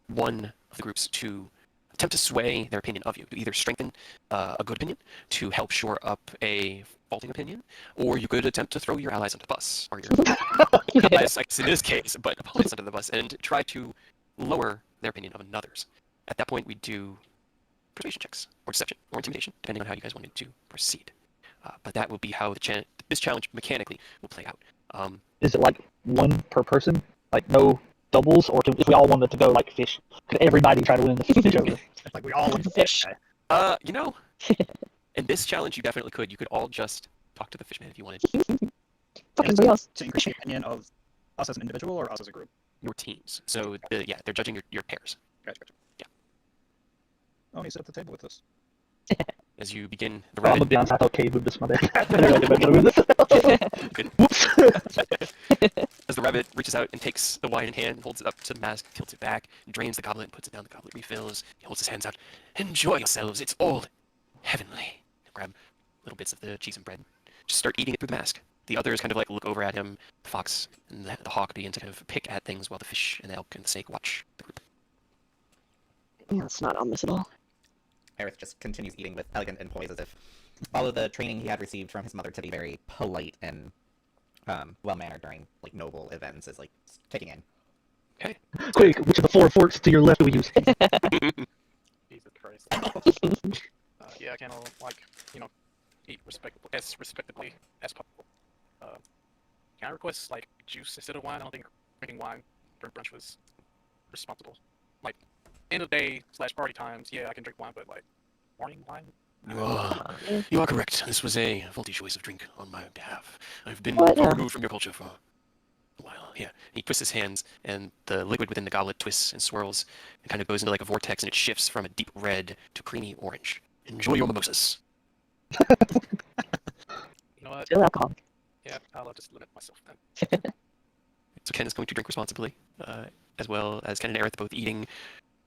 one of the groups to attempt to sway their opinion of you, to either strengthen a good opinion, to help shore up a faulting opinion, or you could attempt to throw your allies under the bus, or your allies, I guess in this case, but opponents under the bus, and try to lower their opinion of another's. At that point, we do persuasion checks, or deception, or intimidation, depending on how you guys wanted to proceed. But that will be how this challenge mechanically will play out. Is it like one per person? Like no doubles? Or if we all wanted to go like fish, could everybody try to win the fish over? Like we all want to Fish. You know, in this challenge, you definitely could. You could all just talk to the fishman if you wanted. Fucking everybody else. To increase the opinion of us as an individual or us as a group. Your teams. So, they're judging your pairs. Gotcha. Yeah. Oh, he's at the table with us. As you begin the Oh, I'm rabbit. gonna be honest, I thought Cade would miss my bad. Good. Whoops. As the rabbit reaches out and takes the wine in hand, holds it up to the mask, tilts it back, drains the goblet, puts it down, the goblet refills, he holds his hands out. Enjoy yourselves, it's all heavenly. Grab little bits of the cheese and bread. Just start eating it through the mask. The others kind of like look over at him. The fox and the hawk begin to kind of pick at things while the fish and the elk and the snake watch the group. Yeah, it's not on this at all. Aerith just continues eating with elegant and poise as if all of the training he had received from his mother to be very polite and well-mannered during like noble events is like taking in. Okay. Quick, which of the 4 forks to your left do we use? Jesus Christ. Yeah, I can eat respectably as possible. Can I request like juice instead of wine? I don't think drinking wine during brunch was responsible. Like end of day / party times, yeah, I can drink wine, but like morning wine. You are correct. This was a faulty choice of drink on my behalf. I've been What? far removed from your culture for a while. Yeah. He twists his hands, and the liquid within the goblet twists and swirls, and kind of goes into like a vortex, and it shifts from a deep red to creamy orange. Enjoy your mimosas. You know what? Still alcoholic. Yeah, I'll just limit myself then. So Ken is going to drink responsibly, as well as Ken and Aerith both eating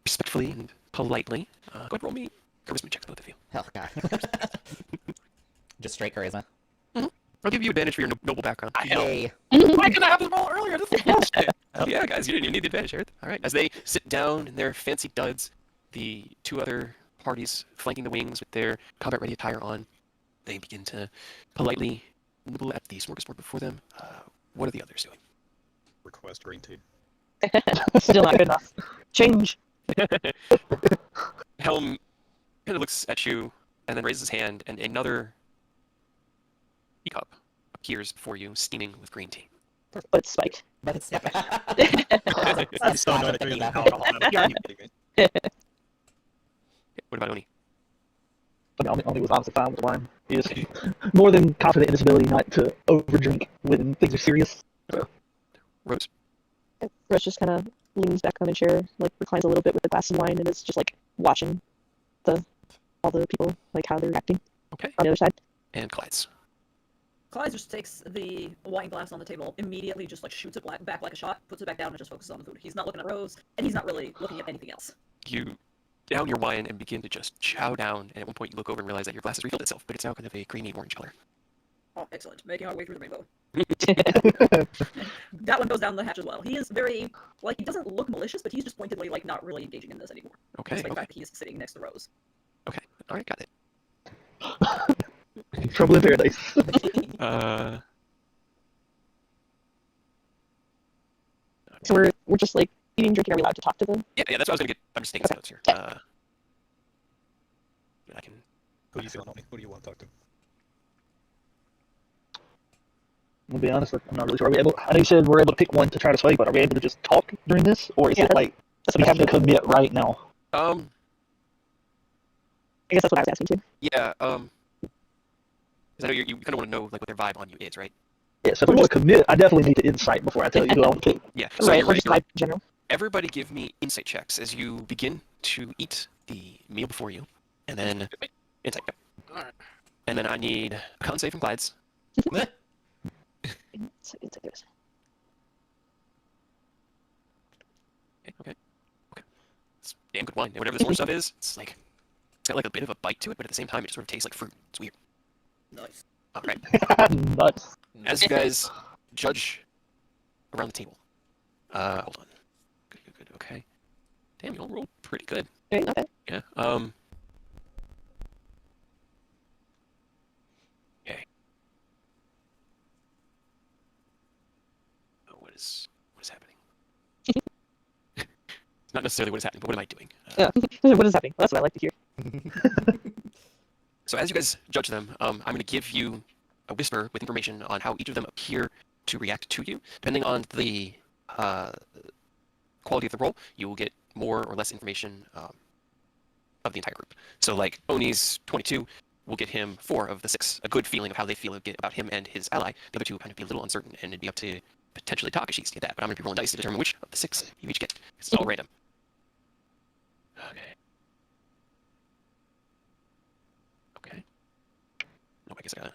respectfully and politely. Go ahead and roll me charisma checks, both of you. Oh god. Just straight charisma. I'll give you advantage for your noble background. Yay. Why couldn't I have this ball earlier? This is bullshit. Yeah, guys, you didn't even need the advantage, Aerith. All right, as they sit down in their fancy duds, the 2 other parties flanking the wings with their combat-ready attire on, they begin to politely nibble at the smorgasbord before them. What are the others doing? Request green tea. Still not good enough. Change. Helm kind of looks at you and then raises his hand, and another teacup appears before you, steaming with green tea. But it's spiked. But it's I'm so annoyed at drinking alcohol. Are you kidding me? What about Oni? But Oni was honestly fine with the wine. He is more than confident in his ability not to overdrink when things are serious. So. Rose? Rose just kind of leans back on the chair, like reclines a little bit with a glass of wine, and is just like watching all the people, like how they're acting Okay. on the other side. And Clyde's. Clyde just takes the wine glass on the table, immediately just like shoots it back like a shot, puts it back down, and just focuses on the food. He's not looking at Rose, and he's not really looking at anything else. You down your wine and begin to just chow down. And at one point, you look over and realize that your glass has refilled itself, but it's now kind of a creamy orange color. Oh, excellent. Making our way through the rainbow. That one goes down the hatch as well. He is very, like, he doesn't look malicious, but he's just pointedly, like, not really engaging in this anymore. Okay. Despite the Okay. fact that he is sitting next to Rose. Okay. All right. Got it. Trouble in paradise. So we're just like eating, drinking. Are we allowed to talk to them? Yeah. That's what I was gonna get. I'm just taking some notes here. Yeah. I can. Who do you feel, Noni? Who do you want to talk to? I'll be honest, I'm not really sure. Are we able? I know you said we're able to pick one to try to sway, but are we able to just talk during this, or is Yeah, it like That's we what I have to was asking. commit right now? I guess that's what I was asking too. Yeah. 'Cause I know you kind of want to know like what their vibe on you is, right? Yeah, so if we want to commit, I definitely need the insight before I tell you who I want to pick. Yeah. So Right, you're or right. just You're right. vibe in general. Everybody give me insight checks as you begin to eat the meal before you, and then insight. Yep. All right. And then I need a con save from Glides. So it's like this. Okay. It's damn good wine. And whatever this orange stuff is, it's got like a bit of a bite to it, but at the same time, it just sort of tastes like fruit. It's weird. Nice. All right. Nuts. As you guys judge around the table, hold on. Good. Okay. Damn, you all rolled pretty good. Okay, not bad. Yeah. Okay. Oh, what is happening? It's not necessarily what is happening, but what am I doing? Yeah. What is happening? That's what I like to hear. So as you guys judge them, I'm going to give you a whisper with information on how each of them appear to react to you. Depending on the quality of the roll, you will get more or less information of the entire group. So like Oni's 22 will get him 4 of the 6, a good feeling of how they feel about him and his ally. The other 2 kind of be a little uncertain, and it'd be up to potentially Takashi's to get that. But I'm going to be rolling dice to determine which of the 6 you each get. It's all random. Okay. No, I guess I gotta.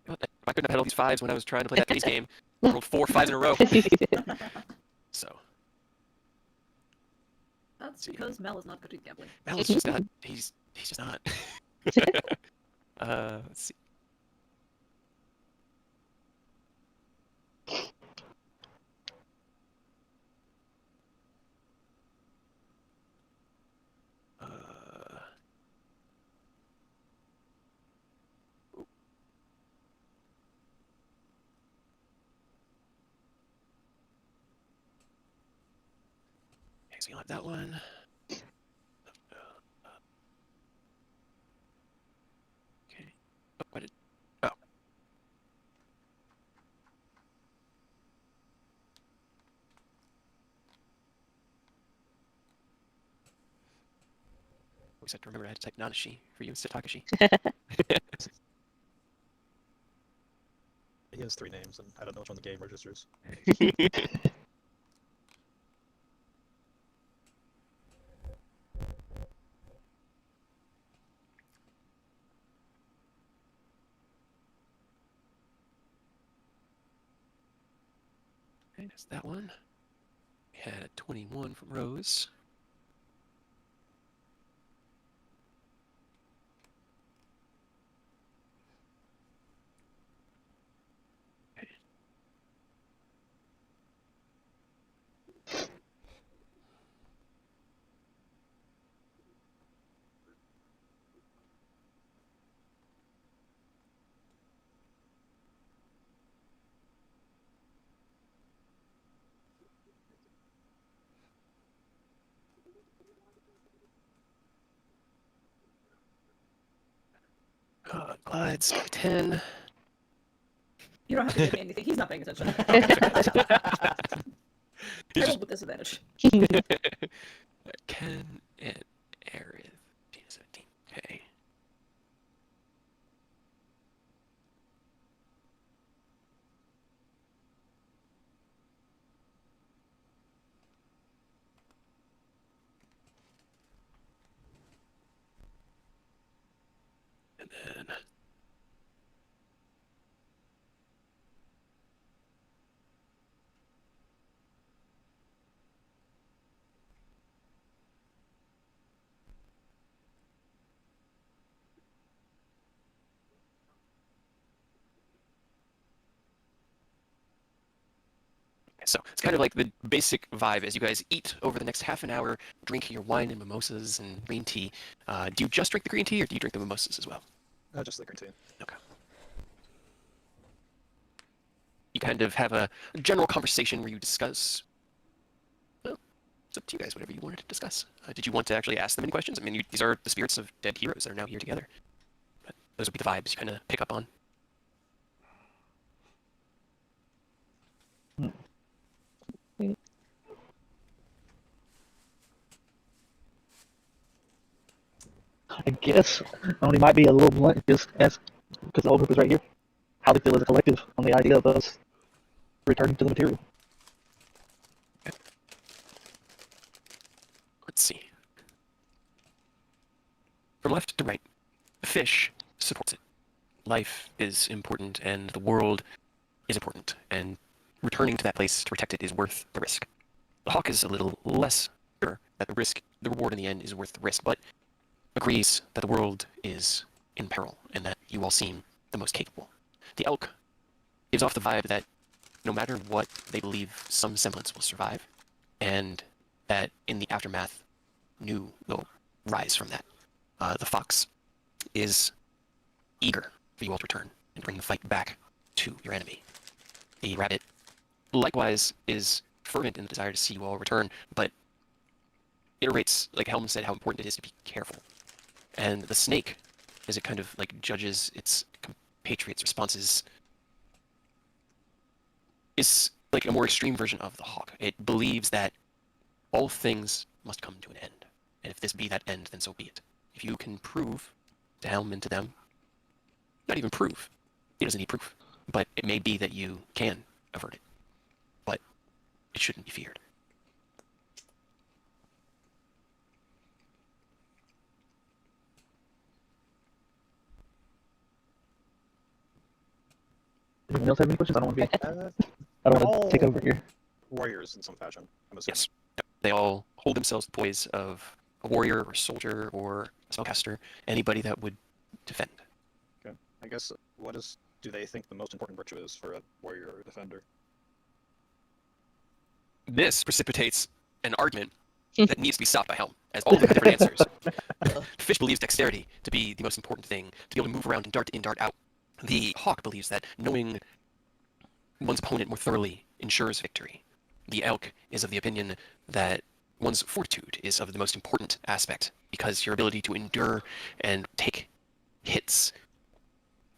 You know what, I couldn't have had all these 5s when I was trying to play that base game. I rolled 4 5s in a row. So That's because Mel is not good at gambling. Mal's just not. He's just not. Let's see. Okay, so you'll have that one. Okay. Oh, what did? Oh. Always have to remember I had to type Nanashi for you instead of Takashi. He has 3 names, and I don't know which one the game registers. Okay, there's that one. We had a 21 from Rose. Okay. Glides, 10. You don't have to give me anything. He's not paying attention. He's I just rolled with disadvantage. Ken and Aerith. 17. Okay. And then So it's kind of like the basic vibe as you guys eat over the next half an hour, drink your wine and mimosas and green tea. Do you just drink the green tea, or do you drink the mimosas as well? Just the green tea. Okay. You kind of have a general conversation where you discuss. Well, it's up to you guys, whatever you wanted to discuss. Did you want to actually ask them any questions? I mean, these are the spirits of dead heroes that are now here together. But those would be the vibes you kind of pick up on. I guess only might be a little blunt, just ask, because the whole group is right here, how they feel as a collective on the idea of us returning to the material. Let's see. From left to right, the fish supports it. Life is important, and the world is important, and returning to that place to protect it is worth the risk. The hawk is a little less sure that the reward in the end is worth the risk, but agrees that the world is in peril and that you all seem the most capable. The elk gives off the vibe that no matter what, they believe some semblance will survive, and that in the aftermath, new will rise from that. The fox is eager for you all to return and bring the fight back to your enemy. The rabbit, likewise, is fervent in the desire to see you all return, but iterates, like Helm said, how important it is to be careful. And the snake, as it kind of like judges its compatriots' responses, is like a more extreme version of the hawk. It believes that all things must come to an end, and if this be that end, then so be it. If you can prove to Helm and to them, not even prove, it doesn't need proof, but it may be that you can avert it, but it shouldn't be feared. Anyone else have any questions? I don't want to be. Uh, I don't want to take over here. warriors in some fashion, I'm assuming. Yes, they all hold themselves poise of a warrior or soldier or a spellcaster, anybody that would defend. Okay. I guess, do they think the most important virtue is for a warrior or defender? This precipitates an argument that needs to be stopped by Helm, as all of them have different answers. Fish believes dexterity to be the most important thing, to be able to move around and dart in, dart out. The hawk believes that knowing one's opponent more thoroughly ensures victory. The elk is of the opinion that one's fortitude is of the most important aspect, because your ability to endure and take hits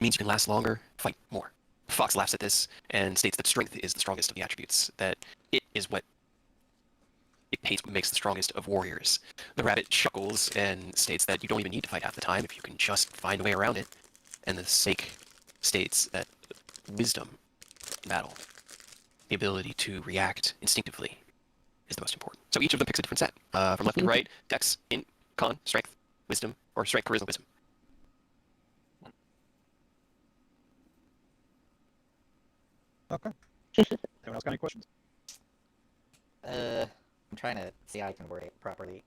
means you can last longer, fight more. Fox laughs at this and states that strength is the strongest of the attributes, that it is what makes the strongest of warriors. The rabbit chuckles and states that you don't even need to fight half the time if you can just find a way around it. And the snake states that wisdom in battle, the ability to react instinctively, is the most important. So each of them picks a different set. From left to right, dex, int, con, strength, wisdom, or strength, charisma, wisdom. Okay. Anyone else got any questions? I'm trying to see how I can word it properly.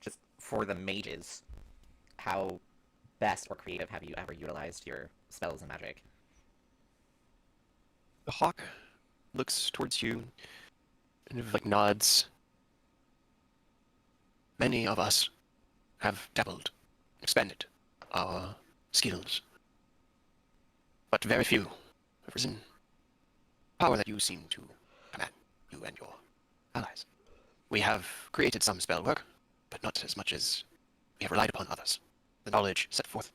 Just for the mages, how best or creative have you ever utilized your spells and magic? The hawk looks towards you and like nods. Many of us have dabbled, expanded our skills, but very few have risen. Power that you seem to command, you and your allies. We have created some spell work, but not as much as we have relied upon others. The knowledge set forth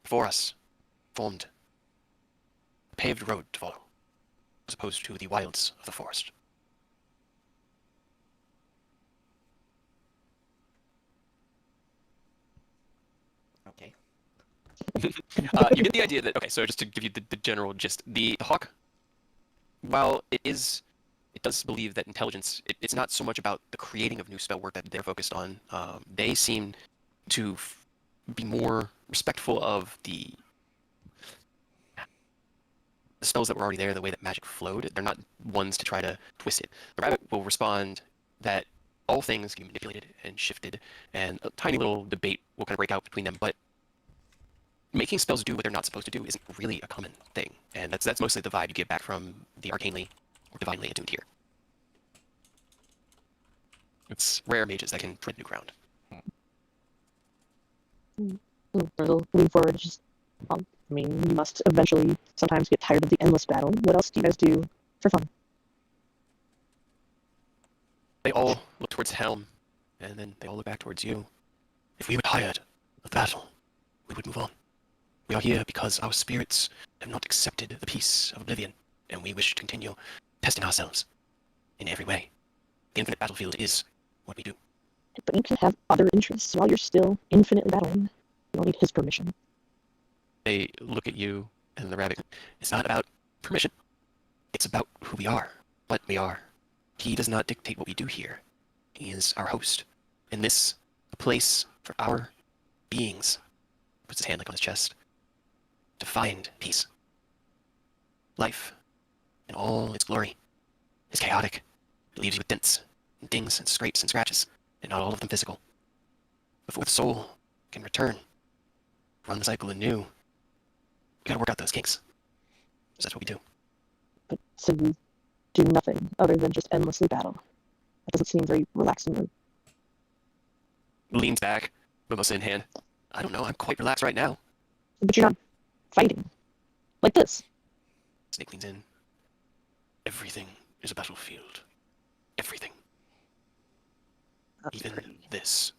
before us formed a paved road to follow, as opposed to the wilds of the forest. Okay. You get the idea that, okay, so just to give you the general gist, the hawk, while it does believe that intelligence, it's not so much about the creating of new spell work that they're focused on. They seem to be more respectful of the spells that were already there, the way that magic flowed. They're not ones to try to twist it. The rabbit will respond that all things can be manipulated and shifted, and a tiny little debate will kind of break out between them, but making spells do what they're not supposed to do isn't really a common thing, and that's mostly the vibe you get back from the arcanely or divinely attuned here. It's rare mages that can tread new ground. Moving forward, it's just, I mean, you must eventually sometimes get tired of the endless battle. What else do you guys do for fun? They all look towards Helm, and then they all look back towards you. If we were tired of battle, we would move on. We are here because our spirits have not accepted the peace of oblivion, and we wish to continue testing ourselves in every way. The infinite battlefield is what we do. But you can have other interests while you're still infinitely battling. You don't need his permission. They look at you, and the rabbit. It's not about permission. It's about who we are, what we are. He does not dictate what we do here. He is our host. And this, a place for our beings. Puts his hand like on his chest. To find peace. Life, in all its glory, is chaotic. It leaves you with dents, and dings, and scrapes, and scratches, and not all of them physical. Before the soul can return, run the cycle anew, we gotta work out those kinks. So that's what we do. But so you do nothing other than just endlessly battle. That doesn't seem very relaxing. Or... Leans back, mimosa in hand. I don't know, I'm quite relaxed right now. But you're not fighting. Like this. Snake leans in. Everything is a battlefield. Everything. That's Even pretty this.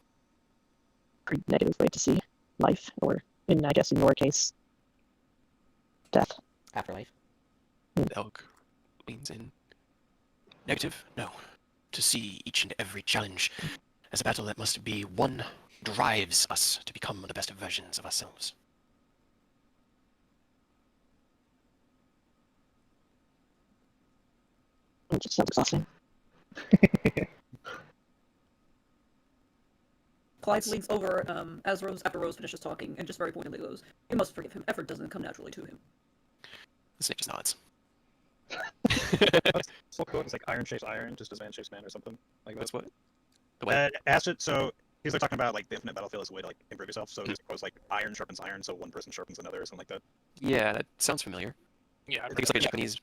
negative way to see life, or I guess in your case, death. Afterlife. The elk leans in. Negative? No. To see each and every challenge as a battle that must be won drives us to become the best versions of ourselves. It just sounds exhausting. Clyde leans over after Rose finishes talking and just very pointedly goes, "You must forgive him. Effort doesn't come naturally to him." The snake just nods. That's so cool. It's like iron shapes iron, just as man shapes man, or something like that. That's what? The way? Acid. So he's like talking about like the infinite battlefield as a way to like improve yourself. So it goes like iron sharpens iron, so one person sharpens another, or something like that. Yeah, that sounds familiar. Yeah, I think it's like a Japanese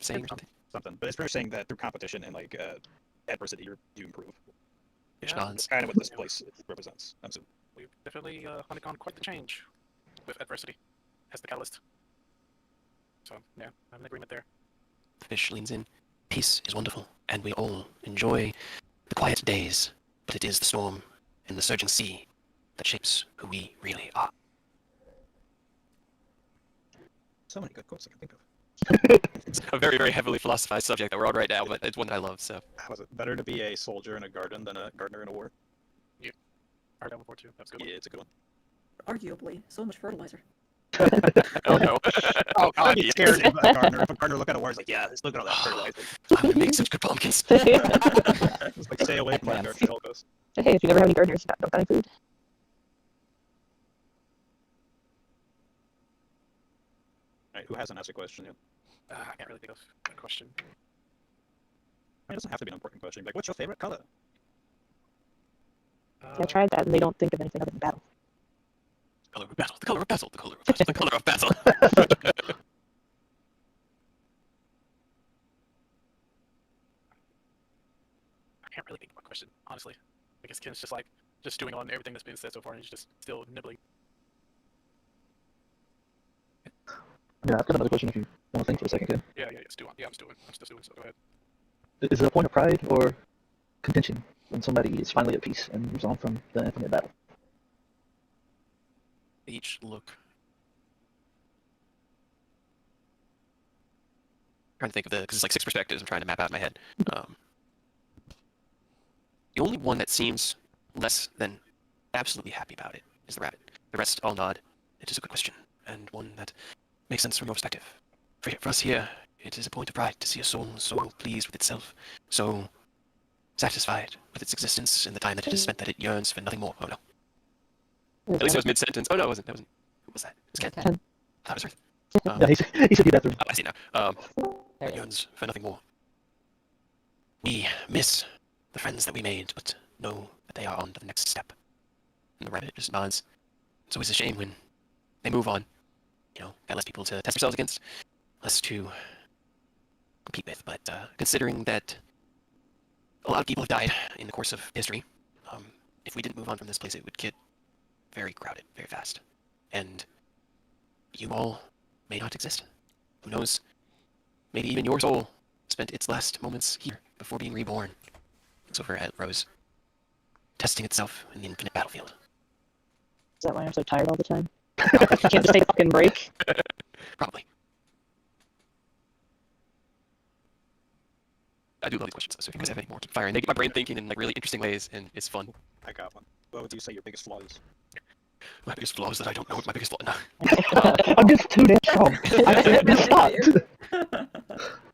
saying or something. Something, but it's pretty much saying that through competition and like adversity, you improve. Which Yeah. nods. That's kind of what this place represents. I'm assuming. we've definitely undergone quite the change with adversity as the catalyst. So yeah, I'm in agreement there. The fish leans in. Peace is wonderful, and we all enjoy the quiet days, but it is the storm and the surging sea that shapes who we really are. So many good quotes I can think of. It's a very, very heavily philosophized subject that we're on right now, but it's one that I love, so. How is it better to be a soldier in a garden than a gardener in a war? I heard that before too. That's a good. Yeah, it's a good one. Arguably, so much fertilizer. Oh no. Oh I'd god, be yes. scared if a gardener. If a gardener look at a war, he's like, yeah, look at all that fertilizer. I'm gonna make such good pumpkins. It's like, stay away from that garden goes. Hey, if you never have any gardeners, you don't got any food. Alright, who hasn't asked a question yet? I can't really think of a question. I mean, it doesn't have to be an important question. Like, what's your favorite color? I tried that, and they don't think of anything other than battle. Color of battle, the color of battle, the color of battle, the color of battle. I can't really think of a question, honestly. I guess Ken's just doing on everything that's been said so far, and he's just still nibbling. Yeah, I've got another question if you want to think for a second, Ken. Yeah, I'm still doing. I'm still doing. So go ahead. Is it a point of pride or contention when somebody is finally at peace and moves on from the infinite battle? They each look. Trying to think of because it's like 6 perspectives. I'm trying to map out in my head. The only one that seems less than absolutely happy about it is the rabbit. The rest all nod. It is a good question, and one that makes sense from your perspective. For us here, it is a point of pride to see a soul so pleased with itself, so satisfied with its existence in the time that it has spent, that it yearns for nothing more. Oh no. At least it was mid-sentence. Oh no, it wasn't. That wasn't. What was that? It was Ken. Ken. I thought it was Earth. Yeah, he said he that through. Oh, I see now. It yearns for nothing more. We miss the friends that we made, but know that they are on to the next step. And the rabbit just nods. It's always a shame when they move on. Got less people to test yourselves against, less to compete with. But considering that a lot of people have died in the course of history, if we didn't move on from this place, it would get very crowded very fast. And you all may not exist. Who knows? Maybe even your soul spent its last moments here before being reborn. Looks over at Rose, testing itself in the infinite battlefield. Is that why I'm so tired all the time? I can't just take a fucking break. Probably. I do love these questions, so if you guys have any more, keep firing. They get my brain thinking in like really interesting ways, and it's fun. I got one. What would you say your biggest flaw is? My biggest flaw is that I don't know what my biggest flaw. No. I'm just too damn strong. I can't be stopped.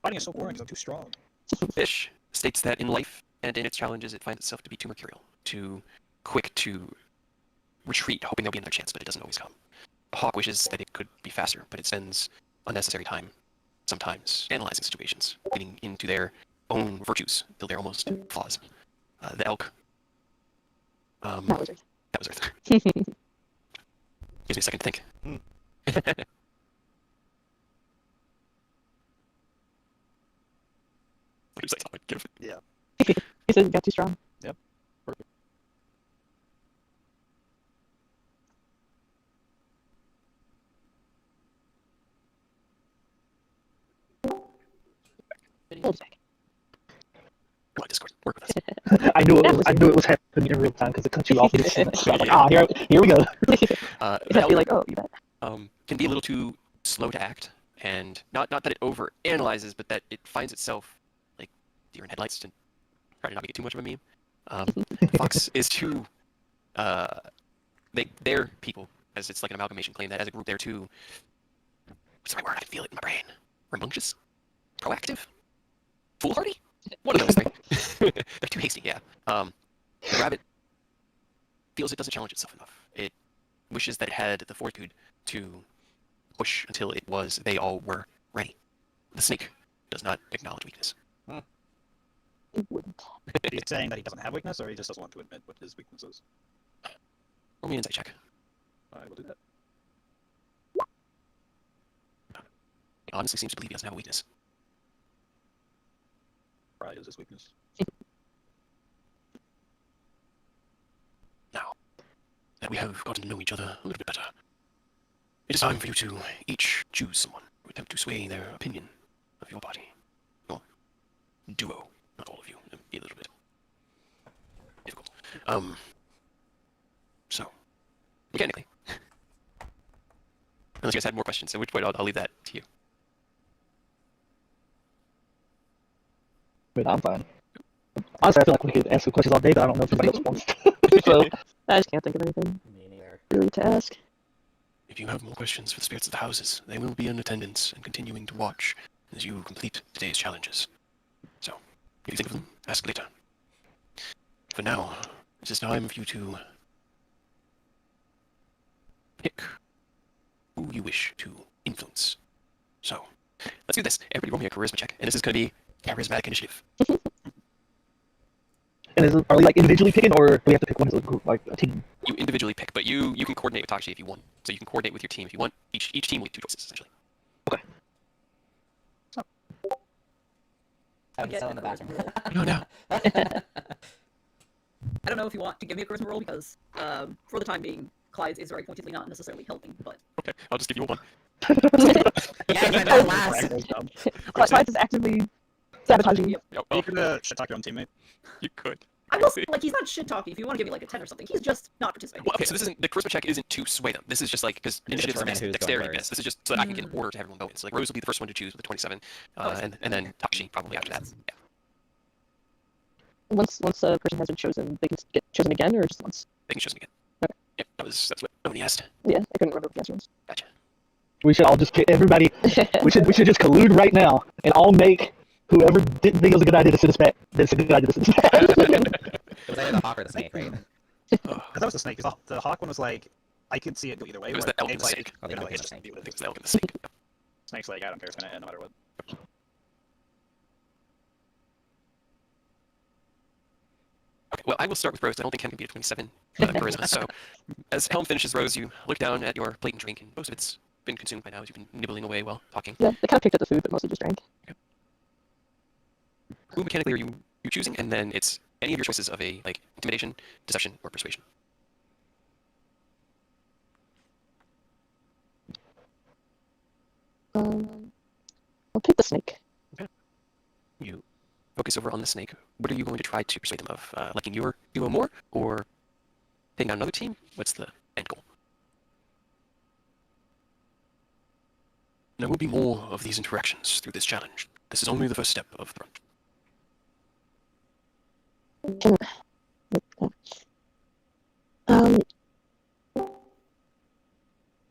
Fighting is so boring because I'm too strong. Fish states that in life and in its challenges, it finds itself to be too mercurial, too quick to retreat, hoping there'll be another chance, but it doesn't always come. A hawk wishes that it could be faster, but it spends unnecessary time, sometimes, analyzing situations, getting into their own virtues, till they're almost flaws. The elk. That was Earth. That was Earth. Gives me a second to think. Yeah. He said you got too strong. Yep. Perfect. Hold back. Come on, Discord, work with us. I knew it was happening in real time because it cut you off. I was like, here we go. It'd have to be like, oh, you bet. Can be a little too slow to act, and not that it over analyzes, but that it finds itself like deer in headlights, to try to not make it too much of a meme. Fox is too they're people, as it's like an amalgamation claim, that as a group they're too, what's the right word? I can feel it in my brain. Rambunctious? Proactive? Foolhardy? One of those three. They're too hasty, yeah. The rabbit feels it doesn't challenge itself enough. It wishes that it had the fortitude to push until they all were ready. The snake does not acknowledge weakness. It wouldn't. He's saying that he doesn't have weakness, or he just doesn't want to admit what his weakness is. Roll me an insight check. I will do that. He honestly seems to believe he doesn't have a weakness. Pride is his weakness. Now that we have gotten to know each other a little bit better, it is time for you to each choose someone who attempt to sway their opinion of your body. Your duo, not all of you. It'd be a little bit difficult. So, mechanically, unless you guys had more questions, at which point I'll leave that to you. But I'm fine. Honestly, I feel like we could answer questions all day, but I don't know if anybody else wants to. So, I just can't think of anything Me neither. really to ask. If you have more questions for the spirits of the houses, they will be in attendance and continuing to watch as you complete today's challenges. So, if you think of them, ask later. For now, it is time for you to pick who you wish to influence. So, let's do this. Everybody roll me a charisma check, and this is going to be charismatic initiative. and are we like individually picking, or do we have to pick one as a group, like a team? You individually pick, but you can coordinate with Takshi if you want. So you can coordinate with your team if you want. Each team will get 2 choices, essentially. Okay. I'm still in the bathroom. No, no. I don't know if you want to give me a charisma roll because, for the time being, Clyde's is very pointedly not necessarily helping. But Okay, I'll just give you a 1. Yeah, you know, last. Clyde is actively sabotaging you. No, You could shit talk your own teammate. you could. I will like he's not shit talking. If you want to give me like a 10 or something, he's just not participating. Well, okay, so this isn't the charisma check isn't to sway them. This is just like because initiatives are determine who's dexterity going based. This is just so that I can get an order to everyone going. So like Rose will be the first one to choose with the 27, and then Takshi probably after that. Yeah. Once a person has been chosen, they can get chosen again, or just once? They can choose them again. Okay. Yep, that's what nobody asked. Yeah, I couldn't remember the answer ones. Gotcha. We should all just pick everybody. we should just collude right now and all make whoever didn't think it was a good idea to sit us back. That's a good idea to sit us back. It was either the hawk or the snake, right? Because that was the snake. 'Cause the hawk one was like, I could see it go either way. It was where the elk and the snake's snake. I think like, it was it's the just gonna be I what it think is. it's the elk and the snake. Snake's like, I don't care, it's gonna end no matter what. Okay. Well, I will start with Rose. I don't think Ken can beat a 27 charisma. So, as Helm finishes Rose, you look down at your plate and drink, and most of it's been consumed by now as you've been nibbling away while talking. Yeah, they kind of picked up the food, but mostly just drank. Who mechanically are you choosing? And then it's any of your choices of a like intimidation, deception, or persuasion. I'll pick the snake. You focus over on the snake. What are you going to try to persuade them of? Liking your duo more, or taking on another team? What's the end goal? There will be more of these interactions through this challenge. This is only the first step of the run.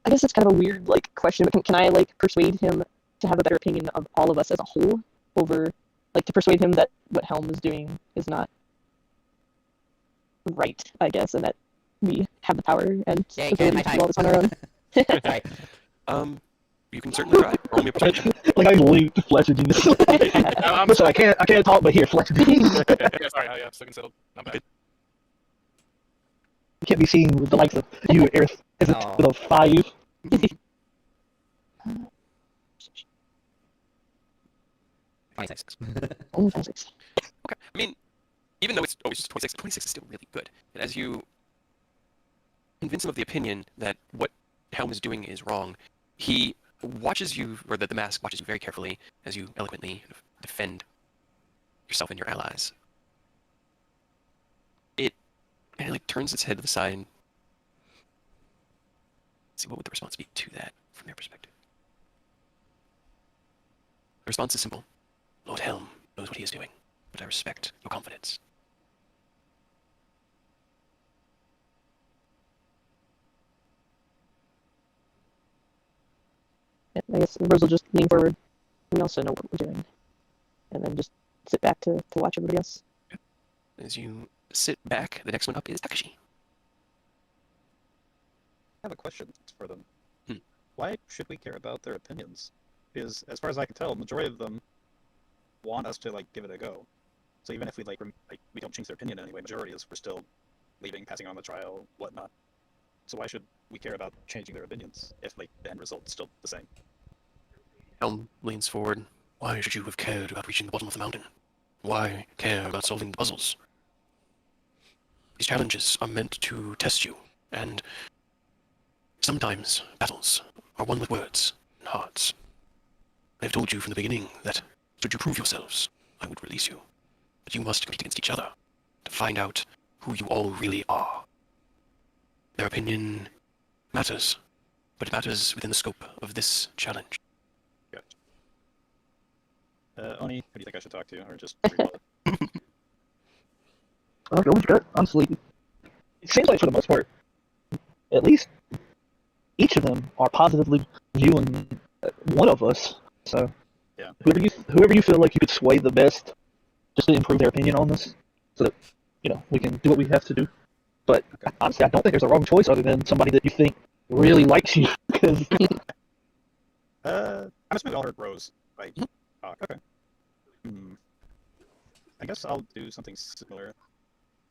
I guess it's kind of a weird like question, but can I like persuade him to have a better opinion of all of us as a whole over like to persuade him that what Helm is doing is not right, I guess, and that we have the power and Yay, ability my to time. do all this on our own. Sorry. You can certainly try. Roll me a persuasion. Like I linked Fletch of Genius. Listen, I can't talk, but here, Fletch of Genius. Yeah, sorry, yeah, still considered. Not bad. You can't be seen with the likes of you, Aerith, as a Aw. with a 5. 26. Only 26. Okay. I mean, even though it's always just 26, 26 is still really good. And as you convince him of the opinion that what Helm is doing is wrong, he watches you, or the mask watches you very carefully as you eloquently defend yourself and your allies. It kind of like turns its head to the side. Let's see, what would the response be to that from their perspective? The response is simple. Lord Helm knows what he is doing, but I respect your confidence. I guess Rose will just lean forward. We also know what we're doing, and then just sit back to watch everybody else. As you sit back, the next one up is Takashi. I have a question for them. Hmm. Why should we care about their opinions? Because as far as I can tell, the majority of them want us to like give it a go. So even if we we don't change their opinion anyway, majority is we're still leaving, passing on the trial, whatnot. So why should we care about changing their opinions if like the end result's still the same? Helm leans forward. Why should you have cared about reaching the bottom of the mountain? Why care about solving the puzzles? These challenges are meant to test you, and sometimes battles are won with words and hearts. I have told you from the beginning that should you prove yourselves, I would release you. But you must compete against each other to find out who you all really are. Their opinion matters, but it matters within the scope of this challenge. Oni, who do you think I should talk to, or just re-roll it? I'll go with your gut, honestly. It seems like for the most part, at least each of them are positively viewing one of us. So Yeah. whoever you feel like you could sway the best, just to improve their opinion on this, so that we can do what we have to do. But Okay. honestly, I don't think there's a wrong choice other than somebody that you think really likes you. Because I'm assuming we all heard Rose, right? Oh, okay. I guess I'll do something similar,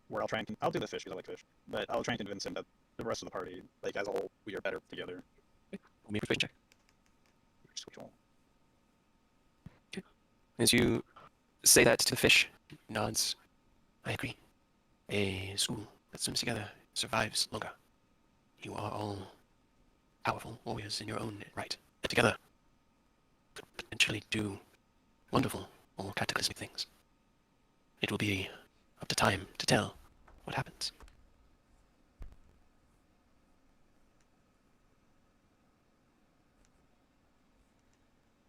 where I'll do the fish because I like fish, but I'll try and convince him that the rest of the party, like as a whole, we are better together. Roll me a persuasion check. Which one? As you say that to the fish, it nods. I agree. A school that swims together survives longer. You are all powerful warriors in your own right, and together could potentially do wonderful or cataclysmic things. It will be up to time to tell what happens.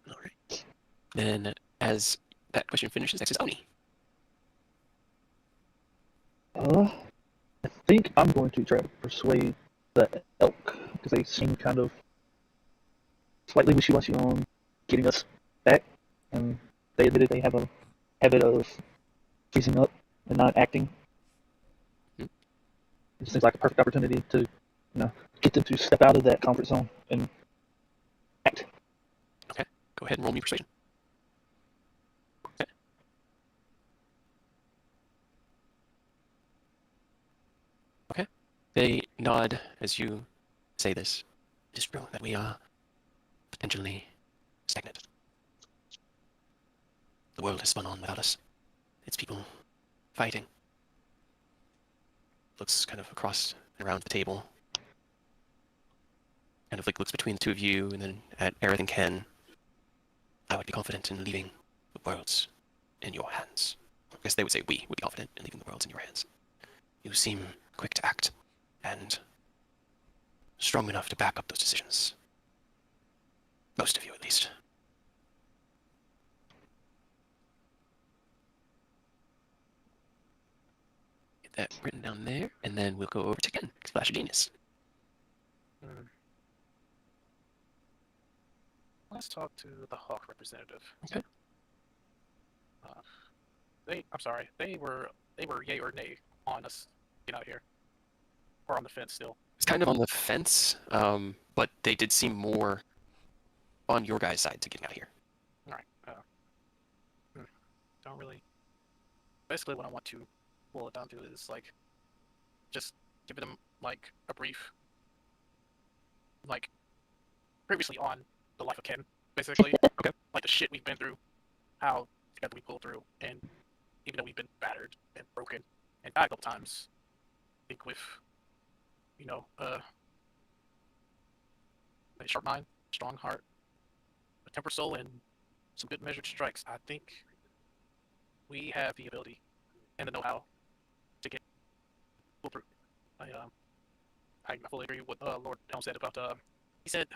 All right. Then, as that question finishes, next is Oni. I think I'm going to try to persuade the elk because they seem kind of slightly wishy-washy on getting us back, and they admitted they have a habit of freezing up and not acting. Hmm. It seems like a perfect opportunity to, get them to step out of that comfort zone and act. Okay, go ahead and roll me persuasion. Okay. They nod as you say this. It is true that we are potentially stagnant. The world has spun on without us. Its people fighting. Looks kind of across and around the table. Kind of like looks between the two of you and then at Aerith and Ken. I would be confident in leaving the worlds in your hands. I guess they would say we would be confident in leaving the worlds in your hands. You seem quick to act and strong enough to back up those decisions. Most of you, at least. Get that written down there, and then we'll go over to Ken. Splash of Genius. Hmm. Let's talk to the Hawk representative. Okay. I'm sorry. They were yay or nay on us getting out here, or on the fence still. It's kind of on the fence, but they did seem more on your guys' side to getting out of here. All right. Don't really. Basically, what I want to boil it down to is like, just giving them like a brief, like, previously on the life of Ken, basically. Okay. Like the shit we've been through, how together we pulled through, and even though we've been battered and broken and died a couple times, I think with, you know, a sharp mind, strong heart, a temper soul, and some good measured strikes, I think we have the ability and the know-how to get pulled through. I fully agree with what Lord Helm said about he said,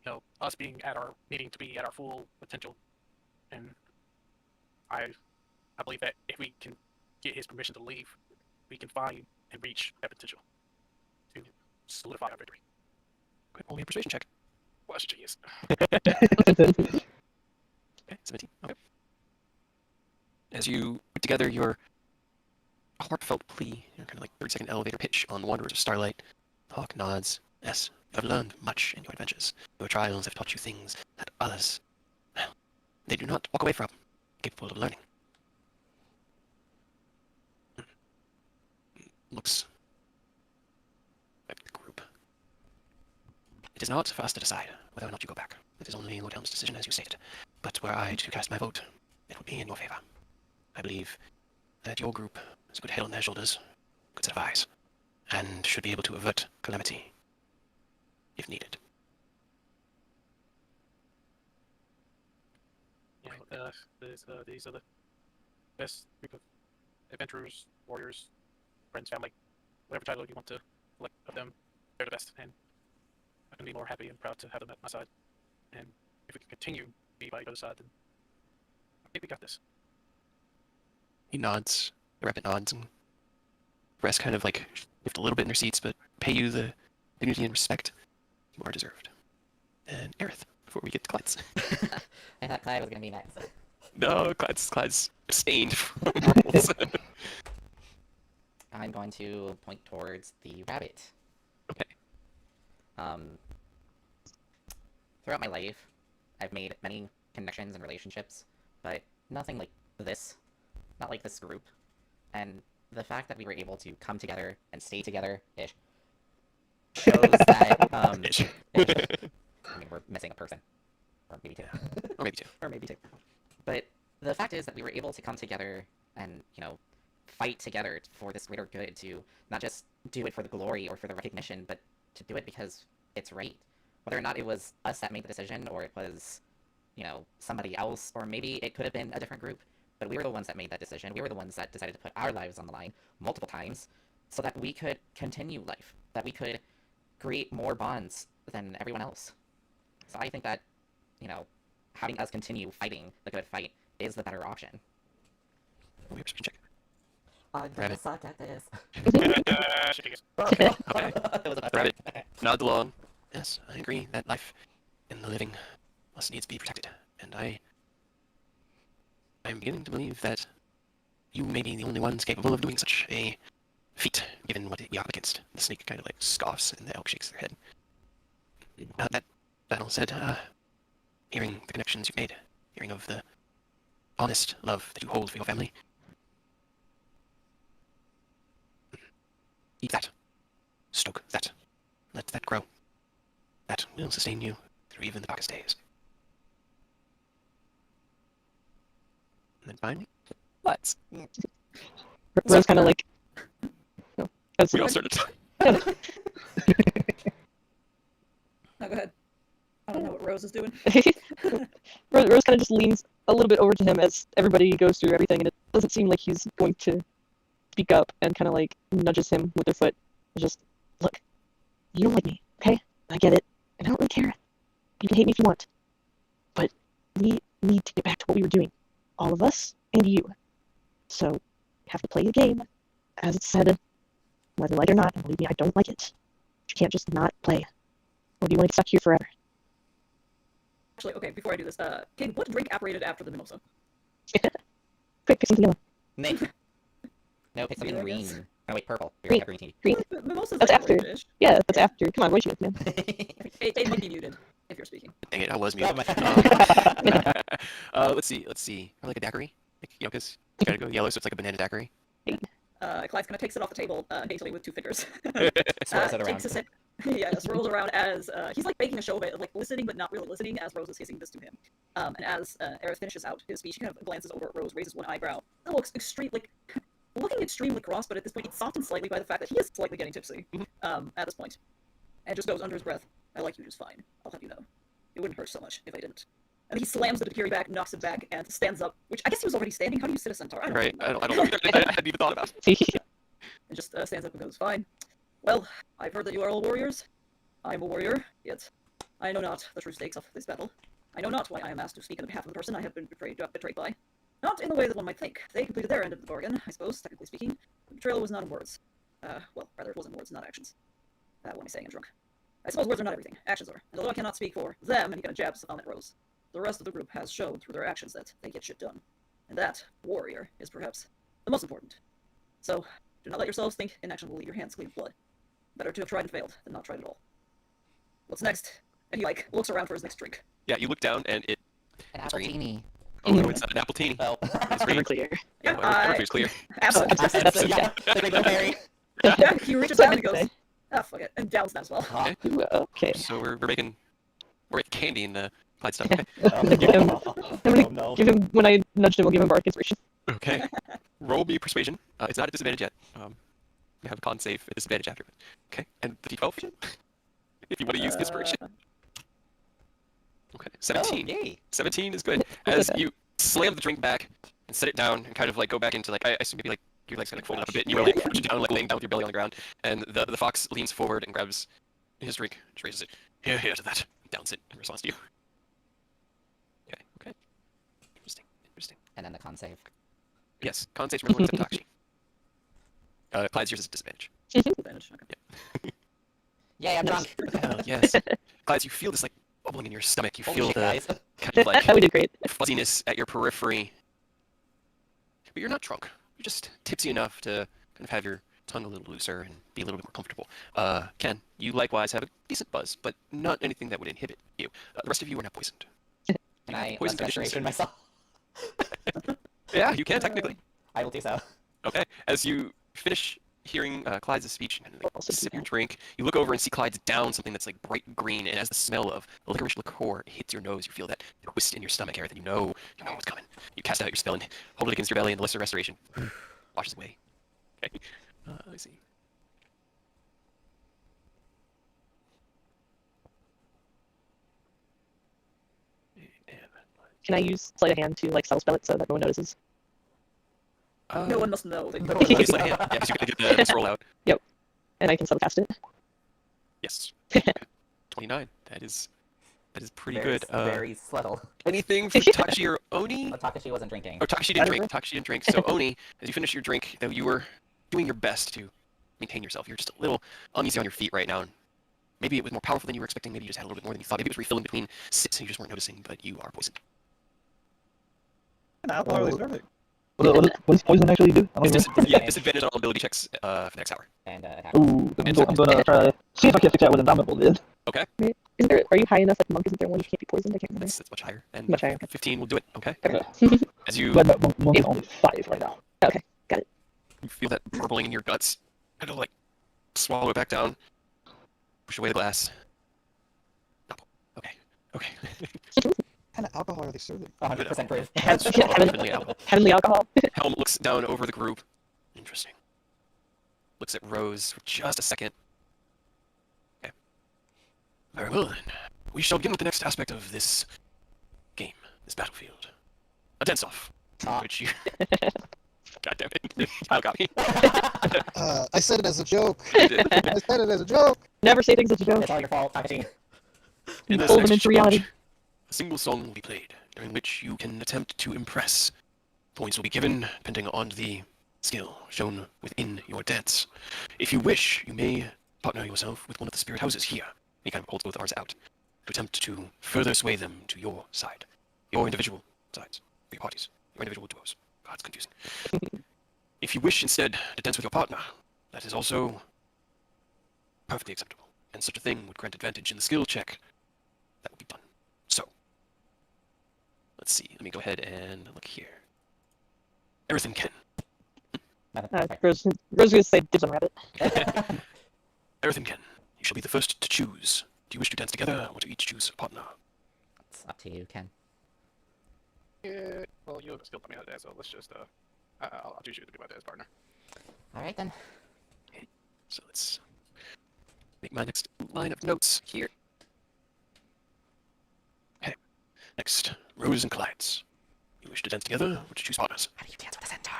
you know, us needing to be at our full potential, and I believe that if we can get his permission to leave, we can find and reach that potential to solidify our victory. Okay, roll me a persuasion check. Watch genius. Okay, 17. Okay. As you put together your heartfelt plea, your kind of like 30-second elevator pitch on the Wanderers of Starlight, Hawk nods. Yes, you have learned much in your adventures. Your trials have taught you things that others, well, they do not walk away from, capable of learning. Looks at the group. It is not for us to decide whether or not you go back. It is only Lord Helm's decision, as you stated. But were I to cast my vote, it would be in your favor. I believe that your group has a good head on their shoulders, good set of eyes, and should be able to avert calamity if needed. You know, these are the best group of adventurers, warriors, friends, family, whatever title you want to elect of them. They're the best, and I can be more happy and proud to have them at my side. And if we can continue to be by each other's side, then I think we got this. He nods, the rabbit nods, and the rest kind of like shift a little bit in their seats, but pay you the dignity and respect you are deserved. And Aerith, before we get to Clyde's. I thought Clyde was gonna be next. No, Clyde's abstained from rolls. I'm going to point towards the rabbit. Okay. Throughout my life, I've made many connections and relationships, but nothing like this. Not like this group. And the fact that we were able to come together and stay together-ish shows that, Ish. I mean, we're missing a person. Or maybe two. Or maybe two. Or maybe two. But the fact is that we were able to come together and, you know, fight together for this greater good, to not just do it for the glory or for the recognition, but to do it because it's right. Whether or not it was us that made the decision, or it was, you know, somebody else, or maybe it could have been a different group, but we were the ones that made that decision. We were the ones that decided to put our lives on the line multiple times so that we could continue life, that we could create more bonds than everyone else. So I think that, you know, having us continue fighting the good fight is the better option. Roll me a perception check. I'm gonna suck at this. Okay. That was a bad Rabbit start. nods along. Yes, I agree that life in the living must needs be protected, and I'm beginning to believe that you may be the only ones capable of doing such a feat, given what we are up against. The snake kind of like scoffs, and the elk shakes their head. That all said, hearing the connections you've made, hearing of the honest love that you hold for your family, keep that. stoke that. Let that grow. That will sustain you through even the darkest days. And then finally, let's. Rose kind of like. No, that's We all started talking. No, go ahead. I don't know what Rose is doing. Rose kind of just leans a little bit over to him as everybody goes through everything, and it doesn't seem like he's going to speak up, and kind of like nudges him with her foot. Just, look, you don't like me, okay? I get it, and I don't really care. You can hate me if you want, but we need to get back to what we were doing, all of us and you. So, we have to play the game, as it's said, whether you like it or not. And believe me, I don't like it. You can't just not play, or do you want to get stuck here forever? Actually, okay, before I do this, King, what drink apparated after the mimosa? Quick, pick something yellow. Nick. No, pick something Beer, I green. guess. Oh wait, purple. We Green. already have green tea. Green. Mimosa's That's like after. British. Yeah, that's after. Come on, what are you doing, man? It might be muted if you're speaking. Dang it, I was Oh, muted. my- Let's see. Or like a daiquiri? Like Yoka's. It's gotta go yellow, so it's like a banana daiquiri. Clyde's gonna take it off the table daintily with 2 fingers. Swirls it around. Takes a sip. Yeah, swirls around as he's like making a show of it, like listening but not really listening as Rose is hissing this to him. And as Aerith finishes out his speech, he kind of glances over at Rose, raises one eyebrow. It looks looking extremely cross, but at this point it's softened slightly by the fact that he is slightly getting tipsy at this point. And just goes under his breath, I like you just fine. I'll have you know. It wouldn't hurt so much if I didn't. And he slams the Daiquiri back, knocks it back, and stands up, which I guess he was already standing. How do you sit a centaur? Right? Know. I don't know either. I hadn't even thought about it. And just stands up and goes, fine. Well, I've heard that you are all warriors. I am a warrior, yet I know not the true stakes of this battle. I know not why I am asked to speak on behalf of a person I have been betrayed by. Not in the way that one might think. They completed their end of the bargain, I suppose, technically speaking. The betrayal was not in words. Well, rather it was in words, not actions. What am I saying? I'm drunk. I suppose words are not everything. Actions are. And although I cannot speak for them, and he kind of jabs on that Rose, the rest of the group has shown through their actions that they get shit done. And that, warrior, is perhaps the most important. So, do not let yourselves think inaction will leave your hands clean of blood. Better to have tried and failed than not tried at all. What's next? And he, looks around for his next drink. Yeah, you look down and it. An appletini. Oh no, it's not an appletini. Oh. It's green. Clear. Yeah, Everything's clear. Absolutely. Yeah, the big little fairy. Yeah, he reaches down and he goes, ah, fuck it, and downs that as well. Oh. Ooh, okay. So we're making candy in the Clyde stuff. Okay. I'm gonna give him, when I nudged him, I'll give him bark inspiration. Okay. Roll me persuasion. It's not a disadvantage yet. We have a con save at disadvantage after. Okay. And the d12. If you want to use inspiration. Okay. 17. Oh, yay. 17 is good. As you slam the drink back and set it down and kind of go back into I assume maybe your legs kind of folded up a bit. And you push it down, laying down with your belly on the ground. And the fox leans forward and grabs his drink, just raises it. Here to that. Downs it in response to you. Okay. Interesting. And then the con save. Yes, con saves remember except Takashi. Clyde's yours is disadvantage. Advantage, okay. Yay, I'm drunk. Oh, yes. Clyde, you feel this bubbling in your stomach. You Holy feel shit, the guys. kind of We did great. fuzziness at your periphery. But you're not drunk. You're just tipsy enough to kind of have your tongue a little looser and be a little bit more comfortable. Ken, you likewise have a decent buzz, but not anything that would inhibit you. The rest of you are not poisoned. Can I Poison less restoration myself? Yeah, you can technically. I will do so. Okay. As you finish hearing Clyde's speech and Also sip do your drink, you look over and see Clyde's down something that's bright green, and as the smell of licorice liqueur hits your nose, you feel that twist in your stomach, Aerith, and you know what's coming. You cast out your spell and hold it against your belly, and the lesser restoration washes away. Okay. Let's see. Can I use sleight of hand to subtle spell it so that no one notices? No one must know that No one knows that, yeah, because you can get the scroll out. And I can subtle cast it. Yes. 29. That is pretty Very, good. Very subtle. Anything for Takashi or Oni? Oh, Takashi wasn't drinking. Oh, Takashi didn't drink. Takashi didn't drink. So Oni, as you finish your drink, though you were doing your best to maintain yourself. You're just a little uneasy on your feet right now. And maybe it was more powerful than you were expecting. Maybe you just had a little bit more than you thought. Maybe it was refilling between sips and you just weren't noticing. But you are poisoned. Alcohol is perfect. What does poison actually do? I don't even... Yeah, disadvantage on all ability checks for the next hour. And attack. Ooh, I'm gonna try. See if I can fix that with Indomitable then. Okay, Are you high enough like monk? Isn't there one you can't be poisoned? I can't remember. that's much higher. And Much higher, okay. 15 will do it. Okay. Okay. As you But monk is only 5 right now. Okay, got it. feel that burbling in your guts, kind of swallow it back down. Push away the glass. No. Okay. Okay. What kind of alcohol are they serving? 100% proof. Heavenly alcohol. Heavenly alcohol. Helm looks down over the group. Interesting. Looks at Rose for just a second. Okay. Very well then. We shall begin with the next aspect of this game, this battlefield. A dance-off. Which you... God damn it. Kyle got me. I said it as a joke. You did. I said it as a joke. Never say things as a joke. It's all your fault, Takashi. In this Fold next them into reality. challenge, a single song will be played, during which you can attempt to impress. Points will be given depending on the skill shown within your dance. If you wish, you may partner yourself with one of the spirit houses here. He kind of holds both arms out to attempt to further sway them to your side. Your individual sides. Your parties. Your individual duos. God, it's confusing. If you wish instead to dance with your partner, that is also perfectly acceptable. And such a thing would grant advantage in the skill check. That will be done. So, let's see. Let me go ahead and look here. Everything can. Rose was gonna say dibs on rabbit. Everything can. You shall be the first to choose. Do you wish to dance together, or to each choose a partner? It's up to you, Ken. Yeah, well, you still put me out there, so let's just, I'll choose you to be my dance partner. Alright then. So let's make my next line of notes here. Okay. Next, Rose and Clydes. You wish to dance together, or to choose partners? How do you dance with a centaur?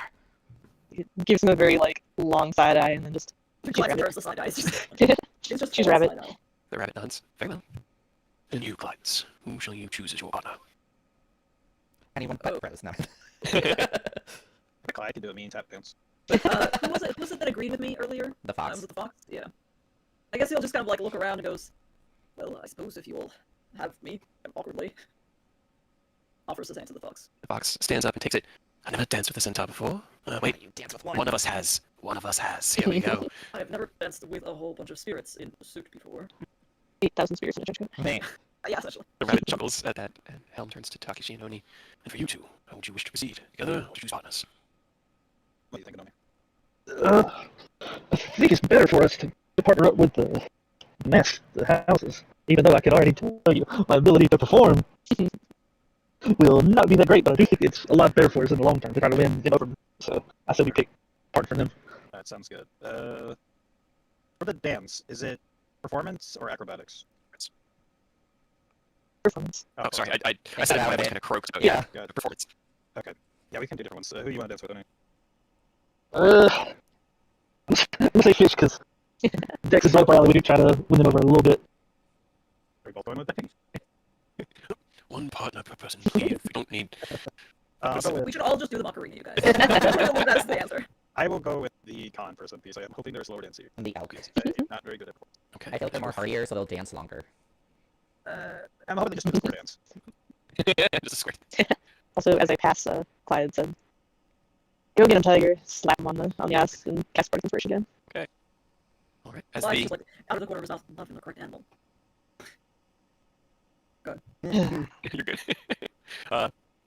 It gives him a very like long side eye and then just Clyde turns the side eyes. It's just Choose full rabbit. side eye. The rabbit nods. Very well. And you, Clydes. Who shall you choose as your partner? Anyone but Rose, no. I can do a mean tap dance. Who was it? Who was it that agreed with me earlier? The fox. Was it the fox? Yeah. I guess he'll just kind of like look around and goes, "Well, I suppose if you will have me," awkwardly offers his hand to the fox. The fox stands up and takes it. I never danced with a centaur before. Wait, You dance with one. one of us has. One of us has. Here we go. I have never danced with a whole bunch of spirits in a suit before. 8,000 spirits in a trench coat. Me. Yeah, essentially. The rabbit chuckles at that, and Helm turns to Takeshi and Oni. And for you two, how would you wish to proceed? Together, or to choose partners? What do you think, Nomi? I think it's better for us to partner up with the houses. Even though I can already tell you my ability to perform will not be that great, but I do think it's a lot better for us in the long term to try to win over them. So I said we pick partner for them. That sounds good. For the dance, is it performance or acrobatics? Performance. Oh, sorry, I said it when I was kind of croaked. But Yeah. Good. Performance. Yeah, we can do different ones. Who do you want to dance with, Nomi? I'm gonna say fish because Dex is right by alley. We do try to win them over a little bit. Are we both going with that? One partner per person, please. We don't need... I'll go with- We should all just do the Macarena, you guys. That's the answer. I will go with the con person piece. I'm hoping they're slower dancing. And the elk. I'm not very good at it. Okay. I feel like they're more hardier, so they'll dance longer. I'm hoping they just do a square dance. Just a square. Also, as I pass, Clyde said, "Go get him, Tiger." Slap him on the ass and cast Bardic Inspiration again. All right. As Well, the just like out of the corner of his mouth, laughing the correct animal. You're good.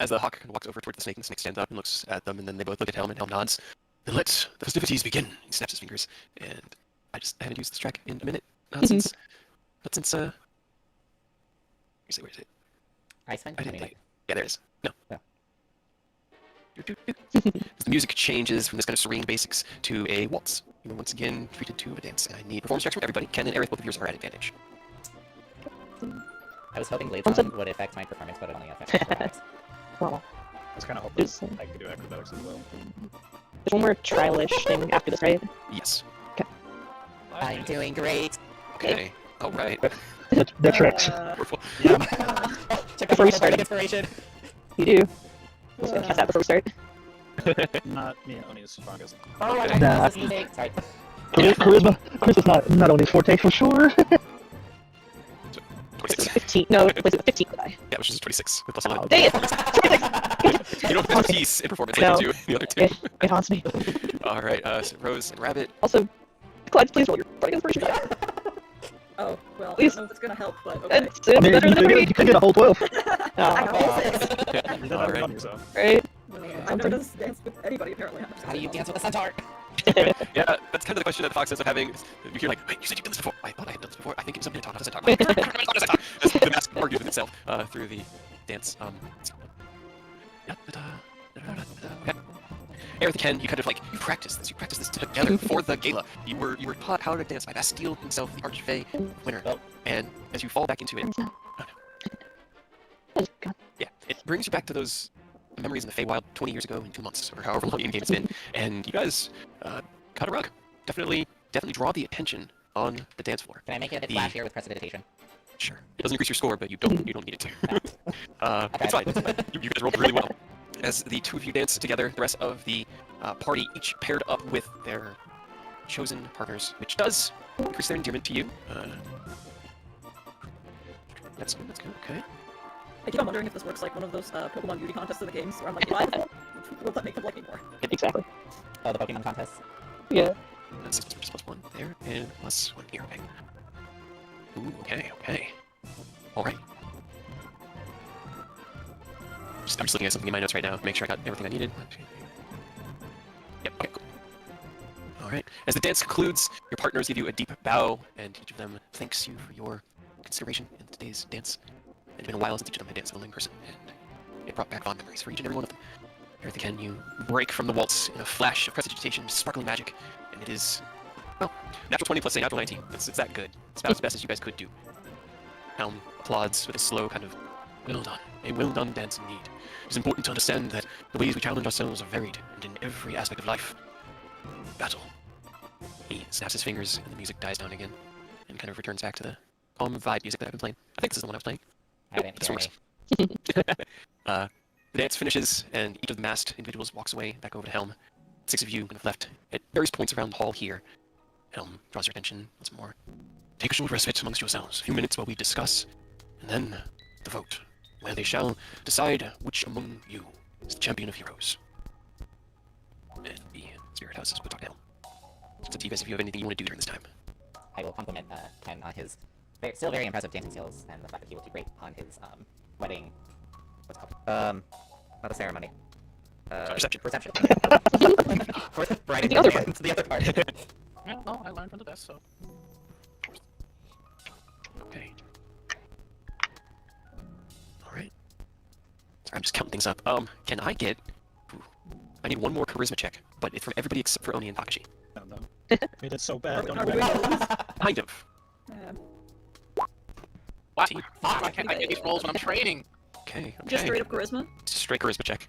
As the hawk walks over towards the snake, and the snake stands up and looks at them, and then they both look at Helm, and Helm nods. Then let the festivities begin. He snaps his fingers, and I haven't used this track in a minute. Not since where is it? Iceman? I didn't Anyway. think. Yeah, there it is. No. Yeah. The music changes from this kind of serene basics to a waltz. You are once again treated to a dance. I need performance checks from everybody. Ken and Eric, both of yours are at advantage. I was hoping Blades would affect my performance, but it only affects my performance. Well, I was kind of hoping It's- I could do acrobatics as well. there's one more trial-ish thing after this, right? Yes. I'm doing great. Okay. All right. That tracks. Wonderful. Check out Before we my start. Bardic Inspiration. You do. I was gonna cast that before we start. Not me and Oni's strongest. Oh, I Okay. got this mistake. Sorry. Charisma's not only forte for sure. 26. 15. No, it was 15 with I. Yeah, which is 26 with plus 11. Oh, dang it! You don't have expertise in performance like No. you do in the other two. It haunts me. All right, so Rose and Rabbit. Also, Clyde, please roll your Bardic Inspiration. Oh, well, Please. I don't know if it's gonna help, but okay. It's better than a 3. You could get a whole 12. I Oh, got all 6. You did All that right. on yourself. right? I've never done dance with anybody, apparently. How do you dance with a centaur? Yeah, that's kind of the question that the fox ends up having. You hear like, wait, you said you've done this before. I thought I had done this before. I think it was a Minotaur. How does it talk? How does it talk? As the mask argues with itself through the dance. Okay. Aerith and Ken, you kind of like you practice this together for the gala. You were taught how to dance by Bastille himself, the Archfey winner. And as you fall back into it, yeah, it brings you back to those memories in the Feywild 20 years ago in 2 months, or however long in-game it's been. And you guys cut a rug. Definitely draw the attention on the dance floor. Can I make it a bit flashier with prestidigitation? Sure. It doesn't increase your score, but you don't need it to. It's fine. You guys rolled really well. As the two of you dance together, the rest of the party each paired up with their chosen partners, which does increase their endearment to you. That's good. Okay. I keep on wondering if this works like one of those Pokemon beauty contests in the games, where I'm like, why will that make them like me more? Exactly. Oh, the Pokemon contest? Yeah. That's 6 plus 1 there, and plus 1 here. Okay. Ooh, okay. Alright. I'm just looking at something in my notes right now to make sure I got everything I needed. Yep, okay, cool. Alright. As the dance concludes, your partners give you a deep bow, and each of them thanks you for your consideration in today's dance. It's been a while since each of them had danced alone in person, and it brought back fond memories for each and every one of them. Aerith again, you break from the waltz in a flash of prestidigitation, sparkling magic, and it is, well, natural 20 plus a natural 19. It's that good. It's about as best as you guys could do. Helm applauds with a slow kind of, well done. A well done dance indeed. It is important to understand that the ways we challenge ourselves are varied, and in every aspect of life. Battle. He snaps his fingers, and the music dies down again, and kind of returns back to the calm vibe music that I've been playing. I think this is the one I was playing. I didn't This hear works. any. The dance finishes, and each of the masked individuals walks away, back over to Helm. 6 of you kind of left at various points around the hall here. Helm draws your attention once more. Take a short respite amongst yourselves, a few minutes while we discuss, and then the vote, where they shall decide which among you is the champion of heroes. And the spirit houses will talk to Helm. It's up to you guys if you have anything you want to do during this time. I will compliment Ken on his still very impressive dancing skills and the fact that he will do great on his wedding. What's it called? Not the ceremony. Reception. Reception. For the bride and The other groom, the other part. Yeah, no, I learned from the best, so. Okay. Alright. Sorry, I'm just counting things up. Can I get... Ooh, I need one more charisma check, but it's from everybody except for Oni and Takashi. No. We did so bad. Are we doing Kind of. What? See? I can't get these rolls when I'm training. Okay. Just straight up charisma? Just straight charisma check.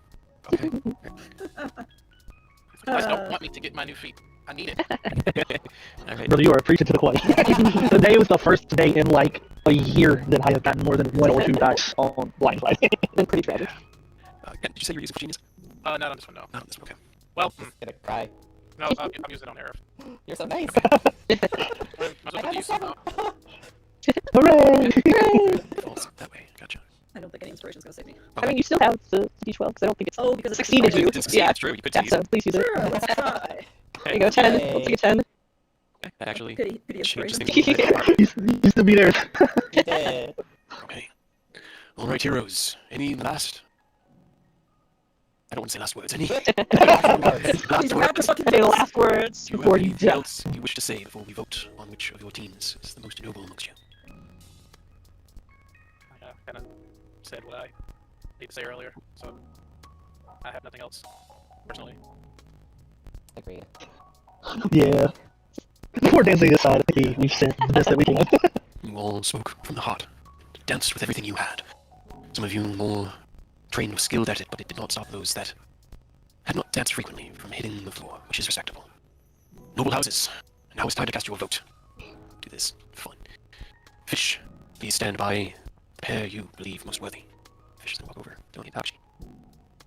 Okay. You guys don't want me to get my new feet. I need it. Alright. Brother, you are preaching to the choir. Today was the first day in like a year that I have gotten more than 1 or 2 dice on blind fight. Been pretty tragic. Did you say you were using Genius? Not on this one, no. Not on this one, okay. Well, Gonna cry. no, I'm using it on Aerith. You're so nice. Might as well put these somehow. Hooray! Falls that way. Gotcha. I don't think any inspiration's gonna save me. I mean, you still have the D12 because I don't think it's Oh, because it's succeeded you. It did succeed, Yeah, it's true. You could yeah. use So it. please use it. Sure, let's try. There you go, 10. Yay. We'll take a 10. Okay, that actually Pity changes inspiration. things. Used to be there. Yeah. Okay. Alright, heroes. Any last... I don't want to say last words. Any You last have to words? fucking Say the last words Do you before have you anything die. else you wish to say before we vote on which of your teams is the most noble amongst you? I kind of said what I need to say earlier, so I have nothing else, personally. Agreed. Yeah. Before dancing aside, I think we've said the best that we can. You all spoke from the heart, danced with everything you had. Some of you more trained or skilled at it, but it did not stop those that had not danced frequently from hitting the floor, which is respectable. Noble houses, now it's time to cast your vote. Do this for fun. Fish, please stand by the pair you believe most worthy. Fish is gonna walk over to Takashi.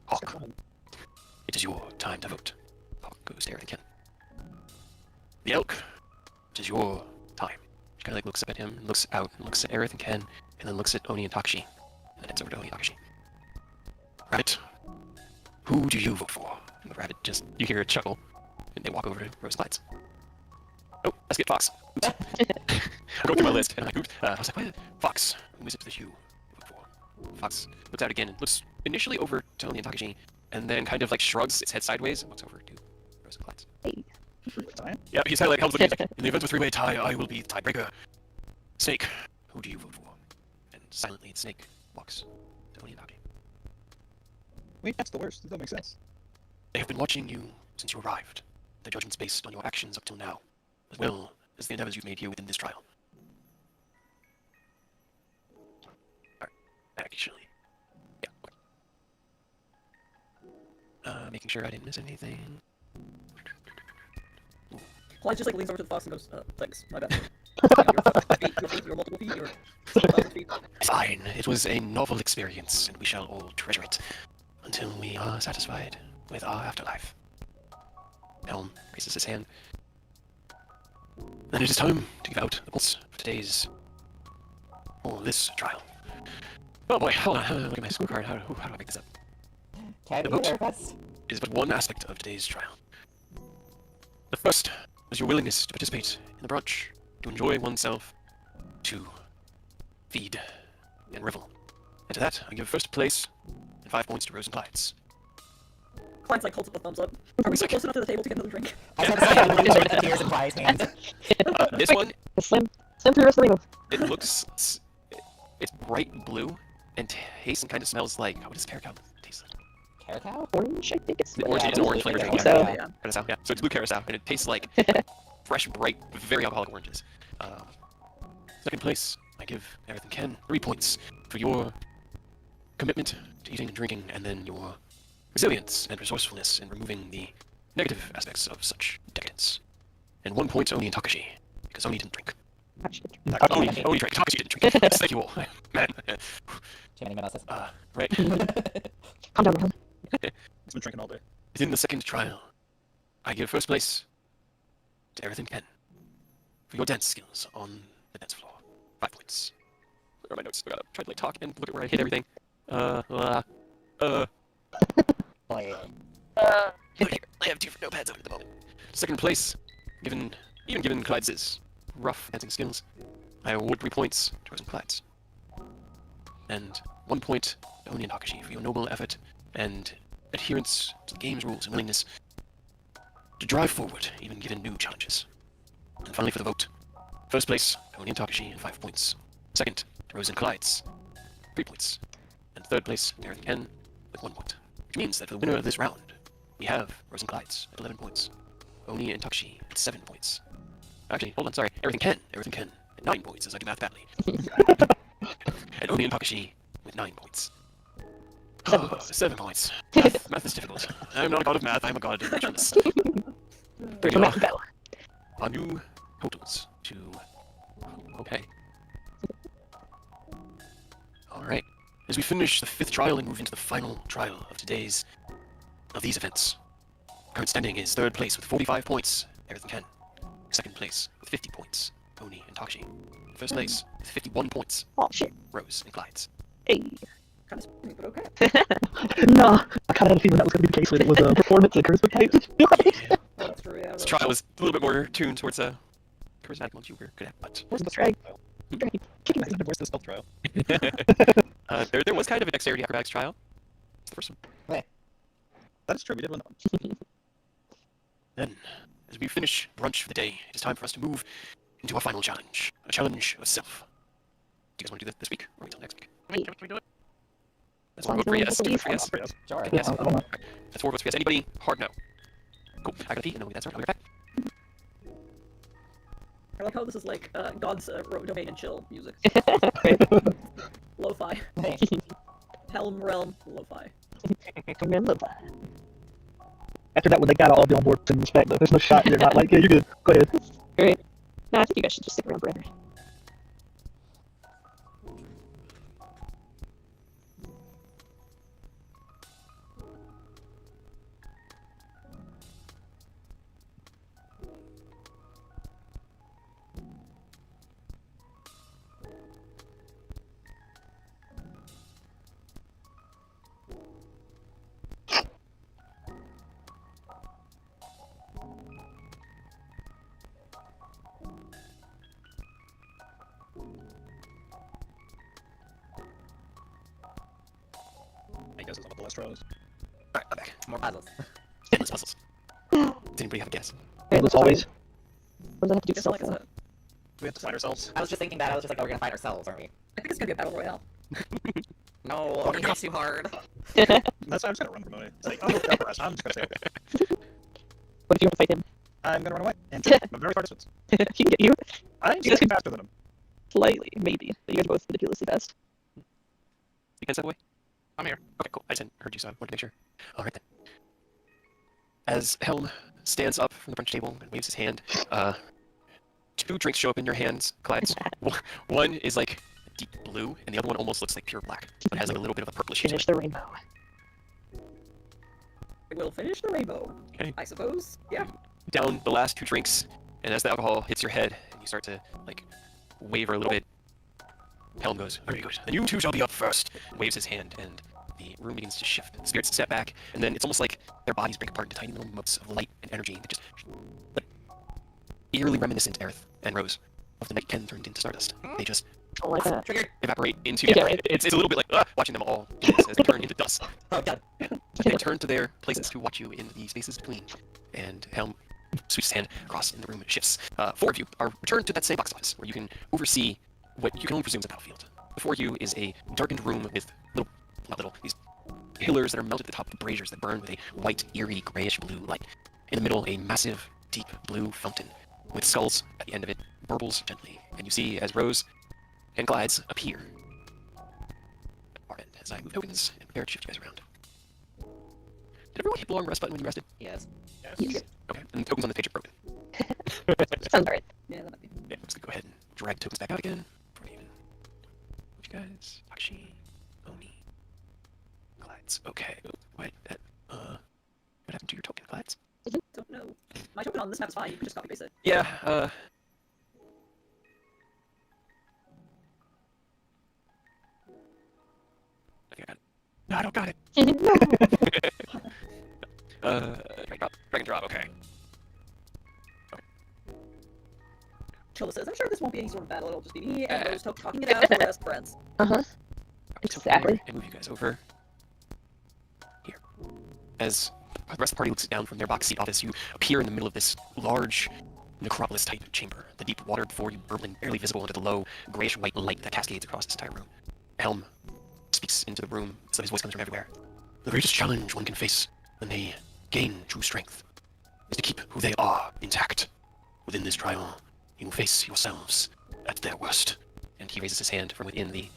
Hawk, it is your time to vote. Hawk goes there again. The elk, it is your time. She kind of like looks up at him, looks out, and looks at Aerith and Ken, and then looks at Oni and Takashi, and then heads over to Oni and Takashi. Rabbit, who do you vote for? And the rabbit just, you hear a chuckle, and they walk over to Rose Clydes. Oh, let's get Fox. Oops. I'm going through my list, and I'm like, oops. I was like, what? Fox, who is it that you vote for? Fox looks out again and looks initially over to Oni and Takashi, and then kind of like shrugs its head sideways and looks over to Rose Clydes. Time? Yeah, he's kind of like helps looking. He's like, in the event of a 3-way tie, I will be the tiebreaker. Snake, who do you vote for? And silently, the snake walks to Onionaki. Wait, that's the worst. That don't make sense. They have been watching you since you arrived. Their judgment's based on your actions up till now, as well as the endeavors you've made here within this trial. Actually, yeah. Okay. Making sure I didn't miss anything. Clyde just like leans over to the fox and goes, thanks, my bad. Your multiple feet, your 1,000 feet. Fine. It was a novel experience, and we shall all treasure it until we are satisfied with our afterlife. Helm raises his hand. Then it is time to give out the bolts for this trial. Oh boy, hold on. Look at my scorecard. How do I make this up? Can The you vote nervous? is but one aspect of today's trial. The first is your willingness to participate in the brunch, to enjoy oneself, to feed and revel. And to that, I give first place and 5 points to Rose and Clyde's. Clyde's like holds up a thumbs up. Are we so close enough to the table to get another drink? I was gonna say, I'm looking over the tears in Clyde's hands. This one, Slam through the rest of the move. it looks, it's bright blue and tastes and kind of smells like, what does Caracal taste like? Caracal? Orange, I think it's. The orange, Yeah, it's an orange flavored drink. so. Yeah, Yeah. Curacao, yeah. So it's blue Curacao, and it tastes like fresh, bright, very alcoholic oranges. Second place, I give Everything Ken 3 points for your commitment to eating and drinking, and then your resilience and resourcefulness in removing the negative aspects of such decadence. And 1 point to Oni and Takashi, because Oni didn't drink. Oni drank, Takashi didn't drink. Yes, thank you all. Man. Too many mimosas. Right. Calm down, Rohan. He's been drinking all day. Within the second trial, I give first place to Everything Ken for your dance skills on the dance floor. 5 points. Where are my notes? I gotta try to talk and look at where I hit everything. Boy. Here, I have 2 notepads open at the moment. Second place, given Clyde's rough dancing skills, I award 3 points to Rose and Clyde's. And 1 point to Oni and Takashi for your noble effort and adherence to the game's rules and willingness to drive forward, even given new challenges. And finally for the vote, first place, Oni and Takashi and 5 points. Second, to Rose and Clyde's, 3 points. And third place, Gareth and Ken with 1 point. Which means that for the winner of this round, we have Rose and Clyde's at 11 points, Oni and Takashi at 7 points. Actually, hold on, sorry, Everything Ken at 9 points as I do math badly. And Oni and Takashi with 9 points. 7 points. Math is difficult. I'm not a god of math, I'm a god of ritualist. There you go. Our new totals to... Okay. Alright. As we finish the 5th trial and move into the final trial of these events. Current standing is 3rd place with 45 points, Everything Ken. 2nd place with 50 points, Oni and Takashi. 1st place with 51 points, Oh shit. Rose and Clyde's. Hey. Kind of spooky, but okay. No, I kind of had a feeling that was going to be the case when it was a performance and charisma type. Yeah. That's true, yeah. This trial was a little bit more tuned towards a charismatic ones you were good at, but... Where's the drag? Where's the stealth trial? there was kind of a dexterity acrobatics trial. It's the first one. That is true, we did win that one. Then, as we finish brunch for the day, it is time for us to move into our final challenge. A challenge of self. Do you guys want to do this week, or wait till next week? Can we do it? That's 1 vote for yes, 2 votes for yes. Yes. Sure. Yes. I don't know. That's 4 votes for yes. Anybody? Hard no. Cool. I got a pee, and then we'll get that started. I'll be right back. I like how this is like God's domain and chill music. Lo-fi. Helm realm lo-fi. Remember that. After that, when they gotta all be on board in respect, though. There's no shot. You're not like, yeah, you're good. Go ahead. Great. No, I think you guys should just stick around forever. I guess it's on what the last trial is. Alright, I'm back. More puzzles. Endless puzzles. Does anybody have a guess? As always. What does that have to do with Guess like self? a We have to find ourselves. I was just thinking that. I was just like, oh, we're gonna find ourselves, aren't we? I think it's gonna be a battle royale. No, he hits too hard. That's why I'm just gonna run from away. It's like, oh, no, rest. I'm just gonna stay away. What if you want to fight him? I'm gonna run away and shoot him from a very far distance. He can get you I'm You guys slightly faster than him. slightly, maybe. But you guys are both ridiculously fast. You can step away. I'm here. Okay, cool. I just hadn't heard you, so I wanted to make sure. All right then. As Helm stands up from the brunch table and waves his hand, two drinks show up in your hands, Clydes. One is like deep blue, and the other one almost looks like pure black, but has like a little bit of a purplish hue to Finish it. the rainbow. We'll finish the rainbow. Okay. I suppose. Yeah. Down the last two drinks, and as the alcohol hits your head, and you start to like waver a little bit, Helm goes, "Very good. And you two shall be up first." Waves his hand, and the room begins to shift. The spirits step back, and then it's almost like their bodies break apart into tiny little motes of light and energy that just, like, eerily reminiscent, Aerith and Rose, of the night Ken turned into Stardust. They just I like that. Triggered. evaporate into. Yeah, Yeah, right. it's a little bit like watching them all do this as they turn into dust. Oh god. But they turn to their places to watch you in the spaces between, and Helm sweeps his hand across, and the room shifts. Four of you are returned to that same box office where you can oversee what you can only presume is a battlefield. Before you is a darkened room with these pillars that are mounted at the top of braziers that burn with a white, eerie, grayish blue light. In the middle, a massive, deep blue fountain with skulls at the end of it burbles gently, and you see as Rose and Glides appear. Arden, as I move tokens and prepare to shift you guys around. Did everyone hit the long rest button when you rested? Yes. Yes. Okay, and the tokens on the page are broken. Sounds right. Yeah, that might be. Yeah, I'm just gonna go ahead and drag tokens back out again. Before I even move you guys. Akshi, Oni, Glides. Okay. What happened to your token, Glides? Don't know. My token on this map is fine. You can just copy paste it. Yeah, I think I got it. No, I don't got it. Drag and drop, okay. Chilla says, I'm sure this won't be any sort of battle. It'll just be me and Rose talking it out for best friends. Uh-huh. Exactly. And move you guys over here. As the rest of the party looks down from their box seat office, you appear in the middle of this large necropolis-type chamber. The deep water before you burbling, barely visible under the low, grayish-white light that cascades across this entire room. Helm speaks into the room, so his voice comes from everywhere. The greatest challenge one can face when they gain true strength is to keep who they are intact. Within this trial, you face yourselves at their worst. And he raises his hand from within the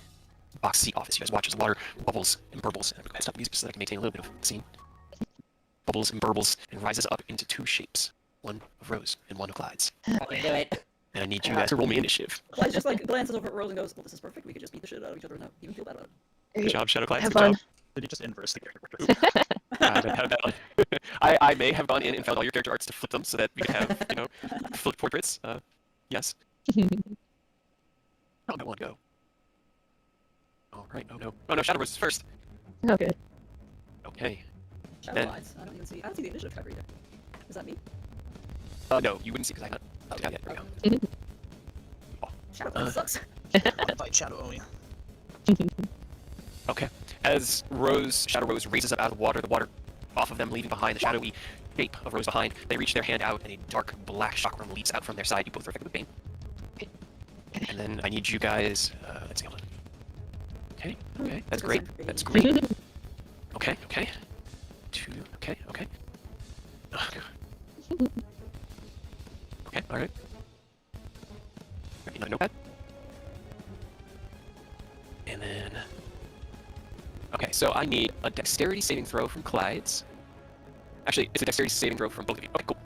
box seat office. You guys watch as the water bubbles and burbles. And I'm going to stop the music so that I can maintain a little bit of the scene. Bubbles and burbles and rises up into two shapes. One of Rose and one of Glides. Fucking do it. And I need you guys to roll me initiative. Clyde just like glances over at Rose and goes, well, this is perfect. We could just beat the shit out of each other and not even feel bad about it. Good job, Shadow Glides. Have Good fun. job. Did you just inverse the character? I haven't had that one. I may have gone in and found all your character arts to flip them so that we could have, flipped portraits. Yes. How'd that one go? All right. Oh no. Oh no. Shadow Rose is first. Okay. Okay. Shadow Then- lines. I don't see the initiative tracker either. Is that me? No, you wouldn't see because I haven't looked at it yet. There we go. Shadow lines sucks. Fight Shadow Oni. Okay. As Shadow Rose raises up out of the water off of them, leaving behind the shadowy shape of Rose behind, they reach their hand out and a dark black chakram leaps out from their side. You both are affected with pain. And then I need you guys, let's see, hold on. Okay, that's great. That's great. Okay. Two, okay. Oh, God. Okay, alright. Alright, notepad. And then... Okay, so I need a dexterity saving throw from Clydes. Actually, it's a dexterity saving throw from both of you. Okay, cool.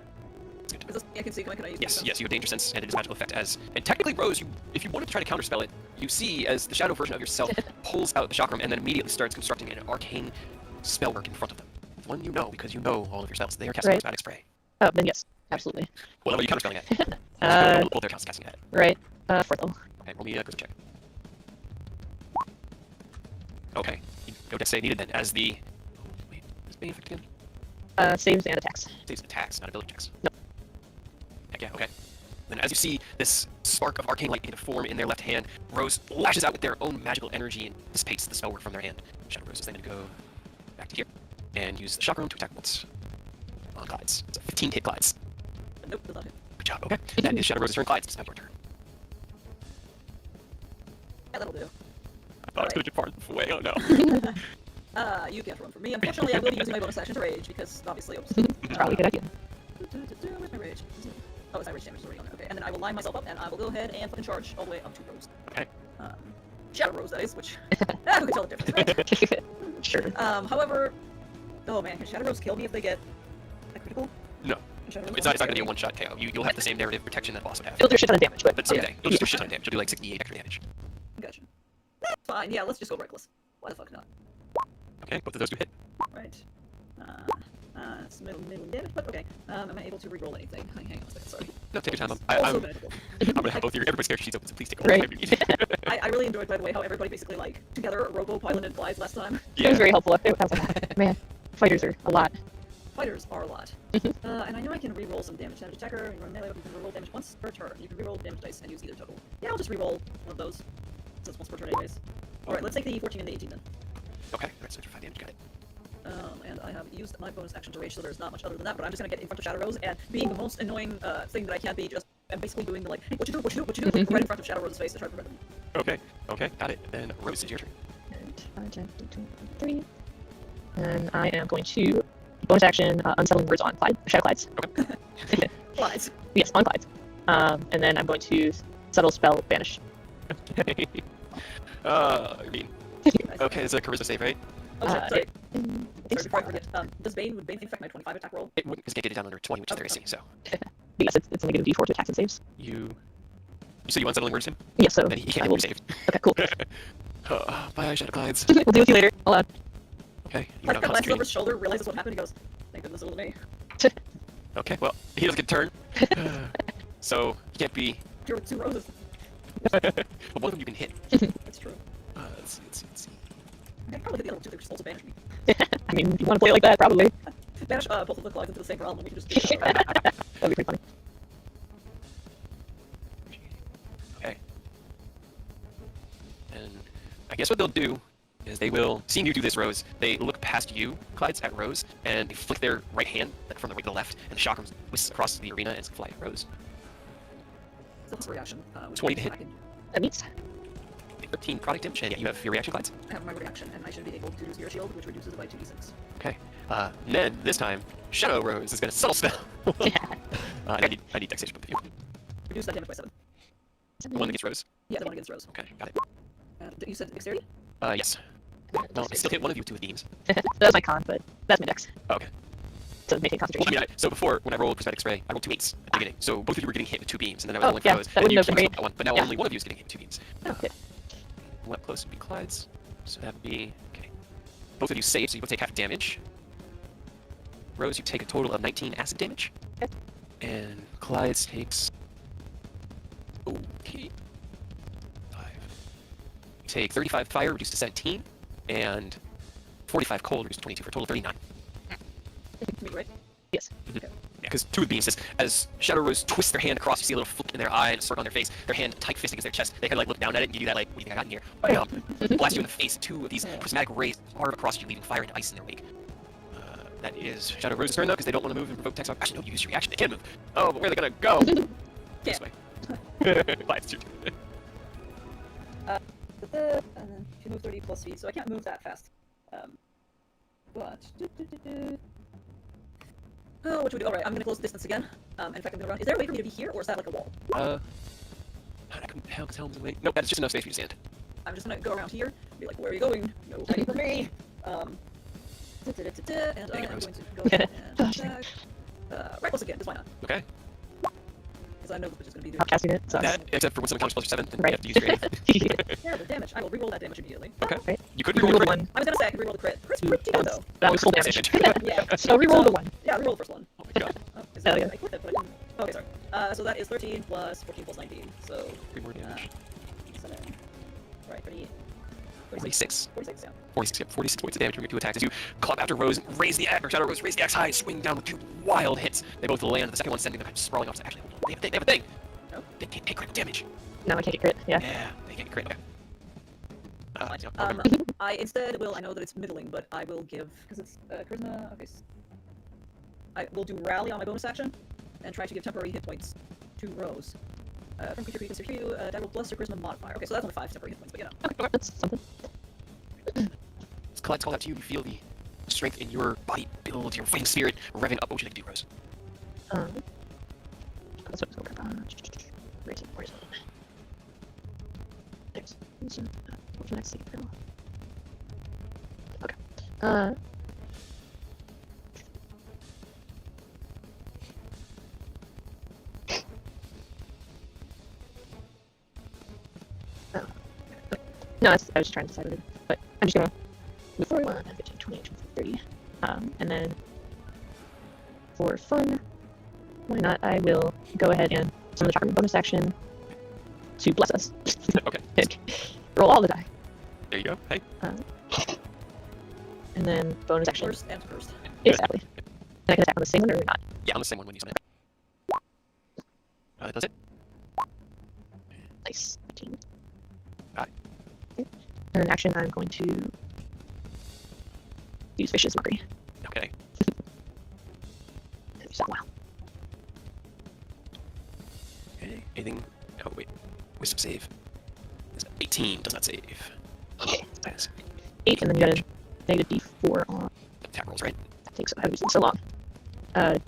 That's good. Is this, I can see. Can I use Yes, this? you have danger sense, and it is magical effect as... And technically, Rose, if you wanted to try to counterspell it, you see as the shadow version of yourself pulls out the chakram and then immediately starts constructing an arcane spellwork in front of them. One you know, because you know all of your spells. They are casting Right. Prismatic Spray. Oh, then yes. Absolutely. What level are you counterspelling at? What they're casting at. Right. Fourth level. Okay, roll me a charisma check. Okay, no dex save needed then, as the... Wait, is Bane effect again? Saves and attacks. Saves and attacks, not ability checks. Nope. Heck yeah, okay. Then as you see this spark of arcane light begin to form in their left hand, Rose lashes out with their own magical energy and dissipates the spellwork from their hand. Shadow Rose is then going to go back to here and use the chakram to attack once on Glides. It's a 15 hit Glides. Nope, does not hit. Good job, okay. That is Shadow Rose's turn. Glides, it's now your turn. Yeah, that'll do. I thought I was going to get far enough away. Oh no. You can't run from me. Unfortunately, I will be using my bonus action to rage because obviously. Oops. Probably a good idea. Where's my rage? Oh, it's my rage damage is already on there. Okay, and then I will line myself up and I will go ahead and fucking charge all the way up to Rose. Okay. Shadow Rose, that is, which who can tell the difference, right? Sure. However, oh man, can Shadow Rose kill me if they get a critical? No. Shadow Rose It's not won't going to be a kill me. one-shot KO. You'll have the same narrative protection that boss would have. It'll do a shit ton of damage, but But someday, you'll just do a shit ton of damage. You'll do like 68 extra damage. Gotcha. That's fine. Yeah, let's just go reckless. Why the fuck not? Okay, both of those do hit. Right. It's middle damage, but okay. Am I able to reroll anything? Hang on a second, sorry. No, take your time. Also I'm magical. going to have both your everybody's character sheets open, so please take all Right. the time you need. I really enjoyed, by the way, how everybody basically, like, together robo-piloted flies last time. it was very helpful. I was like, man, fighters are a lot. Fighters are a lot. And I know I can reroll some damage. Damage attacker, you run melee, you can reroll damage once per turn. You can reroll damage dice and use either total. Yeah, I'll just reroll one of those. Since once per turn anyways. Alright, let's take the 14 and the 18 then. Okay, alright, so 5 damage, got it. And I have used my bonus action to rage, so there's not much other than that, but I'm just gonna get in front of Shadow Rose, and being the most annoying thing that I can be, just I'm basically doing the like, hey, what you do, right in front of Shadow Rose's face to try to prevent him. Okay, got it. Then Rose, it's your turn. And 5, 10, 15, 3. And I am going to bonus action unsettling words on Clyde, Shadow Clydes. Okay. Flies. Yes, on Clydes. And then I'm going to subtle spell banish. Okay. Mean. Okay, it's a charisma save, right? Oh, shit, sorry. It's Sorry, before I forget, would Bane affect my 25 attack roll? It wouldn't, because it can't get it down under 20, which is their AC, so. But yes, it's a negative d4 to attacks and saves. You said you unsettling words him? Yes, so Then he I can't will. be saved. Okay, cool. Bye, Shadow Clydes. We'll deal with you later. Hold on. Okay, you're I now glances over concentrating. his shoulder, realizes what happened, he goes, thank goodness it was me. Okay, well, he doesn't get a turn. So, he can't be. You're with 2 roses. But one of them you can hit. That's true. Let's see. I can probably hit the other 2, they just also banish me. I mean, if you want to play it like that, probably. Banish both of the Clydes into the same realm, and we can just do that. That'd be pretty funny. Okay. And I guess what they'll do is they will, seeing you do this, Rose, they look past you, Clydes, at Rose, and they flick their right hand from the right to the left, and the shock comes whisks across the arena and it's fly at Rose. So that's a reaction. 20 to hit. That means 13 product damage, and yeah, you have your reaction, Clydes. I have my reaction, and I should be able to do Spirit Shield, which reduces it by 2d6. Okay. Then, this time, Shadow Rose is going to subtle spell. I need dex save both of you. Reduce that damage by 7. The one against Rose. Yeah, the one against Rose. Okay, got it. You said dexterity? Yes. Well, I still hit one of you with 2 with beams. that's my con, but that's my dex. Oh, okay. To maintain Well, I concentration. mean, so before, when I rolled Prismatic Spray, I rolled 2 8s at the beginning. So both of you were getting hit with 2 beams, and then I was Oh, rolling for yeah, those. that And you wouldn't have been canceled that one, but now Yeah. only one of you is getting hit with 2 beams. Oh, good. One up close would be Clyde's. So that would be... Okay. Both of you save, so you both take half damage. Rose, you take a total of 19 acid damage. Okay. And Clyde's takes... Okay. 5. You take 35 fire, reduced to 17, and 45 cold, reduced to 22, for a total of 39. Me, right? Yes. Okay. Yeah, because 2 with beams says, as Shadow Rose twists their hand across, you see a little flick in their eye and a circle on their face, their hand tight fisting against their chest. They kind of like look down at it, and you do that like, what do you think I got in here? Bam! Blast you in the face. 2 of these prismatic rays hard across you, leaving fire and ice in their wake. That is Shadow Rose's turn though, because they don't want to move and provoke attacks. Actually, no, you use your reaction. They can move. Oh, but where are they gonna go? This way. Clyde's your turn. And then if you move 30 plus feet, so I can't move that fast. But oh, what should we do? All right, I'm gonna close the distance again. And in fact, I'm gonna run. Is there a way for me to be here, or is that like a wall? I couldn't help because Helm's away. Nope, that's just enough space for you to stand. I'm just gonna go around here, be like, where are you going? No hiding from me. And I'm going to go ahead and attack. Reckless again, because why not? Okay. Because I know this bitch is gonna be there. Outcasting it. So That, except for when someone counts plus your 7, then Right. you have to use your 8. Yeah, the damage. I will reroll that damage immediately. Okay. Right. You could you reroll reroll the the one. I was gonna say I can reroll the crit. Crit's pretty good though. That was full damage. Yeah. So reroll the one. Yeah, reroll the first one. Oh my god. Oh, is Oh, that, yeah. I clicked it, but I didn't. Okay, sorry. So that is 13 plus 14 plus 19. So 3 more damage. 7. Right, 48. 46. 46, yeah. 46 points of damage from your 2 attacks as you club after Rose and raise the axe, or Shadow Rose, raise the axe high, swing down with 2 wild hits. They both land, the second one sending them sprawling off. Actually, hold on. They have a thing. Oh. They can't take critical damage. No, I can't get crit. Yeah. Yeah, they can't crit. Okay. Fine. Yeah, okay. I instead will, I know that it's middling, but I will give, because it's charisma, okay. I will do rally on my bonus action, and try to give temporary hit points to Rose. From creature who considers you, that will plus your charisma modifier. Okay, so that's only 5 temporary hit points, but you know. Okay, that's something. As Clyde's called out to you, you feel the strength in your body build, your fighting spirit revving up. What would you like to do, Rose? That's what it's going where is it? Where is it? There's what's the next secret panel? Okay. No, I was just trying to decide what it is. But I'm just gonna move forward 1, 15, 20, 30. And then for fun, why not? I will go ahead and summon the chakra bonus action to bless us. Okay. Roll all the die. There you go. Hey. And then bonus action. First and first. Exactly. And I can attack on the same one or not? Yeah, on the same one when you summon it. That does it. Nice. 15. Alright. Okay. And in action, I'm going to use Vicious Mockery. Okay. Use that wow. Okay. Anything? Oh wait. Wisdom save. It's 18 does not save. Okay. Nice. 8, and then you got a negative d4 on Attack rolls, right? that takes so long.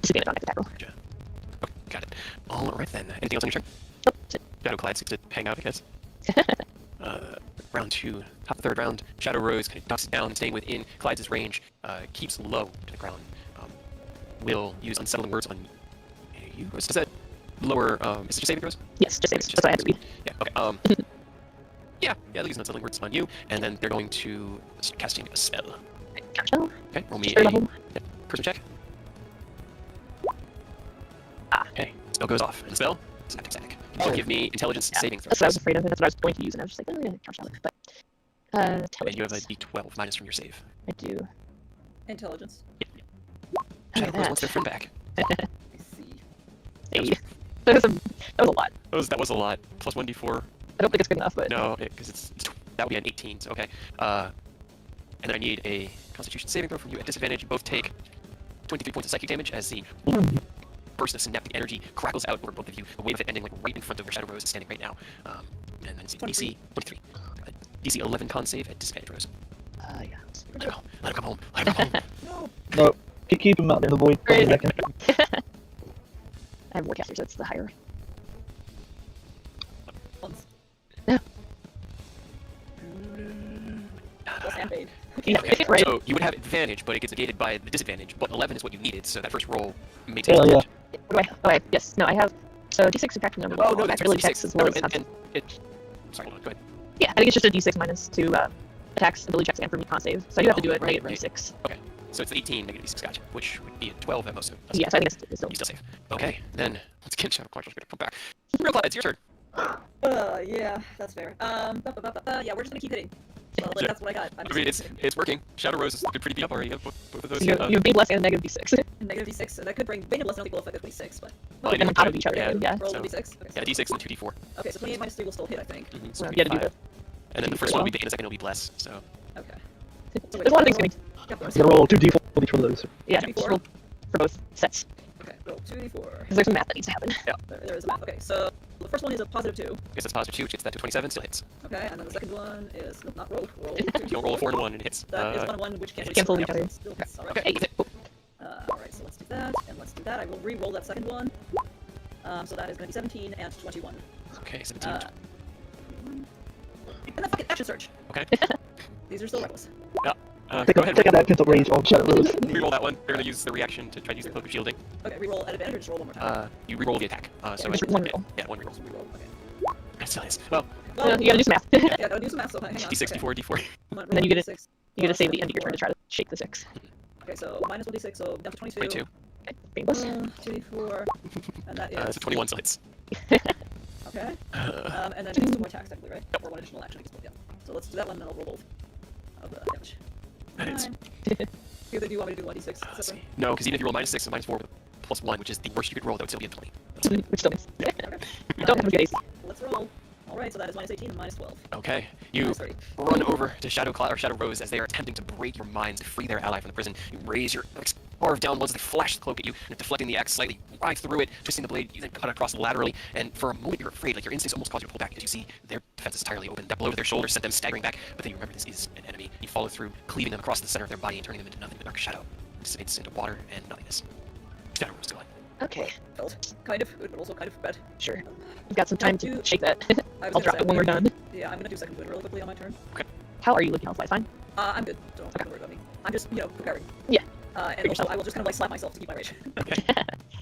Disadvantage on next attack roll. Gotcha. Okay, got it. All right then. Anything else on your turn? Nope, that's it. Shadow Clyde seems to hang out, I guess. Round 2, top of the 3rd round. Shadow Rose kind of ducks down, staying within Clyde's range, keeps low to the ground. Will use unsettling words on you. Does that lower? Is it just saving throws? Yes, just saves. That's what I had to read. Yeah. Okay. Yeah. They'll use unsettling words on you, and then they're going to start casting a spell. Gotcha. Okay. Roll me Third a level. charisma check. Ah. Okay. Spell goes off. And the spell is an attack. So give me intelligence saving throws. That's what I was afraid of, and that's what I was going to use, and I was just like, oh, yeah, couch out. But, And you have a intelligence. d12 minus from your save. I do. Intelligence. Shadow Rose that. wants their friend back. I see. Hey. That was a lot. That was a lot. Plus 1d4. I don't think it's good enough, but No, because that would be an 18. So okay. And then I need a Constitution saving throw from you at disadvantage. You both take 23 points of psychic damage as the burst of synaptic energy crackles out over both of you. The wave of it ending like right in front of where Shadow Rose is standing right now. And then it's DC 23. DC 11 con save at disadvantage, Rose. yeah. Let him go. Let him come home. Let him come home. No. No, keep him out there in the void. Right. Back in. I have more casters, that's the higher. Once. Yeah. Plus and paid. Okay, Right. so you would have advantage, but it gets negated by the disadvantage. But 11 is what you needed, so that first roll maintains Hell yeah. advantage. What do I? Oh, yes. No, I have. So d6 subtraction number. Oh, no, that's ability right, checks as well as and sorry, hold on, go ahead. Yeah, I think it's just a d6 minus to attacks, ability checks, and for me con save. So I do have to do it right, negative 6. So it's 18, negative 6, gotcha, which would be a 12 at most. Yeah, so I think it's still. You still save. Okay, then let's get Shadow Clyde's gonna come back. Real Clyde, it's your turn. Yeah, that's fair. Yeah, we're just gonna keep hitting. Well, like, that's what I got. I'm I just mean, gonna keep it's working. Shadow Rose is looking pretty beat up already. Both of those. You have being blessed and a negative d6. hitting. Negative d6, so that could bring Bane of Bless, I don't think will affect the 26, but. Well, Like, on top of each other, yeah. Roll so- a d6. Okay, Yeah, d6 and 2d4. okay, so 28 minus 3 will still hit, I think. So You gotta do 5. the. And then the first one will be Bane, and the second will be Bless. So Okay. There's a lot of things going. Yep, You gotta roll 2d4 for each one of those. Yeah, 2d4. just roll for both sets. Okay, roll 2d4. Because there's some math that needs to happen. There is a math. Okay, so the first one is a positive 2. guess that's positive 2, which gets that to 27, still hits. Okay, and then the second one is not roll. Roll. You'll roll a 4 and a 1 and it hits. That is 1 and 1, which cancels Cancel each each other. Still hits. Alright. Okay, hit. Alright, so let's do that, and let's do that. I will re-roll that second one. So that is going to be 17 and 21. Okay, 17. And then fucking action search. Okay. These are still reckless. Take Go ahead. out that pencil range on Shadow Rose. Reroll that one. They're gonna use the reaction to try to use the cloak of shielding. Okay, re-roll at advantage or just roll one more time? You reroll the attack. So just it's one reroll. Yeah, one reroll. Just re-roll. Okay. That still hits. Well, You gotta do some math. Yeah, gotta do some math, so hang on. d6, Okay. d4, d4. And then you get it. 6. You gotta save the end of your turn to try to shake the 6. Okay, so minus 1d6, so down to 22. 22. Okay, being blessed. 2d4, and that is... So 21 still hits. Okay. And then it gets 2 more attacks, technically, right? Or 1 additional action. Yeah. So let's do that one, and then I'll roll both of the damage. That hits. Either do you want me to do 1d6? Let's separate? see. No, because even if you roll -6 and -4 with +1, which is the worst you could roll, that would still be a 20. Which still means. Okay. You don't have a good AC. Let's roll. Alright, so that is minus 18 and minus 12. Okay, you Minus 30. run over to Shadow Rose as they are attempting to break your minds to free their ally from the prison. You raise your carve down once they flash the cloak at you, and deflecting the axe slightly, right through it, twisting the blade, you then cut across laterally, and for a moment you're afraid, like your instincts almost cause you to pull back because you see their defense is entirely open. That blow to their shoulder sent them staggering back, but then you remember this is an enemy. You follow through, cleaving them across the center of their body and turning them into nothing but dark shadow. It dissipates into water and nothingness. Shadow was gone. Okay, Felt kind of good, but also kind of bad. sure. We've got some time to shake that. I was I'll gonna drop say, it when we're done. Yeah, I'm gonna do second wind really quickly on my turn. How are you looking health-wise? Fine? I'm good. Don't worry about me. I'm just, preparing. Yeah. And Figure also, yourself. I will just kind of like slap myself to keep my rage. Okay.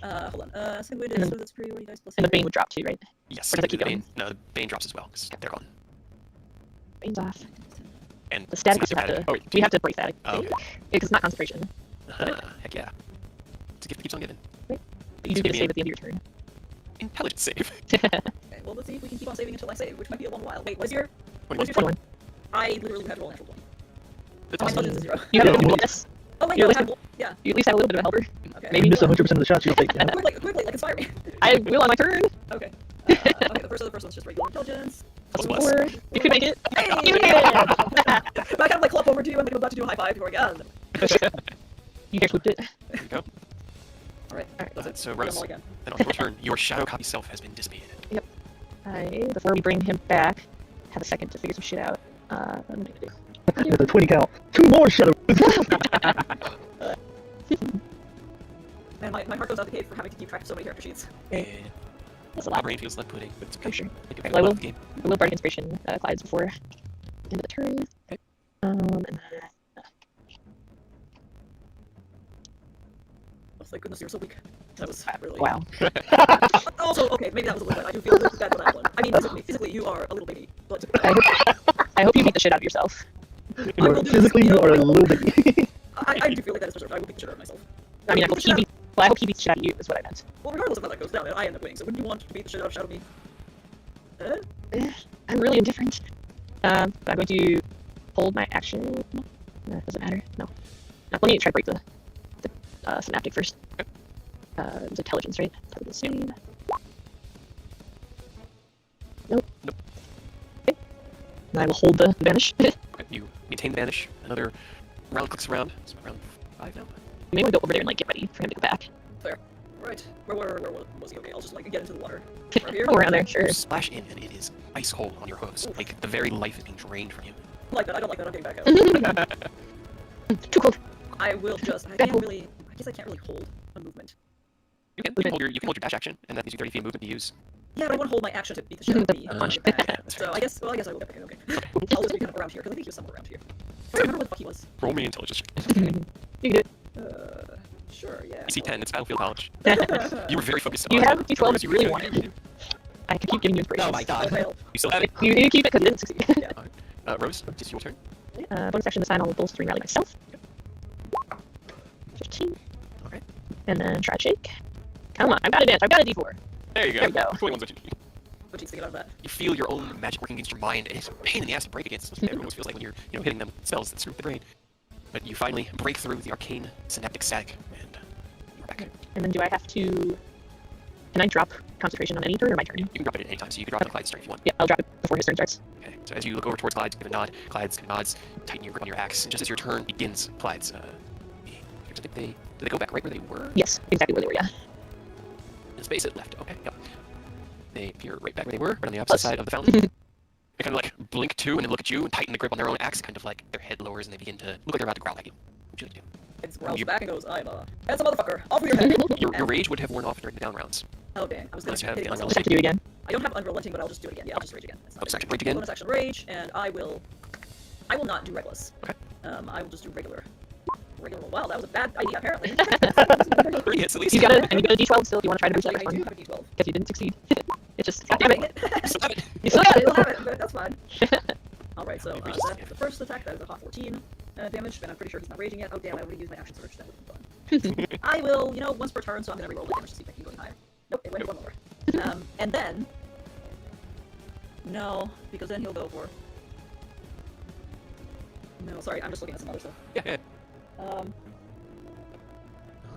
Hold on. Second wind And is then- so that's superiority dice plus. And the Bane would drop too, right? Yes. Or does it keep the going? Bane, no, the Bane drops as well, because they're gone. Bane's off. And The static it's we not have bad. to. Oh, wait, We have to break that. I Oh, think. okay. Because it's not concentration. Heck yeah. It's a gift that keeps on giving. But you do get a save at the end of your turn. Intelligence save. Okay, well, let's see if we can keep on saving until I save, which might be a long while. Wait, what's your 21. 21. I literally had to roll a natural 20. That's My awesome. intelligence is 0. You have Yeah, a well- bonus. Oh wait, you're no, I listening- have, yeah. You at least have a little bit of a helper. Okay. Maybe you miss 100% of the shots you'll take. You know? Quickly, like inspire me. I will on my turn. Okay. Okay, the first one's just regular intelligence. Plus Or plus. you could make it. Hey! You did it! But I kind of like clop over to you, and I'm about to do a high five before I get out of them. You guys whipped it. There you go. Alright, that's it. So One Rose, more again. then on your turn, your shadow copy self has been dissipated. Before we bring him back, have a second to figure some shit out. What am I gonna do? With a 20 count. 2 more shadows! Man, my heart goes out the gate for having to keep track of so many character sheets. And That's a my lot. brain feels like pudding, but it's okay. I'm sure. Make it Well, I feel will- like the game. I will bardic inspiration Clyde's before end of the turn. Okay. And then Oh, thank goodness you're so weak. That was really... wow. Also, okay, maybe that was a little bit. I do feel a little bad for that one. I mean, physically you are a little baby, but... I hope you beat the shit out of yourself. I will do Physically, this, you are a little baby. I do feel like that is deserved. I will beat the shit out of myself. I mean, I hope he beats. Well, I hope he beats the shit out of you. Is what I meant. Well, regardless of how that goes down, I end up winning, so wouldn't you want to beat the shit out of Shadow me? I'm really indifferent. But I'm going to hold my action. No, doesn't matter. No. Let me try to break the synaptic first. It was intelligence, right? Probably the same. Nope. Nope. Okay. And I will hold the banish. You Okay, you maintain the vanish. Another round clicks around. It's round 5 now. may want to go over there and like get ready for him to go back. Right. Where was he? Okay, I'll just like get into the water. Right here? Oh, around there, sure. You splash in, and it is ice cold on your hooves. Like the very life is being drained from you. I like that. I don't like that. I'm getting back out. Too cold. I will just... I Back can't up. really... I guess I can't really hold a movement. You can hold your dash action, and that gives you 30 feet of movement to use. Yeah, but I want to hold my action to beat the shit out of me and punch it back. That's So right. I guess I will get back in, okay. I'll just be kind of around here, because I think he was somewhere around here. I don't remember where the fuck he was. Roll me intelligence. You can do it. Sure, yeah. DC 10, it's Battlefield Knowledge. You were very focused You on have D12 Rose, if you really want were- it. I can keep giving you inspiration. Oh my god. Fail. You still have it. You keep it because you didn't succeed. Rose, it's your turn. Bonus action this time, I'll bolster and rally myself. 15. Okay. And then try to shake. Come on, I've got a dance. I've got a D4. There you go. There we go. 21's what you need. What cheats to get out of that? You feel your own magic working against your mind, and it's a pain in the ass to break against. That's what everyone always feels like when you're, hitting them spells that screw with the brain. But you finally break through the arcane synaptic static, and you're back. And then do I have to... Can I drop concentration on any turn or my turn? You can drop it at any time, so you can drop it on Clyde's turn if you want. Yeah, I'll drop it before his turn starts. Okay, so as you look over towards Clyde, give a nod. Clyde's nods, tighten your grip on your axe, and just as your turn begins, Clyde's, did they go back right where they were? Yes, exactly where they were, yeah. In space it left. Okay, yep. They appear right back where they were, right on the opposite Close. side of the fountain. They kind of like blink too, and then look at you and tighten the grip on their own axe, kind of like their head lowers and they begin to look like they're about to growl at you. What would you like to It growls You- back and goes, I'm a handsome motherfucker. Off with your head. do? Your rage would have worn off during the down rounds. Oh dang, I was gonna Unless you have hit the myself. What do I have to do again? I don't have unrelenting, but I'll just do it again. Yeah, I'll just rage again. That's Bonus fine. action rage again. Bonus action rage, and I will not do reckless. Okay. I will just do regular. Wow, that was a bad idea apparently. 3 hits at least. You got a D12 still if you want to try to boost that I next do one. have a D12. Because you didn't succeed. It just... God damn it! You still have it. You still got I still it! have it, but that's fine. Alright, so that's the first attack. That is a hot 14 damage, and I'm pretty sure he's not raging yet. Oh damn, I already used my action surge. That would be fun. I will, once per turn, so I'm gonna reroll the damage to see if I can go any higher. Nope, it went one more. And then... No, because then he'll go for... No, sorry, I'm just looking at some other stuff. Yeah. Um,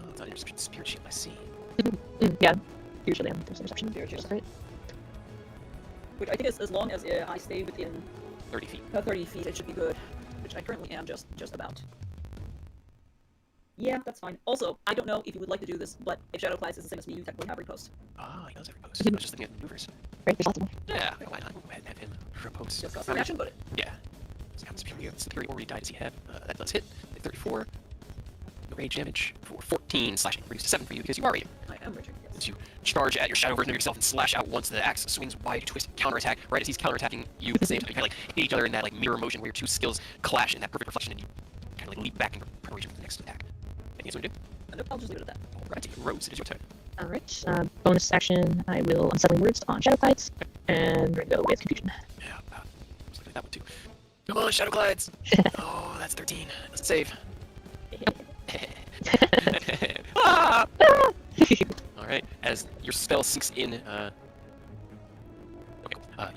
Oh, it's on your spirit shield, I see. Yeah. Usually there's interception. Spirit shield. Right. which I think is as long as I stay within 30 feet. 30 feet, it should be good. Which I currently am just about. Yeah, that's fine. Also, I don't know if you would like to do this, but if Shadow Class is the same as me, you technically have riposte. Ah, he does have riposte. I was just thinking of maneuvers. Right, there's lots of them. Yeah, why not? Go ahead and have him riposte. Just cost reaction, but Yeah. Superiority die does he have? That does hit. 34. Rage damage for 14, slashing reduced to 7 for you because you are raging. I am raging. Yes. As you charge at your shadow version of yourself and slash out once the axe swings wide, twist, counterattack. Right as he's counterattacking you at the same time, you kind of like hit each other in that like mirror motion where your two skills clash in that perfect reflection, and you kind of like leap back in preparation for the next attack. Anything else you do? Nope, I'll just leave it at that. Alrighty, Rose, it is your turn. Alright, bonus action, I will Unsettling Words on Shadow Clydes, and we're gonna go with Confusion. Yeah, I was looking at that one too. Come on, Shadow Glides! Oh, that's 13. Doesn't save. Ah! Alright, as your spell sinks in, you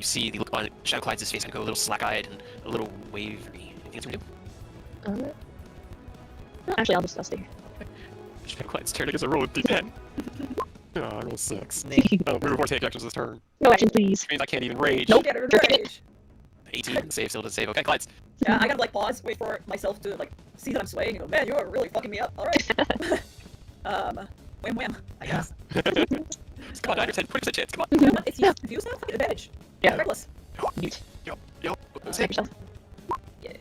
see the look on Shadow Glides' face kind of go a little slack-eyed and a little wavery. Anything else you can do? No, actually, I'll stay here. Shadow Glides' turn, I guess I roll a d10. Oh, I roll 6. Oh, move or take actions this turn. No action, please. Which means I can't even rage. Nope. Get her Jerk it. rage. 18, save, still doesn't save. Okay, Glides. Yeah, I gotta like pause, wait for myself to like see that I'm swaying, and go, man, you are really fucking me up. All right. Wham wham. I guess. Come on, 9 or 10, 20% chance, come on. You know what? It's if you use that fucking advantage. Yeah. Reckless. Yo. Save yourself. Yeah,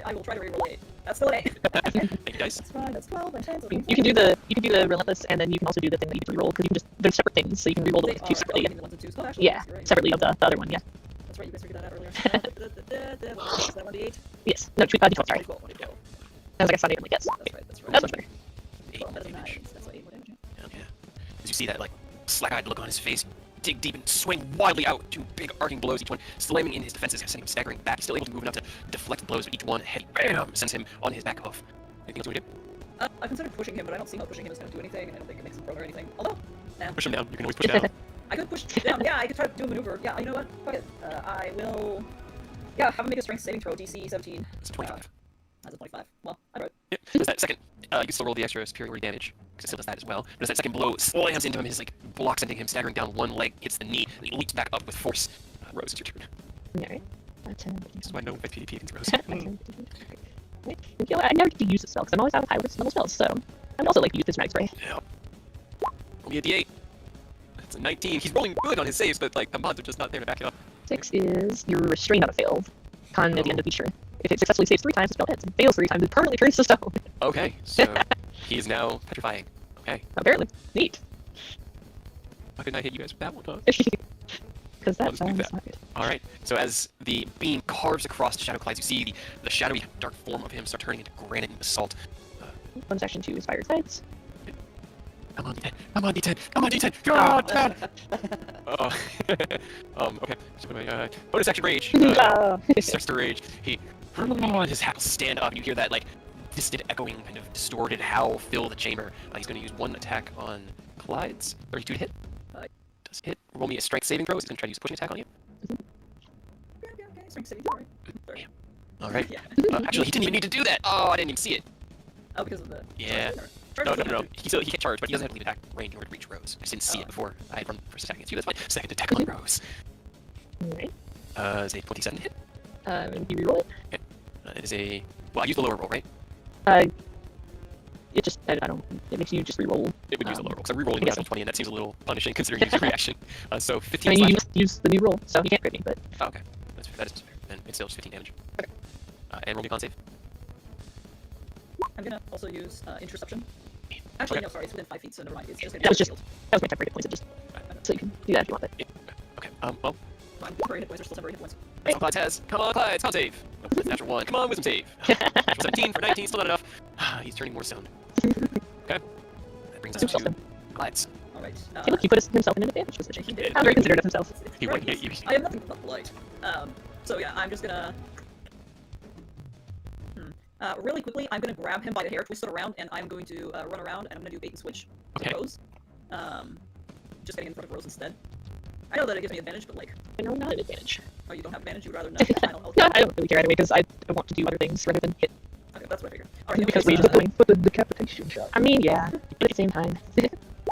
I will try to reroll 8. That's still an 8. Thank you, dice. That's fine. That's 12 and 10. So You can do the Relentless, and then you can also do the thing that you can reroll, because you can just, they're separate things, so you can reroll the two separately. The ones and twos. Oh, actually, Yeah, yes, you're right. separately of the other one, yeah. That's right, you guys figured that out earlier. What was that 1d8? Yes. No, default, sorry. 1d12, 1d12. I was like, I saw it, like, yes. That's right. That's much better. 8 12 better than damage. 9. That's 8 more damage. Yeah. As you see that, like, slack-eyed look on his face, dig deep and swing wildly out, 2 big arcing blows, each one slamming in his defenses, sending him staggering back. He's still able to move enough to deflect the blows, but each one heavy bam sends him on his back off. Anything else you want to do? I considered pushing him, but I don't see how pushing him is going to do anything, and I don't think it makes him prone or anything. Although, nah. Push him down. You can always push down. I could push down. Yeah, I could try to do a maneuver. Yeah, you know what? Fuck it. I will. Yeah, have him make a strength saving throw, DC 17. It's 25. That's a 25. Well, I wrote. Yep. Does that second, you can still roll the extra superiority damage, because it still does that as well. But as that second blow slams into him, his like block sending him staggering down, one leg hits the knee, and he leaps back up with force. Rose, it's your turn. Alright. This is why no one fights PvP against Rose. You know, I never get to use this spell, because I'm always out of high risk level spells, so I would also like to use this Mag Spray. Yep. Roll me a d8. That's a 19. He's rolling good on his saves, but like the mods are just not there to back it up. 6 is your restrain on a fail. Con at the end of each turn. If it successfully saves 3 times, the spell hits. If it fails 3 times, it permanently turns to stone. Okay, so he is now petrifying. Okay. Apparently. Neat. Why couldn't I hit you guys with that one, huh? Because I'll that just do sounds that. not good. Alright, so as the beam carves across Shadow Clydes, you see the shadowy dark form of him start turning into granite and basalt. Bonus action 2 is Fire Sides. Come on, D10. Come on, D10. Come on, D10. God, damn. Okay. So, bonus action rage. He starts to rage. His hackles stand up, and you hear that, like, distant echoing, kind of distorted howl fill the chamber. He's going to use one attack on Clydes. 32 to hit. Does hit. Roll me a strength saving throw. He's going to try to use a pushing attack on you. Okay. Strength saving throw. Sorry. Alright. Yeah. Actually, he didn't even need to do that. Oh, I didn't even see it. Oh, because of the. Yeah. No. He can't charge, but he doesn't have to leave attack range in order to reach Rose. I just didn't see it before I had run first attack against you. That's fine. Second attack on Rose. Alright. Is a 27 hit. You reroll it? It is a... Well, I used the lower roll, right? It just, I don't, it makes you just reroll. It would use the lower roll, because I'm rerolling the 20, and that seems a little punishing considering your reaction. So 15 I mean, you slash... use the new roll, so he can't crit me, but... Oh, okay. That is fair. Then it's still just 15 damage. Okay. And roll me a con save. I'm gonna also use interception. Actually, Okay. no, sorry, it's within 5 feet, so never mind. It's just gonna be That was shield. That was my temporary hit points, it just... So you can do that if you want, but... Yeah. Okay. Well, Fine, temporary hit points are still temporary hit points. that's all Clydes has. Come on, Clydes, con save. Oh, that's natural 1. Come on, wisdom save. Natural 17 for 19, still not enough. He's turning more stone. Okay. That brings us to Clydes. Alright. Hey, look, he put himself in an advantage position. He did. How very considerate of himself. He Right, wouldn't hit you. I am nothing but polite. So yeah, I'm just gonna... really quickly, I'm gonna grab him by the hair, twist it around, and I'm going to run around, and I'm gonna do bait and switch to Okay. Rose. Just getting in front of Rose instead. I know that it gives me advantage, but like... No, not an advantage. Oh, you don't have advantage? You'd rather not get final health? No, I don't really care anyway, because I want to do other things rather than hit. Okay, that's what I figured. Alright, Because okay, rage is annoying. But the decapitation shot. I mean, yeah, but at the same time.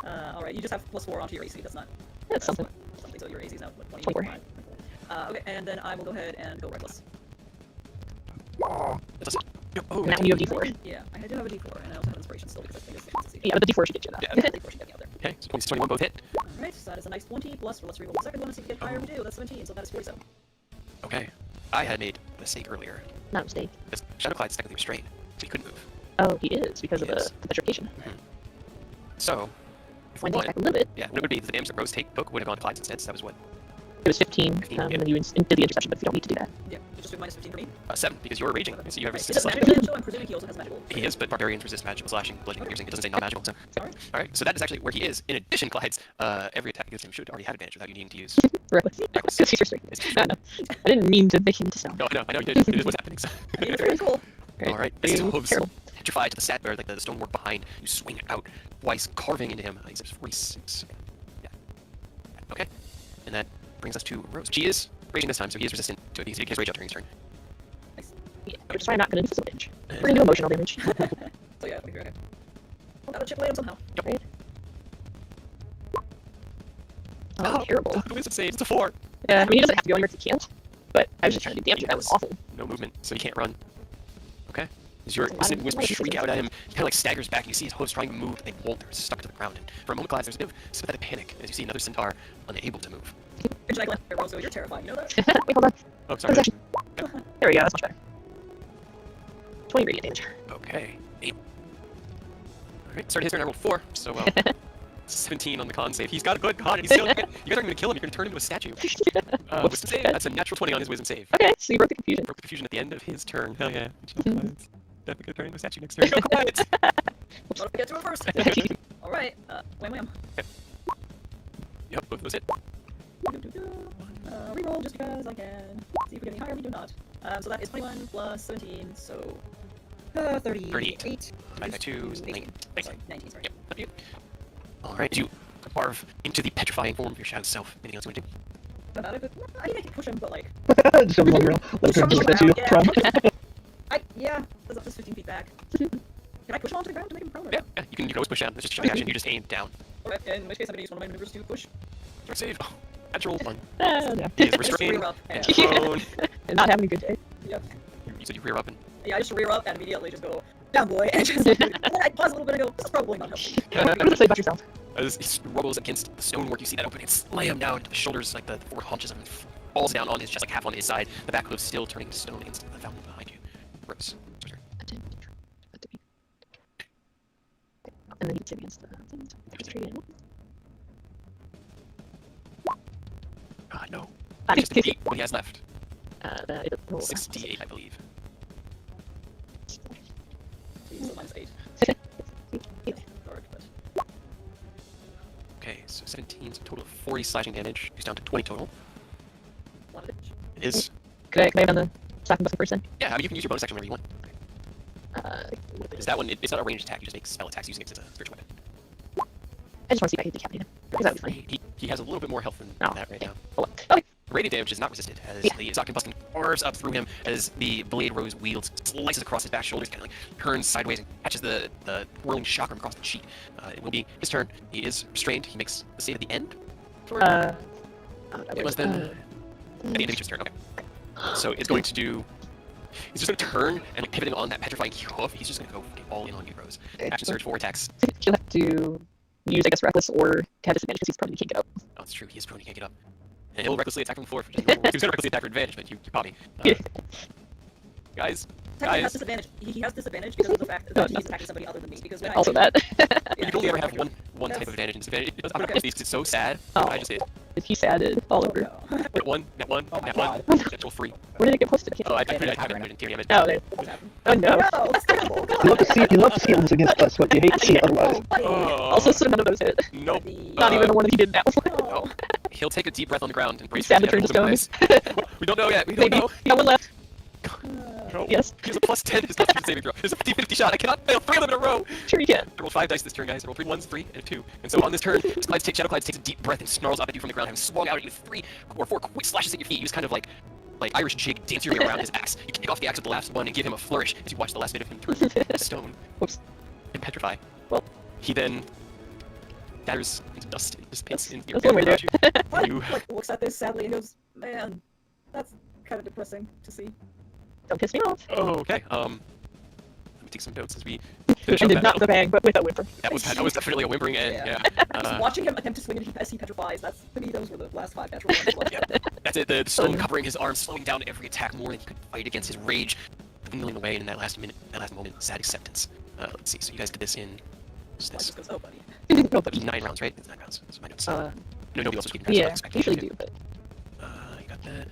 alright, you just have +4 onto your AC, that's not... That's something. Something, so your AC is now, what, 20? 24. Okay, and then I will go ahead and go Reckless. That's Oh, And that one you have D4. Yeah, I do have a D4, and I also have inspiration still because I think it's fantasy. Yeah, but the D4 should get you that. Yeah. D4 should get me out there. Okay, so 20, 21 both hit. Alright, so that is a nice 20, plus let's reroll the second one and see if we get higher. We do, that's 17, so that is 47. Okay. I had made a mistake earlier. Not a mistake. Because Shadow Clyde's technically restrained, so he couldn't move. Oh, he is, because of He is. the petrification. So, if we Wind things won, back a little bit. yeah, what would be the damage that Rose took would have gone to Clyde's instead, so that was what? It was 15, 15, and yeah. then you did the interception, but if you don't need to do that. Yeah, you just do minus 15 for me. 7, because you're raging, so you have Right, is resistance it slashing. magical damage though? I'm presuming he also has magical. He is, but barbarians resist magical slashing, bludgeoning, piercing. It doesn't say non-magical. So. Alright. All right, so that is actually where he is. In addition, Clyde's every attack against him should already have advantage without you needing to use. Reckless. Reckless. Because he's restrained. No, no. I didn't mean to make him disown. No, I know you did. It is what's happening. So. It's pretty cool. All right, Pretty his hooves terrible. petrified to the stat or like the stonework behind. You swing it out twice, carving into him. He's at 46. Yeah. Okay, and that brings us to Rose. She is raging this time, so he is resistant to it. He can rage out during his turn. Yeah, which is why I'm not going to do physical damage. We're going to do emotional damage. So yeah, okay. Well, gotta chip away at him somehow. Right? Oh, terrible. The wisdom save. It's a 4. Yeah, I mean, he doesn't have to go anywhere if he can't. But I was just trying to do damage, and that was awful. No movement, so he can't run. Okay. As your That's a lot of wisp life shriek resistance. out at him, he kind of like staggers back. And you see his hooves trying to move, but they won't. They're stuck to the ground. And for a moment, Clyde, there's a bit of sympathetic panic as you see another centaur unable to move. Good night, Roscoe, you're terrifying, you know that? Wait, hold on. Oh, sorry. Transaction. There we go, that's much better. 20 radiant damage. Okay. 8. Alright, started his turn, I rolled 4, so 17 on the con save. He's got a good con, and he's still. You guys aren't going to kill him, you're going to turn him into a statue. Whoops. Wisdom save, that's a natural 20 on his wisdom save. Okay, so you broke the confusion. Broke the confusion at the end of his turn. Hell yeah. Definitely going to turn into a statue next turn. Go quiet! Let me get to it first. Alright, wham. Yep, both of those hit. Reroll just because I can. See if we get any higher, we do not. So that is 21 plus 17, so... 38. 38. Divided by 2 is 9. Sorry, 19, sorry. Yep, that'd be it. Alright, you carve into the petrifying form of your shadow self. Anything else you want to do? But I think I can push him, but like... Just jump on the ground. Let her look at you. Yeah. Prone. Yeah, that's up to 15 feet back. Can I push him onto the ground to make him prone? Yeah, you can always push down. That's just a shoving action. You just aim down. Okay, in which case I'm gonna use one of my maneuvers to push. Start save. Oh, natural 1. Yeah. He is Just restrained rear up and and... prone. And not having a good day. Yep. You said you rear up and... Yeah, I just rear up and immediately just go, down boy, and just like, and then I pause a little bit and go, this is probably not helpful. What does it say about yourself? As he struggles against the stonework, you see that open and slam down to the shoulders, like the 4 haunches of him, falls down on his chest, like half on his side. The back hoof still turning to stone against the fountain behind you. Rose. It's your turn. And then you hit against the things. God, no. Just beat what he has left. That is roll. 68, I believe. So minus 8. Dark, but... Okay, so 17, so a total of 40 slashing damage. He's down to 20 total. One of each. It is. Could I have done the stocking busting first then? Yeah, I mean, you can use your bonus action whenever you want. Is Is that one? It's not a ranged attack. You just make spell attacks using it as a spiritual weapon. I just want to see if I can decapitate him. Because that would be funny. He has a little bit more health than Oh, that right now. Hold on. Okay. Radiant damage is not resisted as Yeah. the Zakin Buskin carves up through him as the blade rose wields, slices across his back shoulders, kind of like turns sideways and catches the whirling chakram across the cheek. It will be his turn. He is restrained. He makes the save at the end. It was then at the end of each turn. Okay. So it's going to do. He's just going to turn and like, pivoting on that petrifying hoof. He's just going to go all in on you, Rose. Action surge 4 attacks. He'll have to use, I guess, reckless or have disadvantage because he's prone. He can't get up. Oh, it's true. He is prone. He can't get up. And he'll recklessly attack from the floor. He was going to recklessly attack for advantage, but you caught me. Guys. Technically, he has disadvantage. He has disadvantage because of the fact that he's attacking somebody other than me. Because when Also I that. You can only ever have one type of advantage and disadvantage. I'm not going to these because it's so sad. Oh. I just did. He's sad all over. No. Net 1, net 1, Oh my net 1, God. natural 3. Where did it get posted? I can't Oh, I see. put it in theory image. Oh, there. Oh no. No, that's terrible. You love to see him against us, but you hate to see it otherwise. Also, so none of those hit. Nope. Not even the one that he did now. No. He'll take a deep breath on the ground and brace Stab for the the turn to inevitable demise. We don't know yet. We don't Maybe. know. You got one left. No. Yes. He has a plus 10 to his constitution saving throw. There's a 50-50 shot. I cannot fail 3 of them in a row. Sure you can. I rolled 5 dice this turn, guys. I rolled 3 1s, 3, and a 2. And so on this turn, Shadow Clyde takes a deep breath and snarls up at you from the ground, having swung out at you 3 or 4 quick slashes at your feet. You just kind of like Irish jig dance your way around his axe. You kick off the axe with the last one and give him a flourish as you watch the last bit of him turn to stone Whoops. and petrify. Well. He then datters into dust and dissipates in your That's one way to around do you. What? You Like looks at this sadly and goes, man, that's kind of depressing to see. Don't piss me off. okay. take some notes as we And finish up did that not the battle. bang, but with a whimper. That was definitely a whimpering end. Yeah. Yeah. Just watching him attempt to swing it as he petrifies, that's, to me, those were the last 5 natural ones. Like, Yeah. That's it. The stone covering his arm, slowing down every attack more than he could fight against his rage, dwindling away in that last minute, that last moment, sad acceptance. Let's see. So you guys did this in. What's Like, this? just goes, oh, buddy. Oh, That was 9 rounds, right? It's 9 rounds. That's my notes. Uh, No, nobody else was keeping track. so I yeah, expect usually okay. do, but You got that.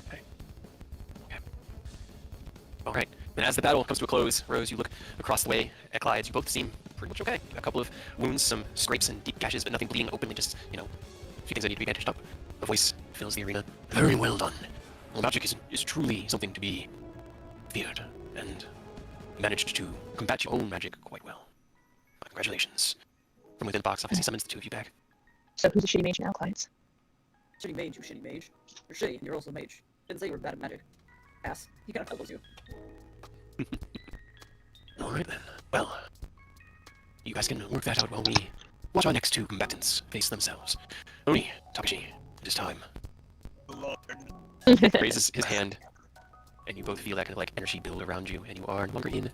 Okay. All right. And as the battle comes to a close, Rose, you look across the way at Clyde. You both seem pretty much okay. A couple of wounds, some scrapes and deep gashes, but nothing bleeding openly. Just a few things that need to be bandaged up. A voice fills the arena. Very well done. Well, magic is truly something to be feared, and you managed to combat your own magic quite well. Congratulations. From within the box office, he summons the two of you back. so who's a shitty mage now, clients? Shitty mage, you shitty mage. You're shitty, and you're also a mage. Didn't say you were bad at magic. Ass. He kind of follows you. All right then. Well, you guys can work that out while we watch our next two combatants face themselves. Oni, Takashi, it is time. He raises his hand, and you both feel that kind of like energy build around you, and you are no longer in